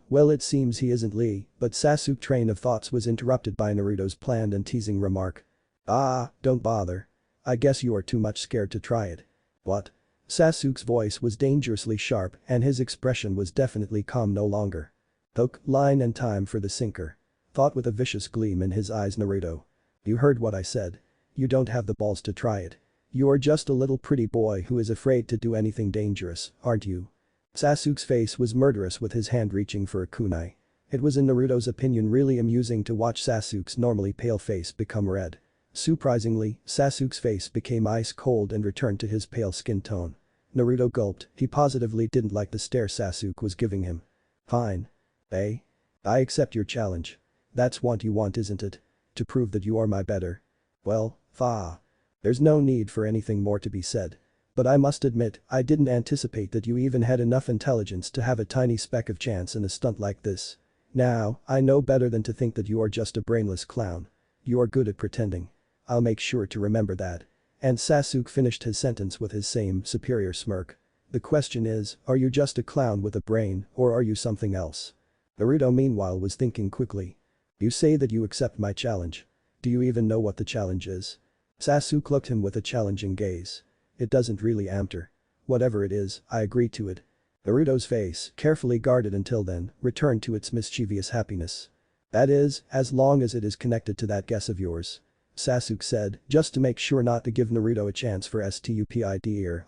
Well, it seems he isn't Lee, but Sasuke's train of thoughts was interrupted by Naruto's planned and teasing remark. Ah, don't bother. I guess you are too much scared to try it. What? Sasuke's voice was dangerously sharp and his expression was definitely calm no longer. Hook, line and time for the sinker. Thought with a vicious gleam in his eyes Naruto. You heard what I said. You don't have the balls to try it. You are just a little pretty boy who is afraid to do anything dangerous, aren't you? Sasuke's face was murderous with his hand reaching for a kunai. It was in Naruto's opinion really amusing to watch Sasuke's normally pale face become red. Surprisingly, Sasuke's face became ice cold and returned to his pale skin tone. Naruto gulped, he positively didn't like the stare Sasuke was giving him. Fine. Eh? I accept your challenge. That's what you want, isn't it? To prove that you are my better. Well, there's no need for anything more to be said. But I must admit, I didn't anticipate that you even had enough intelligence to have a tiny speck of chance in a stunt like this. Now, I know better than to think that you are just a brainless clown. You are good at pretending. I'll make sure to remember that. And Sasuke finished his sentence with his same superior smirk. The question is, are you just a clown with a brain, or are you something else? Naruto meanwhile was thinking quickly. You say that you accept my challenge. Do you even know what the challenge is? Sasuke looked him with a challenging gaze. It doesn't really matter. Whatever it is, I agree to it. Naruto's face, carefully guarded until then, returned to its mischievous happiness. That is, as long as it is connected to that guess of yours. Sasuke said, just to make sure not to give Naruto a chance for stupid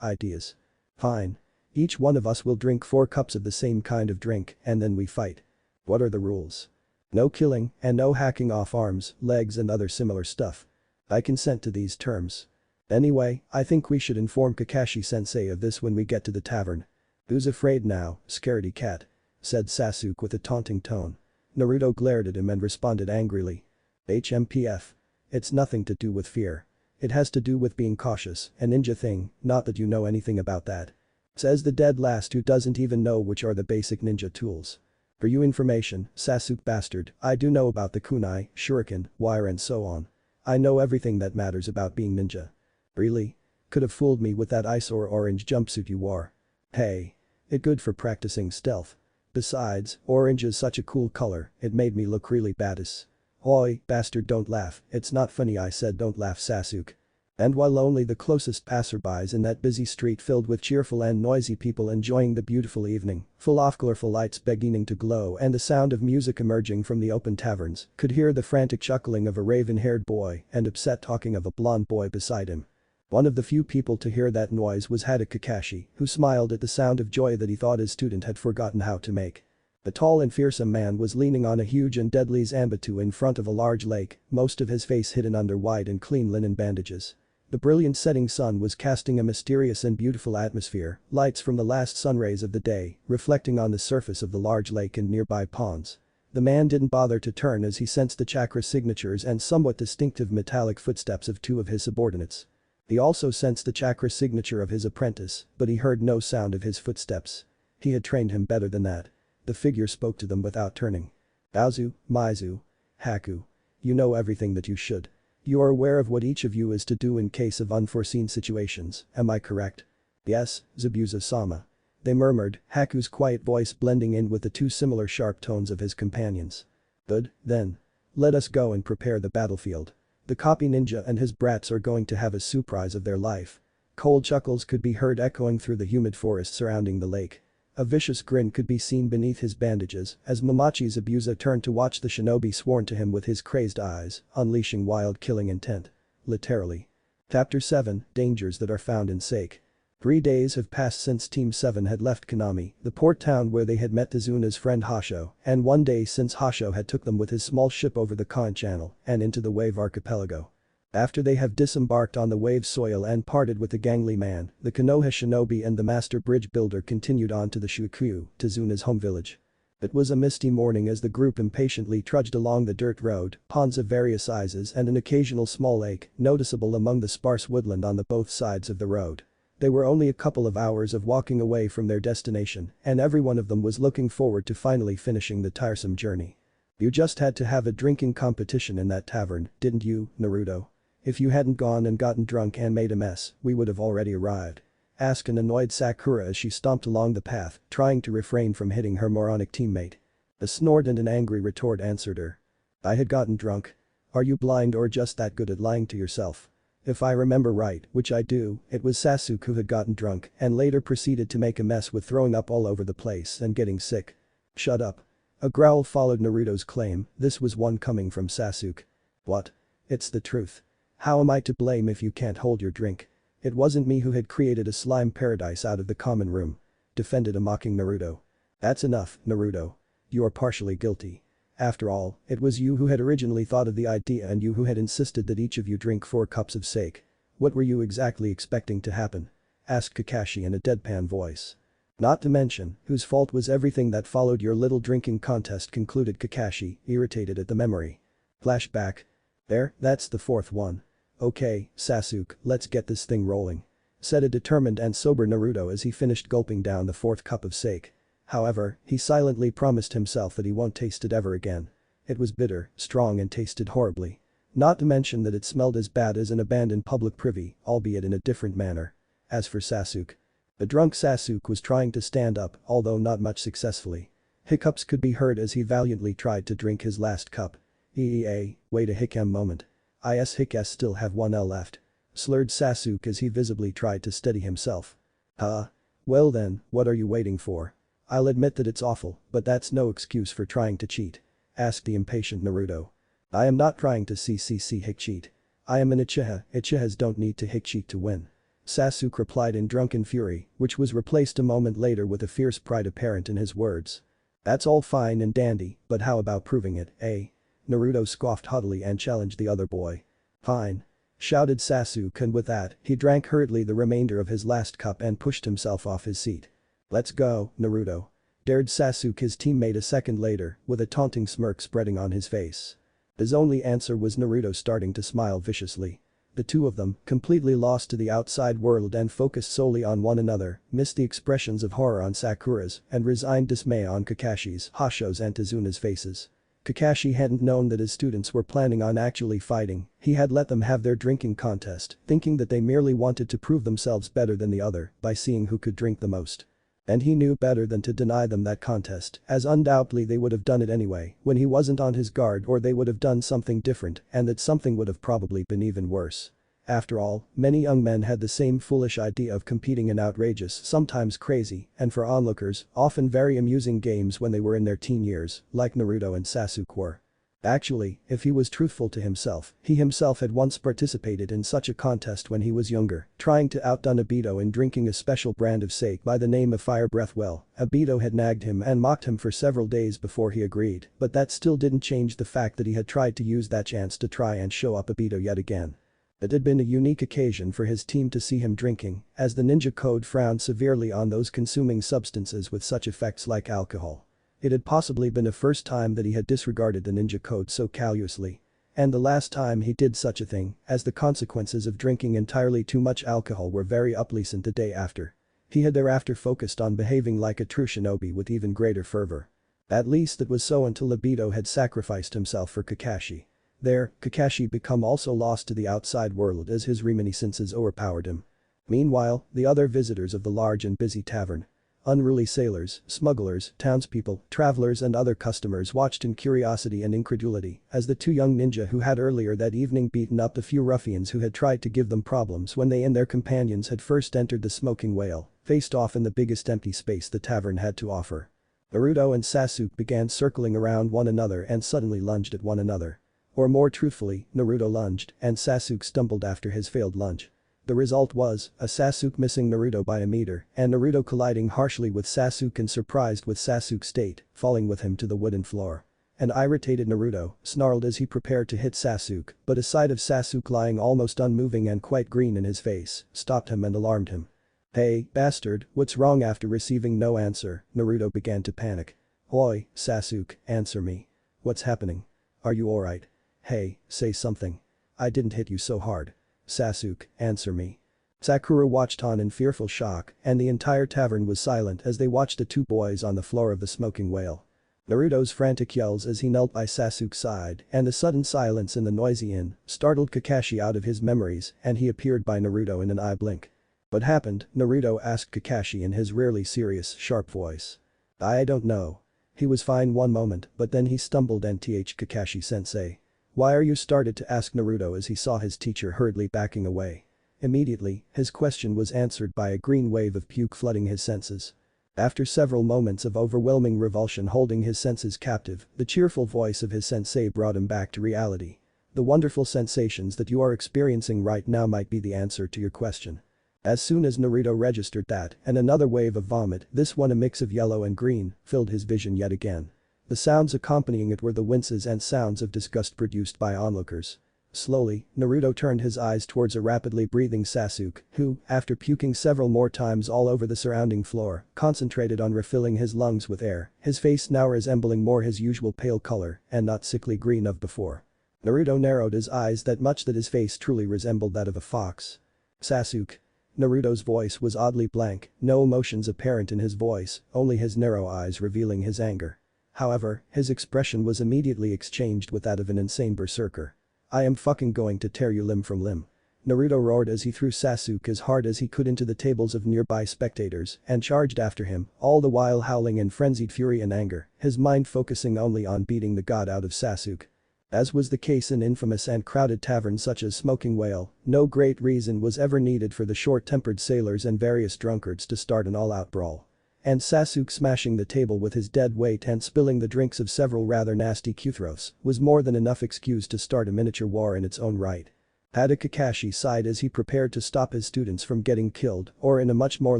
ideas. Fine. Each one of us will drink 4 cups of the same kind of drink and then we fight. What are the rules? No killing and no hacking off arms, legs and other similar stuff. I consent to these terms. Anyway, I think we should inform Kakashi-sensei of this when we get to the tavern. Who's afraid now, scaredy cat? Said Sasuke with a taunting tone. Naruto glared at him and responded angrily. HMPF. It's nothing to do with fear. It has to do with being cautious, a ninja thing, not that you know anything about that. Says the dead last who doesn't even know which are the basic ninja tools. For your information, Sasuke bastard, I do know about the kunai, shuriken, wire and so on. I know everything that matters about being ninja. Really? Could have fooled me with that ice or orange jumpsuit you wore. Hey. It good for practicing stealth. Besides, orange is such a cool color, it made me look really badass. Oi, bastard, don't laugh, it's not funny, I said don't laugh, Sasuke. And while only the closest passerbys in that busy street filled with cheerful and noisy people enjoying the beautiful evening, full of colorful lights beginning to glow and the sound of music emerging from the open taverns, could hear the frantic chuckling of a raven-haired boy and upset talking of a blonde boy beside him. One of the few people to hear that noise was Hada Kakashi, who smiled at the sound of joy that he thought his student had forgotten how to make. The tall and fearsome man was leaning on a huge and deadly Zanbatsu in front of a large lake, most of his face hidden under wide and clean linen bandages. The brilliant setting sun was casting a mysterious and beautiful atmosphere, lights from the last sunrays of the day reflecting on the surface of the large lake and nearby ponds. The man didn't bother to turn as he sensed the chakra signatures and somewhat distinctive metallic footsteps of two of his subordinates. He also sensed the chakra signature of his apprentice, but he heard no sound of his footsteps. He had trained him better than that. The figure spoke to them without turning. Baozu, Maizu. Haku. You know everything that you should. You are aware of what each of you is to do in case of unforeseen situations, am I correct? Yes, Zabuza-sama. They murmured, Haku's quiet voice blending in with the two similar sharp tones of his companions. Good, then. Let us go and prepare the battlefield. The copy ninja and his brats are going to have a surprise of their life. Cold chuckles could be heard echoing through the humid forest surrounding the lake. A vicious grin could be seen beneath his bandages as Momochi Zabuza turned to watch the shinobi sworn to him with his crazed eyes, unleashing wild killing intent. Literally. Chapter 7, Dangers that are found in Sake. 3 days have passed since Team 7 had left Konami, the port town where they had met Tazuna's friend Hasho, and 1 day since Hasho had took them with his small ship over the Khan Channel and into the Wave Archipelago. After they have disembarked on the Wave soil and parted with the gangly man, the Konoha shinobi and the master bridge builder continued on to the Shukyu, Tazuna's home village. It was a misty morning as the group impatiently trudged along the dirt road, ponds of various sizes and an occasional small lake, noticeable among the sparse woodland on the both sides of the road. They were only a couple of hours of walking away from their destination, and every one of them was looking forward to finally finishing the tiresome journey. You just had to have a drinking competition in that tavern, didn't you, Naruto? If you hadn't gone and gotten drunk and made a mess, we would have already arrived. Asked an annoyed Sakura as she stomped along the path, trying to refrain from hitting her moronic teammate. A snort and an angry retort answered her. I had gotten drunk. Are you blind or just that good at lying to yourself? If I remember right, which I do, it was Sasuke who had gotten drunk and later proceeded to make a mess with throwing up all over the place and getting sick. Shut up. A growl followed Naruto's claim, this was one coming from Sasuke. What? It's the truth. How am I to blame if you can't hold your drink? It wasn't me who had created a slime paradise out of the common room. Defended a mocking Naruto. That's enough, Naruto. You are partially guilty. After all, it was you who had originally thought of the idea and you who had insisted that each of you drink 4 cups of sake. What were you exactly expecting to happen? Asked Kakashi in a deadpan voice. Not to mention, whose fault was everything that followed your little drinking contest, concluded Kakashi, irritated at the memory. Flashback. There, that's the 4th one. Okay, Sasuke, let's get this thing rolling. Said a determined and sober Naruto as he finished gulping down the 4th cup of sake. However, he silently promised himself that he won't taste it ever again. It was bitter, strong and tasted horribly. Not to mention that it smelled as bad as an abandoned public privy, albeit in a different manner. As for Sasuke. The drunk Sasuke was trying to stand up, although not much successfully. Hiccups could be heard as he valiantly tried to drink his last cup. Wait a hiccup moment. Hiccups still have 1 L left. Slurred Sasuke as he visibly tried to steady himself. Well then, what are you waiting for? I'll admit that it's awful, but that's no excuse for trying to cheat. Asked the impatient Naruto. I am not trying to hick cheat. I am an Uchiha, Uchihas don't need to hick cheat to win. Sasuke replied in drunken fury, which was replaced a moment later with a fierce pride apparent in his words. That's all fine and dandy, but how about proving it, eh? Naruto scoffed haughtily and challenged the other boy. Fine. Shouted Sasuke and with that, he drank hurriedly the remainder of his last cup and pushed himself off his seat. Let's go, Naruto. Dared Sasuke his teammate a second later, with a taunting smirk spreading on his face. His only answer was Naruto starting to smile viciously. The two of them, completely lost to the outside world and focused solely on one another, missed the expressions of horror on Sakura's and resigned dismay on Kakashi's, Hasho's and Tazuna's faces. Kakashi hadn't known that his students were planning on actually fighting, he had let them have their drinking contest, thinking that they merely wanted to prove themselves better than the other by seeing who could drink the most. And he knew better than to deny them that contest, as undoubtedly they would have done it anyway when he wasn't on his guard, or they would have done something different and that something would have probably been even worse. After all, many young men had the same foolish idea of competing in outrageous, sometimes crazy, and for onlookers, often very amusing games when they were in their teen years, like Naruto and Sasuke were. Actually, if he was truthful to himself, he himself had once participated in such a contest when he was younger, trying to outdone Obito in drinking a special brand of sake by the name of Fire Breath. Well, Obito had nagged him and mocked him for several days before he agreed, but that still didn't change the fact that he had tried to use that chance to try and show up Obito yet again. It had been a unique occasion for his team to see him drinking, as the ninja code frowned severely on those consuming substances with such effects like alcohol. It had possibly been the first time that he had disregarded the ninja code so callously. And the last time he did such a thing, as the consequences of drinking entirely too much alcohol were very unpleasant the day after. He had thereafter focused on behaving like a true shinobi with even greater fervor. At least it was so until Libido had sacrificed himself for Kakashi. There, Kakashi become also lost to the outside world as his reminiscences overpowered him. Meanwhile, the other visitors of the large and busy tavern, unruly sailors, smugglers, townspeople, travelers and other customers watched in curiosity and incredulity as the two young ninja who had earlier that evening beaten up the few ruffians who had tried to give them problems when they and their companions had first entered the smoking whale, faced off in the biggest empty space the tavern had to offer. Naruto and Sasuke began circling around one another and suddenly lunged at one another. Or more truthfully, Naruto lunged and Sasuke stumbled after his failed lunge. The result was, a Sasuke missing Naruto by a meter and Naruto colliding harshly with Sasuke and surprised with Sasuke's state, falling with him to the wooden floor. An irritated Naruto snarled as he prepared to hit Sasuke, but a sight of Sasuke lying almost unmoving and quite green in his face stopped him and alarmed him. "Hey, bastard, what's wrong?" After receiving no answer, Naruto began to panic. "Oi, Sasuke, answer me. What's happening? Are you alright? Hey, say something. I didn't hit you so hard. Sasuke, answer me." Sakura watched on in fearful shock and the entire tavern was silent as they watched the two boys on the floor of the smoking whale. Naruto's frantic yells as he knelt by Sasuke's side and the sudden silence in the noisy inn startled Kakashi out of his memories and he appeared by Naruto in an eye blink. "What happened?" Naruto asked Kakashi in his rarely serious, sharp voice. "I don't know. He was fine one moment but then he stumbled and Kakashi-sensei. Why are you?" started to ask Naruto as he saw his teacher hurriedly backing away. Immediately, his question was answered by a green wave of puke flooding his senses. After several moments of overwhelming revulsion holding his senses captive, the cheerful voice of his sensei brought him back to reality. "The wonderful sensations that you are experiencing right now might be the answer to your question." As soon as Naruto registered that, and another wave of vomit, this one a mix of yellow and green, filled his vision yet again. The sounds accompanying it were the winces and sounds of disgust produced by onlookers. Slowly, Naruto turned his eyes towards a rapidly breathing Sasuke, who, after puking several more times all over the surrounding floor, concentrated on refilling his lungs with air, his face now resembling more his usual pale color and not sickly green of before. Naruto narrowed his eyes that much that his face truly resembled that of a fox. "Sasuke." Naruto's voice was oddly blank, no emotions apparent in his voice, only his narrow eyes revealing his anger. However, his expression was immediately exchanged with that of an insane berserker. "I am fucking going to tear you limb from limb." Naruto roared as he threw Sasuke as hard as he could into the tables of nearby spectators and charged after him, all the while howling in frenzied fury and anger, his mind focusing only on beating the god out of Sasuke. As was the case in infamous and crowded taverns such as Smoking Whale, no great reason was ever needed for the short-tempered sailors and various drunkards to start an all-out brawl. And Sasuke smashing the table with his dead weight and spilling the drinks of several rather nasty Kuthros was more than enough excuse to start a miniature war in its own right. Had Kakashi sighed as he prepared to stop his students from getting killed, or in a much more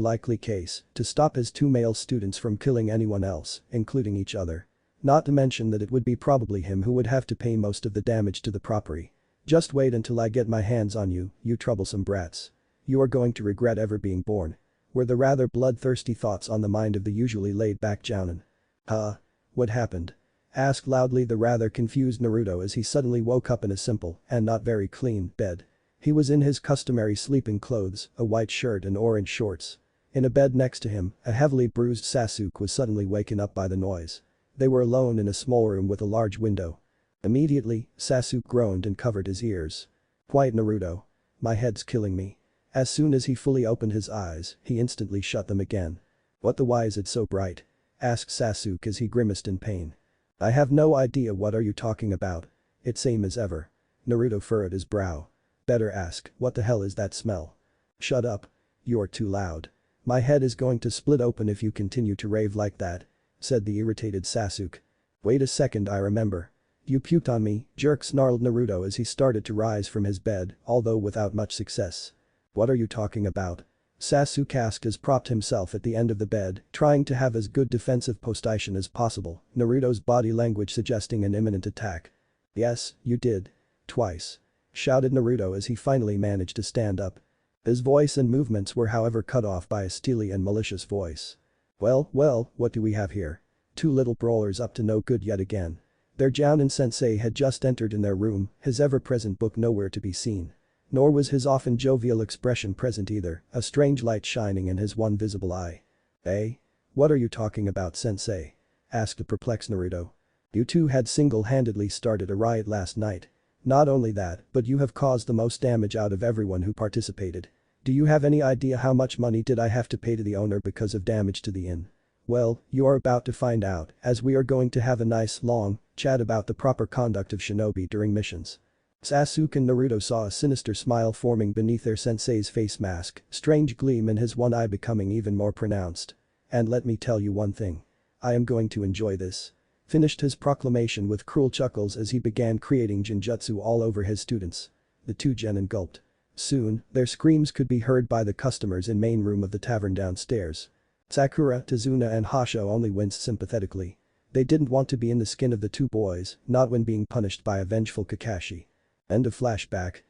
likely case, to stop his two male students from killing anyone else, including each other. Not to mention that it would be probably him who would have to pay most of the damage to the property. "Just wait until I get my hands on you, you troublesome brats. You are going to regret ever being born," were the rather bloodthirsty thoughts on the mind of the usually laid-back Jounin. "Huh? What happened?" asked loudly the rather confused Naruto as he suddenly woke up in a simple, and not very clean, bed. He was in his customary sleeping clothes, a white shirt and orange shorts. In a bed next to him, a heavily bruised Sasuke was suddenly waken up by the noise. They were alone in a small room with a large window. Immediately, Sasuke groaned and covered his ears. "Quiet, Naruto. My head's killing me." As soon as he fully opened his eyes, he instantly shut them again. "What the why is it so bright?" asked Sasuke as he grimaced in pain. "I have no idea what are you talking about. It's same as ever." Naruto furrowed his brow. "Better ask, what the hell is that smell?" "Shut up. You're too loud. My head is going to split open if you continue to rave like that," said the irritated Sasuke. "Wait a second, I remember. You puked on me," jerk snarled Naruto as he started to rise from his bed, although without much success. "What are you talking about?" Sasuke asked as propped himself at the end of the bed, trying to have as good defensive position as possible, Naruto's body language suggesting an imminent attack. "Yes, you did. Twice. shouted Naruto as he finally managed to stand up. His voice and movements were however cut off by a steely and malicious voice. Well, what do we have here? Two little brawlers up to no good yet again. Their Jounin sensei had just entered in their room, his ever-present book nowhere to be seen. Nor was his often jovial expression present either, a strange light shining in his one visible eye. "Eh? What are you talking about, sensei?" asked the perplexed Naruto. "You two had single-handedly started a riot last night. Not only that, but you have caused the most damage out of everyone who participated. Do you have any idea how much money did I have to pay to the owner because of damage to the inn? Well, you are about to find out, as we are going to have a nice, long chat about the proper conduct of shinobi during missions." Sasuke and Naruto saw a sinister smile forming beneath their sensei's face mask, strange gleam in his one eye becoming even more pronounced. "And let me tell you one thing. I am going to enjoy this." Finished his proclamation with cruel chuckles as he began creating genjutsu all over his students. The two genin gulped. Soon, their screams could be heard by the customers in main room of the tavern downstairs. Sakura, Tazuna and Hasho only winced sympathetically. They didn't want to be in the skin of the two boys, not when being punished by a vengeful Kakashi. End of flashback.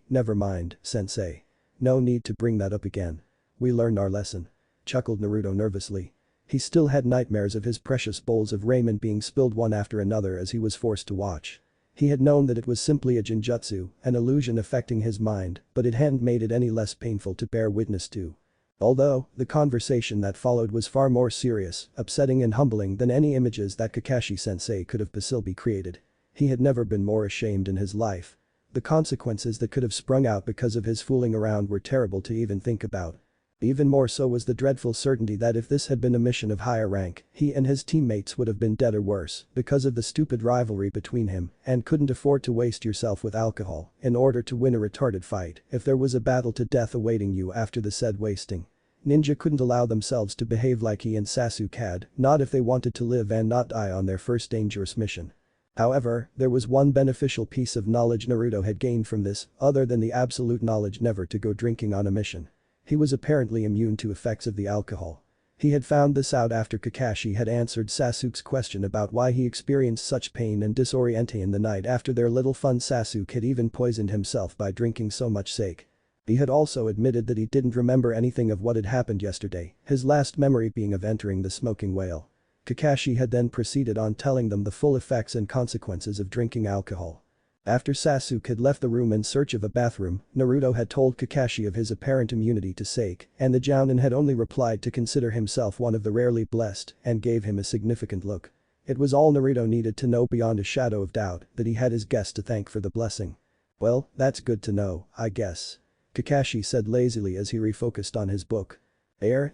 Never mind, sensei. No need to bring that up again. We learned our lesson. Chuckled Naruto nervously. He still had nightmares of his precious bowls of ramen being spilled one after another as he was forced to watch. He had known that it was simply a genjutsu, an illusion affecting his mind, but it hadn't made it any less painful to bear witness to. Although, the conversation that followed was far more serious, upsetting and humbling than any images that Kakashi-sensei could have possibly created. He had never been more ashamed in his life. The consequences that could have sprung out because of his fooling around were terrible to even think about. Even more so was the dreadful certainty that if this had been a mission of higher rank, he and his teammates would have been dead or worse because of the stupid rivalry between him and couldn't afford to waste yourself with alcohol in order to win a retarded fight if there was a battle to death awaiting you after the said wasting. Ninja couldn't allow themselves to behave like he and Sasuke had, not if they wanted to live and not die on their first dangerous mission. However, there was one beneficial piece of knowledge Naruto had gained from this, other than the absolute knowledge never to go drinking on a mission. He was apparently immune to effects of the alcohol. He had found this out after Kakashi had answered Sasuke's question about why he experienced such pain and disorientation the night after their little fun. Sasuke had even poisoned himself by drinking so much sake. He had also admitted that he didn't remember anything of what had happened yesterday, his last memory being of entering the smoking whale. Kakashi had then proceeded on telling them the full effects and consequences of drinking alcohol. After Sasuke had left the room in search of a bathroom, Naruto had told Kakashi of his apparent immunity to sake, and the Jounin had only replied to consider himself one of the rarely blessed and gave him a significant look. It was all Naruto needed to know beyond a shadow of doubt that he had his guest to thank for the blessing. "Well, that's good to know, I guess," Kakashi said lazily as he refocused on his book.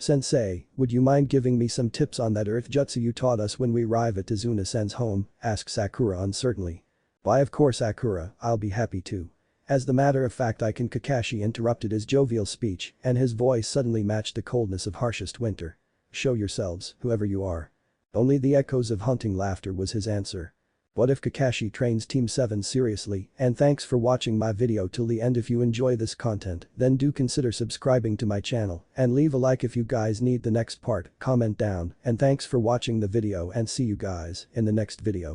"Sensei, would you mind giving me some tips on that earth jutsu you taught us when we arrive at Tazuna-sen's home?" asked Sakura uncertainly. "Why of course Sakura, I'll be happy to. As the matter of fact I can." Kakashi interrupted his jovial speech and his voice suddenly matched the coldness of harshest winter. "Show yourselves, whoever you are." Only the echoes of haunting laughter was his answer. What if Kakashi trains Team 7 seriously? And thanks for watching my video till the end. If you enjoy this content, then do consider subscribing to my channel and leave a like if you guys need the next part, comment down, and thanks for watching the video and see you guys in the next video.